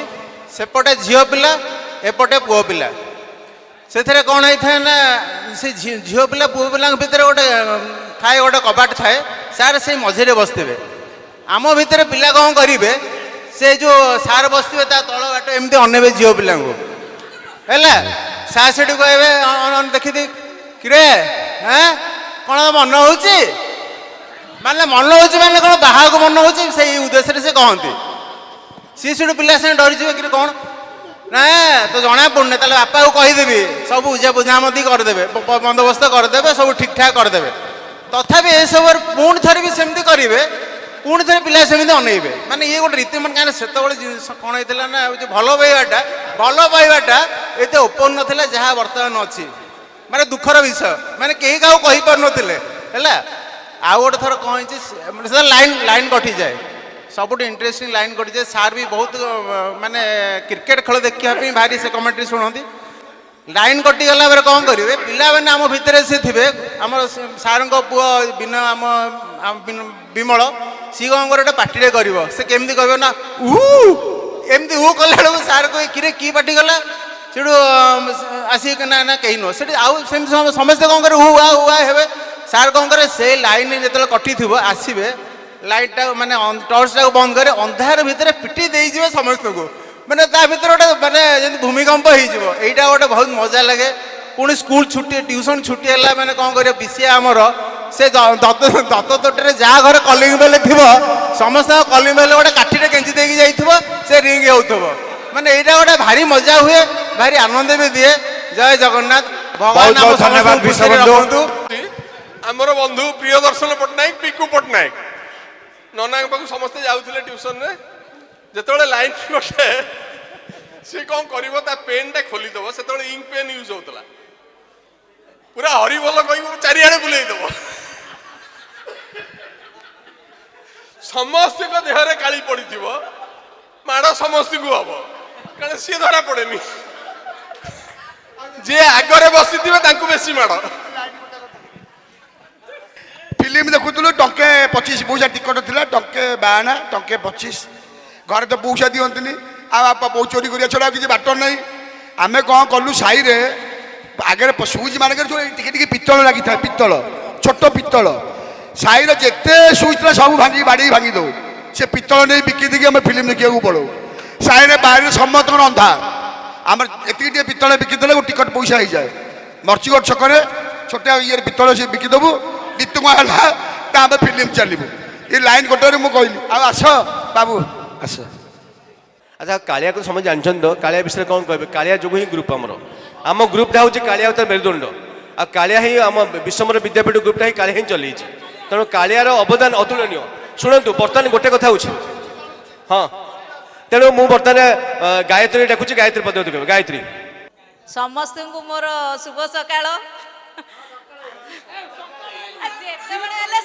ସେପଟେ ଝିଅ ପିଲା ଏପଟେ ପୁଅ ପିଲା ସେଥିରେ କ'ଣ ହେଇଥାଏ ନା ସେ ଝିଅ ପିଲା ପୁଅ ପିଲାଙ୍କ ଭିତରେ ଗୋଟେ ଥାଏ ଗୋଟେ କବାଟ ଥାଏ ସାର୍ ସେଇ ମଝିରେ ବସିଥିବେ ଆମ ଭିତରେ ପିଲା କ'ଣ କରିବେ ସେ ଯେଉଁ ସାର୍ ବସିଥିବେ ତା ତଳ ବାଟ ଏମିତି ଅନେଇବେ ଝିଅ ପିଲାଙ୍କୁ ହେଲା ସାର୍ ସେଠି କହିବେ ଦେଖିଦି କିରେ ହଁ କ'ଣ ମନ ହେଉଛି ମାନେ ମନ ହେଉଛି ମାନେ କ'ଣ ବାହାକୁ ମନ ହେଉଛି ସେଇ ଉଦ୍ଦେଶ୍ୟରେ ସେ କହନ୍ତି ସିଏ ସେଠୁ ପିଲା ସାଙ୍ଗେ ଡରିଯିବେ କିରେ କ'ଣ ନା ତ ଜଣା ପଡ଼ୁନି ତାହେଲେ ବାପାକୁ କହିଦେବି ସବୁ ବୁଝାମତି କରିଦେବେ ବନ୍ଦୋବସ୍ତ କରିଦେବେ ସବୁ ଠିକ୍ଠାକ୍ କରିଦେବେ ତଥାପି ଏସବୁରେ ପୁଣି ଥରେ ବି ସେମିତି କରିବେ ପୁଣି ଥରେ ପିଲା ସେମିତି ଅନେଇବେ ମାନେ ଇଏ ଗୋଟେ ରୀତି ମାନେ କାହିଁକି ସେତେବେଳେ ଜିନିଷ କ'ଣ ହେଇଥିଲା ନା ଭଲ ପାଇବାଟା ଏତେ ଓପନ୍ ନଥିଲା ଯାହା ବର୍ତ୍ତମାନ ଅଛି ମାନେ ଦୁଃଖର ବିଷୟ ମାନେ କେହି କାହାକୁ କହିପାରୁନଥିଲେ ହେଲା ଆଉ ଗୋଟେ ଥର କ'ଣ ହେଇଛି ସେ ଲାଇନ୍ କଟିଯାଏ ସବୁଠୁ ଇଣ୍ଟରେଷ୍ଟିଂ ଲାଇନ୍ କଟିଯାଏ ସାର୍ ବି ବହୁତ ମାନେ କ୍ରିକେଟ୍ ଖେଳ ଦେଖିବା ପାଇଁ ଭାରି ସେ କମେଣ୍ଟ୍ରି ଶୁଣନ୍ତି ଲାଇନ୍ କଟିଗଲା ପରେ କ'ଣ କରିବେ ପିଲାମାନେ ଆମ ଭିତରେ ସେ ଥିବେ ଆମର ସାର୍ଙ୍କ ପୁଅ ବିମଳ ସିଏ କ'ଣ କରିବ ଗୋଟେ ପାଟିରେ କରିବ ସେ କେମିତି କହିବ ନା ଏମିତି କଲା ବେଳକୁ ସାର୍ କହି କିରେ କି ପାଟି ଗଲା ସେଠୁ ଆସିକି ନା କେହି ନୁହଁ ସେଠି ଆଉ ସେମିତି ସମସ୍ତେ କ'ଣ କରିବେ ହୁଆ ହେବେ ସାର୍ କ'ଣ କରିବେ ସେଇ ଲାଇନ୍ ଯେତେବେଳେ କଟିଥିବ ଆସିବେ ଲାଇଟ୍ଟା ମାନେ ଟର୍ଚ୍ଚଟାକୁ ବନ୍ଦ କରି ଅନ୍ଧାର ଭିତରେ ପିଟି ଦେଇଯିବେ ସମସ୍ତଙ୍କୁ ମାନେ ତା ଭିତରେ ଗୋଟେ ମାନେ ଯେମିତି ଭୂମିକମ୍ପ ହେଇଯିବ ଏଇଟା ଗୋଟେ ବହୁତ ମଜା ଲାଗେ ପୁଣି ସ୍କୁଲ ଛୁଟି ଟ୍ୟୁସନ୍ ଛୁଟି ହେଲା ମାନେ କ'ଣ କରିବ ବିସିଆ ଆମର ସେ ଦତ୍ତତୋଟରେ ଯାହା ଘରେ କଲିଂ ବେଲ୍ ଥିବ ସମସ୍ତଙ୍କ କଲିଂ ବେଲ୍ ଗୋଟେ କାଠିରେ କେଞ୍ଚି ଦେଇକି ଯାଇଥିବ ସେ ରିଙ୍ଗ ହେଉଥିବ ମାନେ ଏଇଟା ଗୋଟେ ଭାରି ମଜା ହୁଏ ଭାରି ଆନନ୍ଦ ବି ଦିଏ ଜୟ ଜଗନ୍ନାଥ ଭଗବାନ ଆମ ସମସ୍ତଙ୍କୁ ଖୁସିରେ ରଖନ୍ତୁ ଆମର ବନ୍ଧୁ ପ୍ରିୟଦର୍ଶନ ପଟ୍ଟନାୟକ ପିକୁ ପଟ୍ଟନାୟକ ନନାଙ୍କ ପାଖକୁ ସମସ୍ତେ ଯାଉଥିଲେ ଟ୍ୟୁସନରେ ଯେତେବେଳେ ଲାଇନ୍ କଟେ ସେ କ'ଣ କରିବ ତା ପେନ୍ଟା ଖୋଲିଦେବ ସେତେବେଳେ ଇଙ୍କ ପେନ୍ ୟୁଜ୍ ହେଉଥିଲା ପୁରା ହରିବୋଲ କହିବ ଚାରିଆଡ଼େ ବୁଲେଇଦେବ ସମସ୍ତଙ୍କ ଦେହରେ କାଳି ପଡ଼ିଥିବ ମାଡ଼ ସମସ୍ତଙ୍କୁ ହବ କାରଣ ସିଏ ଧରା ପଡ଼େନି ଯିଏ ଆଗରେ ବସିଥିବେ ତାଙ୍କୁ ବେଶୀ ମାଡ଼ फिल्म देखुलु टंके 25 पईसा टिकट थिला टंके 52 टंके 25 घर तो पईसा दियंतनी आ बापा बहु चोरी करिया छड़ा किछि बाटर नहीं आमे कोन कलु साई रे आगे सुइच मान के टिके टिके पित्तल लागि था पित्तल छोट पित्तल साई रे जेते सुइच ला सब भांगी बाड़ी भांगी दो से पित्तल नै बिकी दिके हम फिल्म देखिया को पड़ो साई रे बाहर सम्मत अंधा हमर एति टिके पित्तल बिकी देले टिकट पईसा हो जाए मर्चीगढ़ छकरे छोटा ये पित्तल से बिकी दबु दितुआ फिल्म चलू ये लाइन कटर मुझे कहली आस बाबू आस अच्छा कालिया को समझ जानछन तो कालिया विषय कौन कहबे कालिया जोगु ही ग्रुप आम ग्रुपटा हूँ कालिया अवतार मेरुदंड आ कालिया ही आम विश्वम्बर विद्यापीठ ग्रुपटा ही कालिया ही चली तेणु कालियार अवदान अतुलनीय शुणु बर्तमान गोटे कथा हूँ हाँ तेणु मु बर्तमान गायत्री डाकुची गायत्री पद गायत्री समस्त को मोर शुभ सकाळ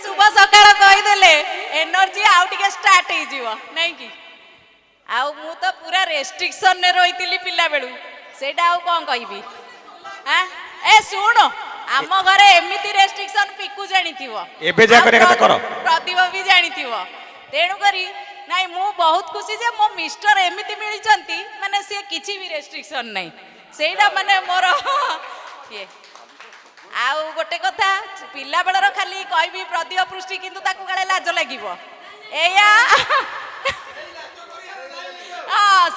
शुभ सकाळ कहीदेले एनर्जी आउ टिके स्टार्ट हो जीव नहीं कि आउ मु तो पूरा रेस्ट्रिक्शन ने रही पिला बेलू सेटा आउ कौन कहबी हां ए सुनो आम घरे एमिति रेस्ट्रिक्शन पिकु जानिथिवो एबे जा करे कथा करो प्रतिभा भी जानिथिवो तेणु करी नाइ मु बहुत खुशी जे मो मिस्टर एमिति मिली चंती माने से किछि भी रेस्ट्रिक्शन नहीं सेटा माने मोर ये आउ गोटे कथा पिला बेलर खाली कहबी प्रतिभा पृष्टि किंतु ताकू काले लाज लागिवो एया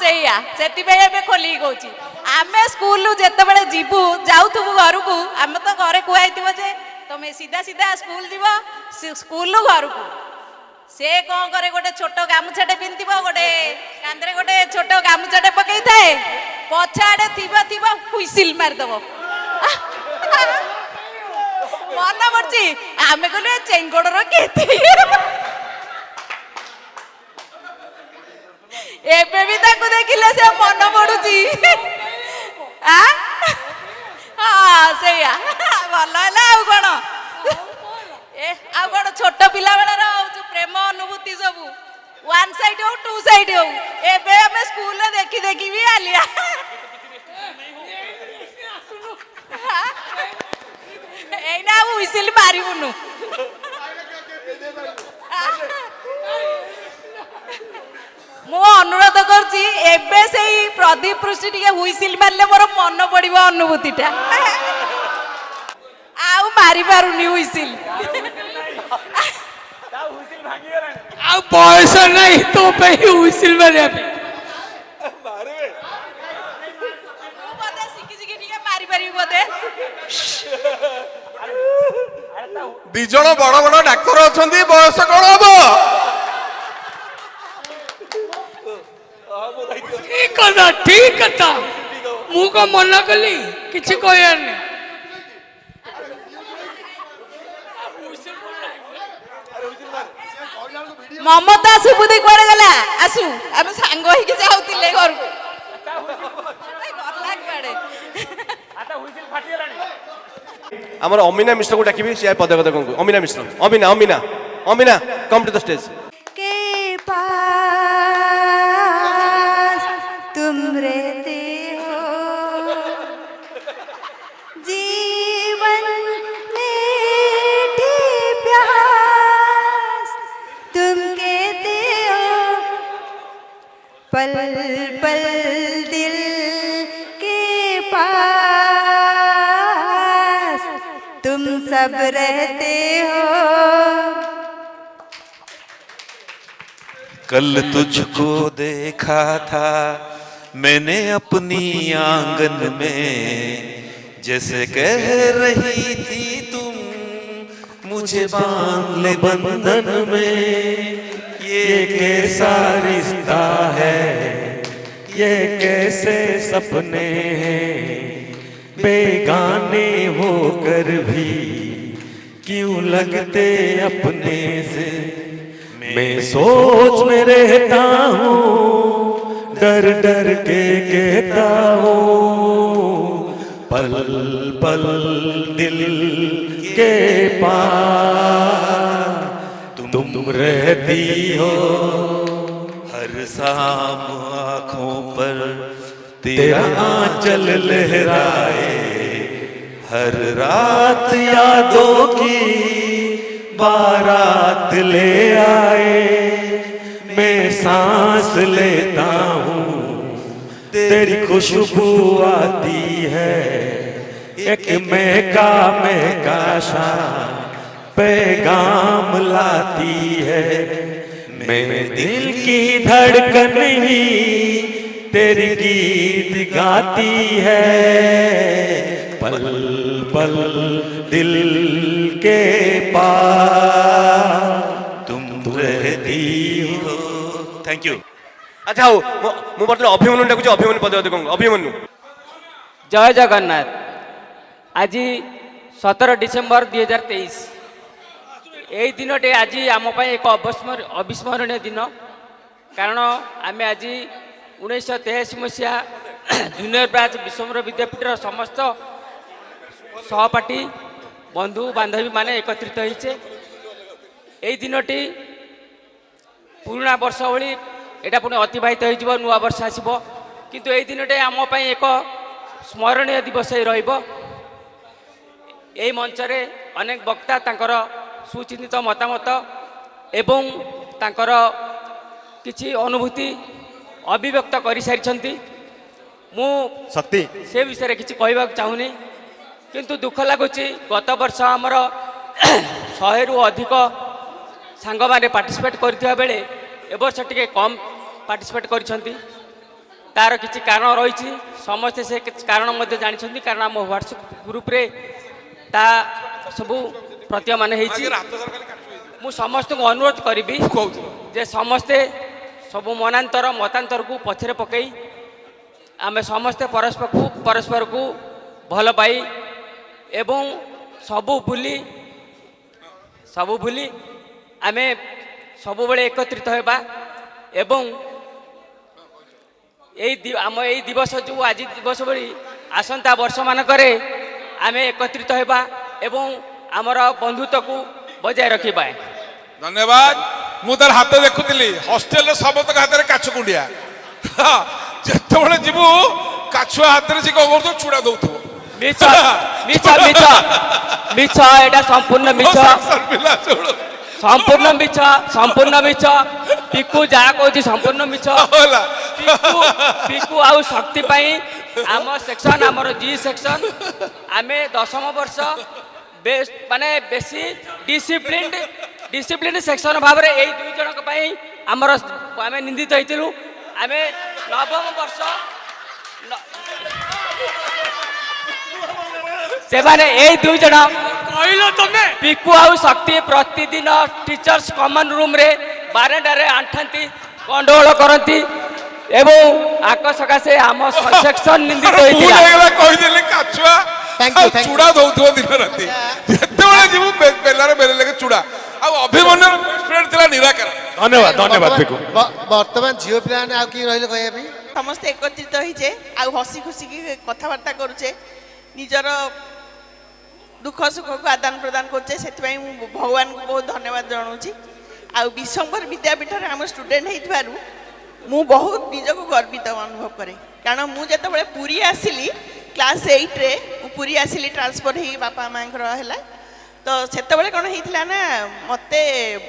ସେଇଆ ସେଥିପାଇଁ ଏବେ ଖୋଲିକି କହୁଛି ଆମେ ସ୍କୁଲରୁ ଯେତେବେଳେ ଯିବୁ ଯାଉଥିବୁ ଘରକୁ ଆମେ ତ ଘରେ କୁହାଇଥିବ ଯେ ତମେ ସିଧା ସିଧା ସ୍କୁଲ ଯିବ ସ୍କୁଲରୁ ଘରକୁ ସେ କ'ଣ କରେ ଗୋଟେ ଛୋଟ ଗାମୁଛାଟେ ପିନ୍ଧିଥିବ ଗୋଟେ କାନ୍ଧରେ ଗୋଟେ ଛୋଟ ଗାମୁଛାଟେ ପକେଇଥାଏ ପଛଆଡ଼େ ଥିବ ହୁଇସିଲ ମାରିଦବ ମନେ ପଡୁଛି ଆମେ କହିଲୁ ଚେଙ୍ଗଡର କେତେ ଏବେ ବି ତାକୁ ଦେଖିଲେ ସେ ମନେ ପଡୁଛି ହଁ ସେଇଆ ଭଲ ହେଲା ଆଉ କ'ଣ ଆଉ କ'ଣ ଛୋଟ ପିଲା ବେଳର ପ୍ରେମ ଅନୁଭୂତି ସବୁ ୱାନ୍ ସାଇଡ୍ ହଉ ଟୁ ସାଇଡ୍ ହଉ ଏବେ ଆମେ ସ୍କୁଲରେ ଦେଖି ଦେଖି ବି ଆଲିଆ ଏଇନା ଆଉ ହୁଇସିଲ ମାରିବୁନୁ ମୁଁ ଅନୁରୋଧ କରୁଛି ଏବେ ସେଇ ପ୍ରଦୀପ ପୃଷ୍ଟି ଟିକେ ହୁଇସିଲ ମାରିଲେ ମୋର ମନେ ପଡିବ ଅନୁଭୂତିଟା ଆଉ ମାରି ପାରୁନି ହୁଇସିଲ ଆଉ ବୟସ ନାହିଁ ତୋ ପାଇଁ ହୁଇସିଲ ମାରିବା ପାଇଁ ଦି ଜଣ ବଡ ବଡ ଡାକ୍ତର ଅଛନ୍ତି ବୟସ କଣ ହବ ଠିକ କଥା ମୁଁ କଣ ମନା କଲି କିଛି କହିବାର ନାହିଁ ମମତା ସୁବୁଧି କୁଆଡେ ଗଲା ଆସୁ ଆମେ ସାଙ୍ଗ ହେଇକି ଯାଉଥିଲେ ଘରକୁ ଆମର ଅମିନା ମିଶ୍ରକୁ ଡାକିବି ସେ ପଦେ କହୁ Amina Mishra Amina Amina Amina com to the stage के पास तुम रहते हो जीवन में प्यास तुम कहते हो पल पल दिल के पास तुम सब रहते हो कल तुझको देखा था मैंने अपनी आंगन में जैसे कह रही थी तुम मुझे बांध ले बंधन में ये कैसा रिश्ता है ये कैसे सपने हैं बेगाने होकर भी क्यों लगते अपने से मैं सोच में रहता हूँ डर डर के कहता हूँ पल पल दिल के पास तुम रहती हो हर शाम आँखों पर तेरा आंचल लहराए हर रात यादों की बारात ले आए मैं सांस लेता हूँ तेरी खुशबू आती है एक महका सा पैगाम लाती है मैं दिल की धड़कन ही तेरी गीत गाती है पल पल दिल के पास तुम रहती हो थैंक यू अच्छा हूँ ମୁଁ ବର୍ତ୍ତମାନ ଅଭିମନ୍ୟୁ ଡାକୁଛି ଅଭିମନ୍ୟୁ ପଦେ କହୁ ଅଭିମନ୍ୟୁ ଜୟ ଜଗନ୍ନାଥ ଆଜି 17 ଡିସେମ୍ବର 2023 এই দিনটি আজি আম পাই এক অবিস্মরণীয় দিন কারণ আমি আজি 1983 মସିହା জুনিয়র ব্যাচ বিশ্বম্বর বিদ্যাপীঠর সমস্ত সহপাঠী বন্ধু বান্ধবী মানে একত্রিত হয়েছে এই দিনটি পুরোনা বর্ষ ভি এটা পুଣି অতিবাহিত হয়ে যাব নূয়া বর্ষ আসব কিন্তু এই দিনটি আম পাই এক স্মরণীয় দিবস হয়ে রহব এই মঞ্চরে অনেক বক্তা তাঁর সুচিন্তিত মতামত এবং তাঁর কিছু অনুভূতি অভিব্যক্ত করে সারি মু শক্তি সে বিষয়ে কিছু কহবাক চাহুনি কিন্তু দুঃখ লাগুচি গত বর্ষ আমার 100 অধিক সাংগ মানে পার্টিসিপেট করিଥିବା বেলে এ বর্ষ টিকে কম পার্টিসিপেট করিছন্তি तार किसी कारण रही समस्ते से कारण मध्य जानी कारण आम व्हाट्सएप ग्रुप रे ता सबू प्रतीयमान मु समस्त को अनुरोध करी जे समस्ते सबू मनांतर मतांतर को पछरे पकई आम समस्ते परस्पर को भल पाई एवं सबू भूली आम सबु बेले एकत्रित होगा एवं आम यही दिवस जो आज दिवस भली आसंता वर्ष मानक आम एकत्रित होगा एवं आमर बंधुत्व को बजाय रखा। धन्यवाद। मु तार हाथ देखुली हॉस्टेल समस्त हाथ में काछ कुंडिया जिते जीवु काछुआ हाथ में सी कौन कर चूड़ा दौ मिछ मिछ मिछ मिछ एटा संपूर्ण मिछ संपूर्ण मिछ संपूर्ण मिछ पिकू जहाँ कहूँ संपूर्ण मिछ पिकू आउ शक्ति पाई आम सेक्शन आमर जी सेक्शन आम 10म वर्ष बेस्ट माने बेसी डिसिप्लिन सेक्शन भाव में यही 2 जन आमर आम निंदित होइतिलु आम 9म वर्ष से माने यही 2 जन कहलो तमे पिकू आउ शक्ति प्रतिदिन टीचर्स कॉमन रूम रे बारंडा रे आंठांती गंडगोल करती एवं आक सकाशे आम सेक्शन निंदित होइतिला कहि देले काछुआ चूड़ा दौथो दिन राति जेतेबेले जीवु बेलारे बेले लगे चूड़ा आ अभिमन्यु स्टूडेंट थिला निराकर। धन्यवाद धन्यवाद पिकू। वर्तमान झियो पिला ने आ की रहिलो कहया भी समस्त एकत्रित होइछे आ हसी खुशी की कथावार्ता करूचे निजर दुख सुख को आदान प्रदान करछे सेति भगवान को बहुत धन्यवाद जनाऊँगी। आ विश्वम्भर विद्यापीठ में आम स्टूडेंट होइथबारु मु बहुत निजक गर्वित अनुभव करे कारण मु जेतेबेले पुरी आसिली क्लास 8 रे पुरी आसिली ट्रांसफर हो बापा माँ है तो सेतेबेले कौन होता ना मत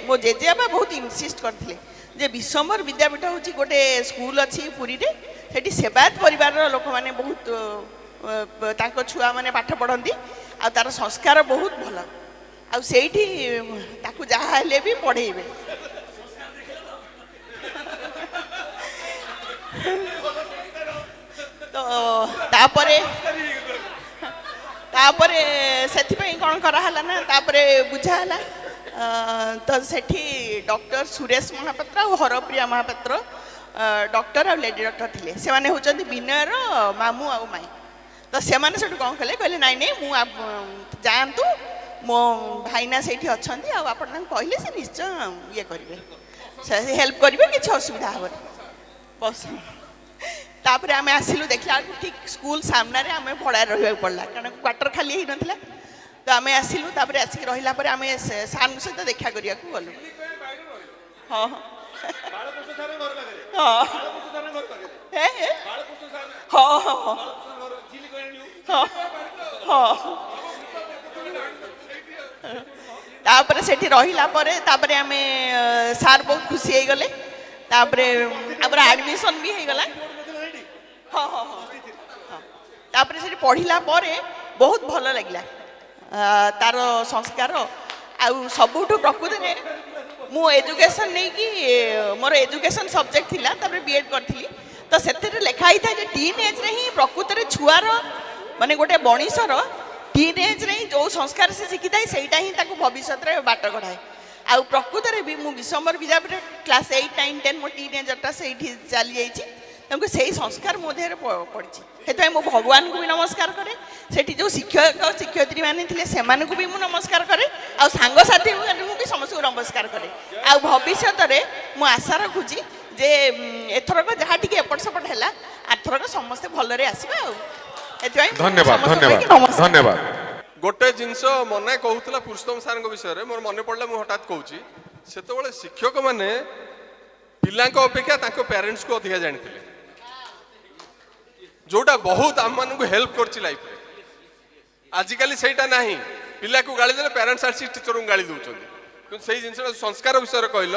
मो जेजेबापा बहुत इनसिस्ट करते जे विश्वम्भर विद्यापीठ हूँ गोटे स्कूल अच्छी पुरी रे सेठी सेवायत परिवार लोक मैंने बहुत छुआ मैंने पाठ पढ़ती आ तार संस्कार बहुत भल आठी जहाँ भी पढ़ेबे तो तापरे सेथिपई कौन कराला ना तापरे बुझाला तो सेठी डॉक्टर सुरेश महापात्र और हरप्रिया महापात्र डॉक्टर और लेडी डॉक्टर थिले से माने होचंती विनयर मामू आ माई तो से माने सेठु कौन कहले कहले नाई नहीं मु जातु मो भाईना सेठी अछंती आ आपण कहले से निश्चय ये करिवे से हेल्प करिवे किछ असुविधा हबन बस तापरे आमे आसिलु देखला ठीक स्कूल सामने रे आमे भड़ा रहिबा पड़ला कारण क्वार्टर खाली ही नथिला तो आमे आसिलु तापरे आसिक रहिला परे आमे सार सहित देखा करिया को गलु हां हां हे हे हां हां हां तापरे सेठी रहिला परे तापरे आमे सार बहुत खुशी हे गले तापरे हमरा एडमिशन भी हे गला हाँ हाँ हाँ से पढ़ला बहुत भल लगे तार संस्कार आउ सबुठ प्रकृति में मु एजुकेशन नहीं कि मोर एजुकेशन सब्जेक्ट थिला तापर बीएड करथिली तो सेते लिखाई था जे टीन एज रे ही प्रकृति रे छुआर माने गोटे बणिसर टीन एज रे ही जो संस्कार से शिखी थाए सेटा ही ताको भविष्य रे बाट कढाए आउ प्रकृति रे भी मु विश्वम्भर विद्यापीठ क्लास 8 9 10 मो टीन एजरटा सेठी चली जाइछि तुमको सही संस्कार मो देह पड़ी से मो भगवान को भी नमस्कार करे सेठी जो शिक्षक शिक्षयित्री मैंने थे से भी मु नमस्कार करे आ सांगसाथी भी समस्त को नमस्कार करे आ भविष्य में मु आशा रखुची जे एथरक जहाँ टी एपट सेपट है आरथरक समस्ते भलरे आसबे धन्यवाद धन्यवाद धन्यवाद। गोटे जिनस मने कहूला पुरुषोत्तम सार विषय में मोर मन पड़ा मुझे हठात कहूँ से शिक्षक मैंने पिला अपेक्षा पेरेंट्स को अधिक जानी जोटा बहुत आम मान हेल्प कर लाइफ आजिकल सेटा नहीं पिला को गाड़ी देले पेरेंट्स आसी टीचर को गाड़ी दौरान किंतु से जिन संस्कार विषय कहल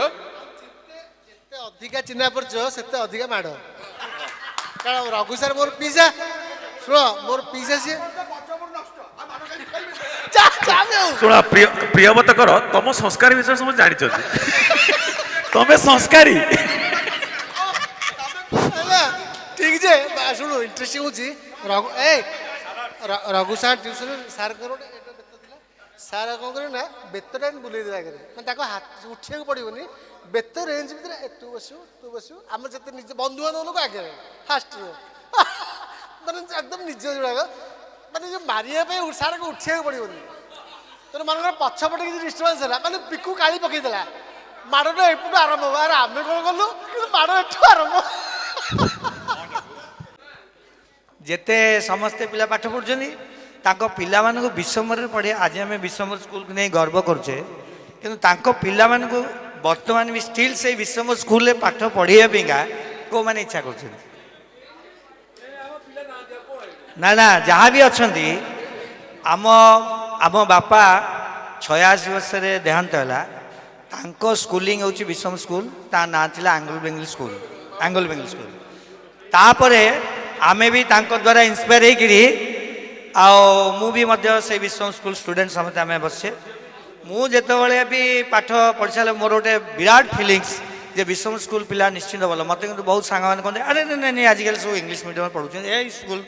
अधिका चिन्ह पर से अधिका माड़ कारण रघु सर मोर पिज्जा शुण मोर पिज्जा सी शुण प्रियमत कर तुम संस्कार विषय समझ जानी तुम्हें संस्कारी ଠିକ ଯେ ଶୁଣୁ ଇଣ୍ଟରେଷ୍ଟିଂ ହଉଛି ରଘୁ ସାର୍ ଟ୍ୟୁସନ ସାର୍ଙ୍କର ଗୋଟେ ଏଟା ବେତ ଥିଲା ସାର୍ କ'ଣ କରିବେ ନା ବେତଟା ବୁଲେଇ ଦେଲା ଆଗରେ ମାନେ ତାକୁ ହାତ ଉଠିବାକୁ ପଡ଼ିବନି ବେତ ରେଞ୍ଜ ଭିତରେ ତୁ ବସିବୁ ଆମର ଯେତେ ନିଜ ବନ୍ଧୁବାନ୍ଧବ ଲୋକ ଆଗରେ ଫାଷ୍ଟ ମାନେ ଏକଦମ ନିଜ ଯୋଡ଼ାକ ମାନେ ଯୋଉ ମାରିବା ପାଇଁ ସାର୍କୁ ଉଠିବାକୁ ପଡ଼ିବନି ତେଣୁ ମନେକର ପଛପଟେ କିଛି ଡିଷ୍ଟର୍ବାନ୍ସ ହେଲା ମାନେ ପିକୁ କାଳି ପକେଇଦେଲା ମାଡ଼ଟା ଏପଟୁ ଆରମ୍ଭ ହବ ଆରେ ଆମେ କ'ଣ କଲୁ କିନ୍ତୁ ମାଡ଼ ଏଠୁ ଆରମ୍ଭ ଯେତେ ସମସ୍ତେ ପିଲା ପାଠ ପଢ଼ୁଛନ୍ତି ତାଙ୍କ ପିଲାମାନଙ୍କୁ ବିଶ୍ୱମରେ ପଢ଼େ ଆଜି ଆମେ ବିଶ୍ୱମର ସ୍କୁଲକୁ ନେଇ ଗର୍ବ କରୁଛେ କିନ୍ତୁ ତାଙ୍କ ପିଲାମାନଙ୍କୁ ବର୍ତ୍ତମାନ ବି ଷ୍ଟିଲ୍ ସେଇ ବିଶ୍ୱମର ସ୍କୁଲରେ ପାଠ ପଢ଼ିବା ପାଇଁକା କେଉଁମାନେ ଇଚ୍ଛା କରୁଛନ୍ତି ନା ନା ଯାହା ବି ଅଛନ୍ତି ଆମ ବାପା 86 ବର୍ଷରେ ଦେହାନ୍ତ ହେଲା ତାଙ୍କ ସ୍କୁଲିଂ ହେଉଛି ବିଶ୍ୱମ ସ୍କୁଲ ତା ନାଁ ଥିଲା ଆଙ୍ଗଲ ବେଙ୍ଗଲ ସ୍କୁଲ ତାପରେ ଆମେ ବି ତାଙ୍କ ଦ୍ୱାରା ଇନ୍ସପାୟାର ହେଇକିରି ଆଉ ମୁଁ ବି ମଧ୍ୟ ସେଇ ବିଶ୍ୱମ ସ୍କୁଲ ଷ୍ଟୁଡେଣ୍ଟ ସମସ୍ତେ ଆମେ ବସିଛେ ମୁଁ ଯେତେବେଳେ ବି ପାଠ ପଢ଼ି ସାରିଲେ ମୋର ଗୋଟେ ବିରାଟ ଫିଲିଙ୍ଗସ୍ ଯେ ବିଶ୍ୱମ ସ୍କୁଲ ପିଲା ନିଶ୍ଚିନ୍ତ ଭଲ ମୋତେ କିନ୍ତୁ ବହୁତ ସାଙ୍ଗମାନେ କହନ୍ତି ଆରେ ନାଇଁ ଆଜିକାଲି ସବୁ ଇଂଲିଶ ମିଡ଼ିୟମରେ ପଢ଼ୁଛନ୍ତି ଏଇ ସ୍କୁଲ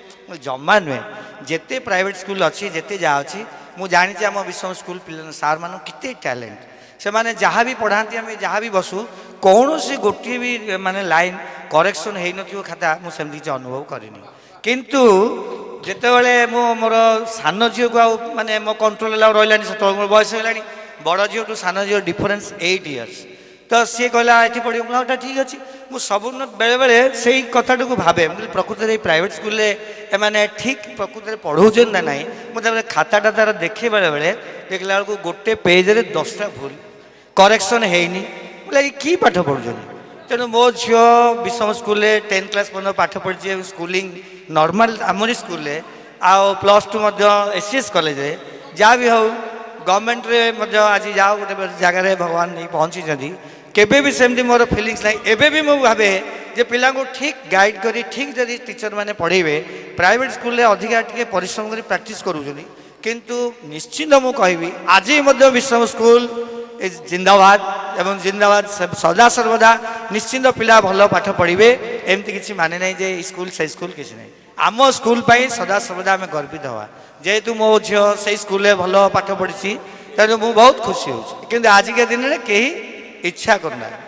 ଜମା ନୁହେଁ ଯେତେ ପ୍ରାଇଭେଟ ସ୍କୁଲ ଅଛି ଯେତେ ଯାହା ଅଛି ମୁଁ ଜାଣିଛି ଆମ ବିଶ୍ୱମ ସ୍କୁଲ ପିଲା ସାର୍ମାନଙ୍କୁ କେତେ ଟ୍ୟାଲେଣ୍ଟ ସେମାନେ ଯାହା ବି ପଢ଼ାନ୍ତି ଆମେ ଯାହା ବି ବସୁ କୌଣସି ଗୋଟିଏ ବି ମାନେ ଲାଇନ୍ କରେକ୍ସନ୍ ହେଇନଥିବ ଖାତା ମୁଁ ସେମିତି କିଛି ଅନୁଭବ କରିନି କିନ୍ତୁ ଯେତେବେଳେ ମୁଁ ମୋର ସାନ ଝିଅକୁ ଆଉ ମାନେ ମୋ କଣ୍ଟ୍ରୋଲ ଆଉ ରହିଲାନି ସେତେବେଳେ ମୋର ବୟସ ହେଲାଣି ବଡ଼ ଝିଅଠୁ ସାନ ଝିଅ ଡିଫରେନ୍ସ 8 ଇୟର୍ସ ତ ସିଏ କହିଲା ଏଠି ପଢ଼ିବ ମୁଁ ଏଇଟା ଠିକ୍ ଅଛି ମୁଁ ସବୁଦିନ ବେଳେବେଳେ ସେଇ କଥାଟାକୁ ଭାବେ ମୁଁ ପ୍ରକୃତରେ ଏଇ ପ୍ରାଇଭେଟ୍ ସ୍କୁଲରେ ଏମାନେ ଠିକ୍ ପ୍ରକୃତରେ ପଢ଼ଉଛନ୍ତି ନା ନାହିଁ ମୁଁ ତାପରେ ଖାତାଟା ତାର ଦେଖେ ବେଳେବେଳେ ଦେଖିଲା ବେଳକୁ ଗୋଟେ ପେଜ୍ରେ 10ଟା ଭୁଲ କରେକ୍ସନ୍ ହେଇନି ବୋଲେ ଏଇ କି ପାଠ ପଢ଼ୁଛନ୍ତି ତେଣୁ ମୋ ଝିଅ ବିଶ୍ୱମ ସ୍କୁଲରେ 10 କ୍ଲାସ୍ ପର୍ଯ୍ୟନ୍ତ ପାଠ ପଢ଼ିଛି ସ୍କୁଲିଂ ନର୍ମାଲ ଆମରି ସ୍କୁଲରେ ଆଉ +2 ମଧ୍ୟ SCS କଲେଜରେ ଯାହା ବି ହେଉ ଗଭର୍ଣ୍ଣମେଣ୍ଟରେ ମଧ୍ୟ ଆଜି ଯାହା ଗୋଟେ ଜାଗାରେ ଭଗବାନ ନେଇ ପହଞ୍ଚିଛନ୍ତି କେବେ ବି ସେମିତି ମୋର ଫିଲିଙ୍ଗସ୍ ନାହିଁ ଏବେ ବି ମୁଁ ଭାବେ ଯେ ପିଲାଙ୍କୁ ଠିକ୍ ଗାଇଡ଼ କରି ଠିକ୍ ଯଦି ଟିଚର ମାନେ ପଢ଼େଇବେ ପ୍ରାଇଭେଟ୍ ସ୍କୁଲରେ ଅଧିକା ଟିକେ ପରିଶ୍ରମ କରି ପ୍ରାକ୍ଟିସ୍ କରୁଛନ୍ତି କିନ୍ତୁ ନିଶ୍ଚିନ୍ତ ମୁଁ କହିବି ଆଜି ମଧ୍ୟ ବିଶ୍ୱମ ସ୍କୁଲ ଜିନ୍ଦାବାଦ ଏବଂ ଜିନ୍ଦାବାଦ ସଦାସର୍ବଦା ନିଶ୍ଚିନ୍ତ ପିଲା ଭଲ ପାଠ ପଢ଼ିବେ ଏମିତି କିଛି ମାନେ ନାହିଁ ଯେ ଏଇ ସ୍କୁଲ ସେଇ ସ୍କୁଲ କିଛି ନାହିଁ ଆମ ସ୍କୁଲ ପାଇଁ ସଦାସର୍ବଦା ଆମେ ଗର୍ବିତ ହେବା ଯେହେତୁ ମୋ ଝିଅ ସେଇ ସ୍କୁଲରେ ଭଲ ପାଠ ପଢ଼ିଛି ତେଣୁ ମୁଁ ବହୁତ ଖୁସି ହେଉଛି କିନ୍ତୁ ଆଜିକା ଦିନରେ କେହି ଇଚ୍ଛା କରୁନାହାନ୍ତି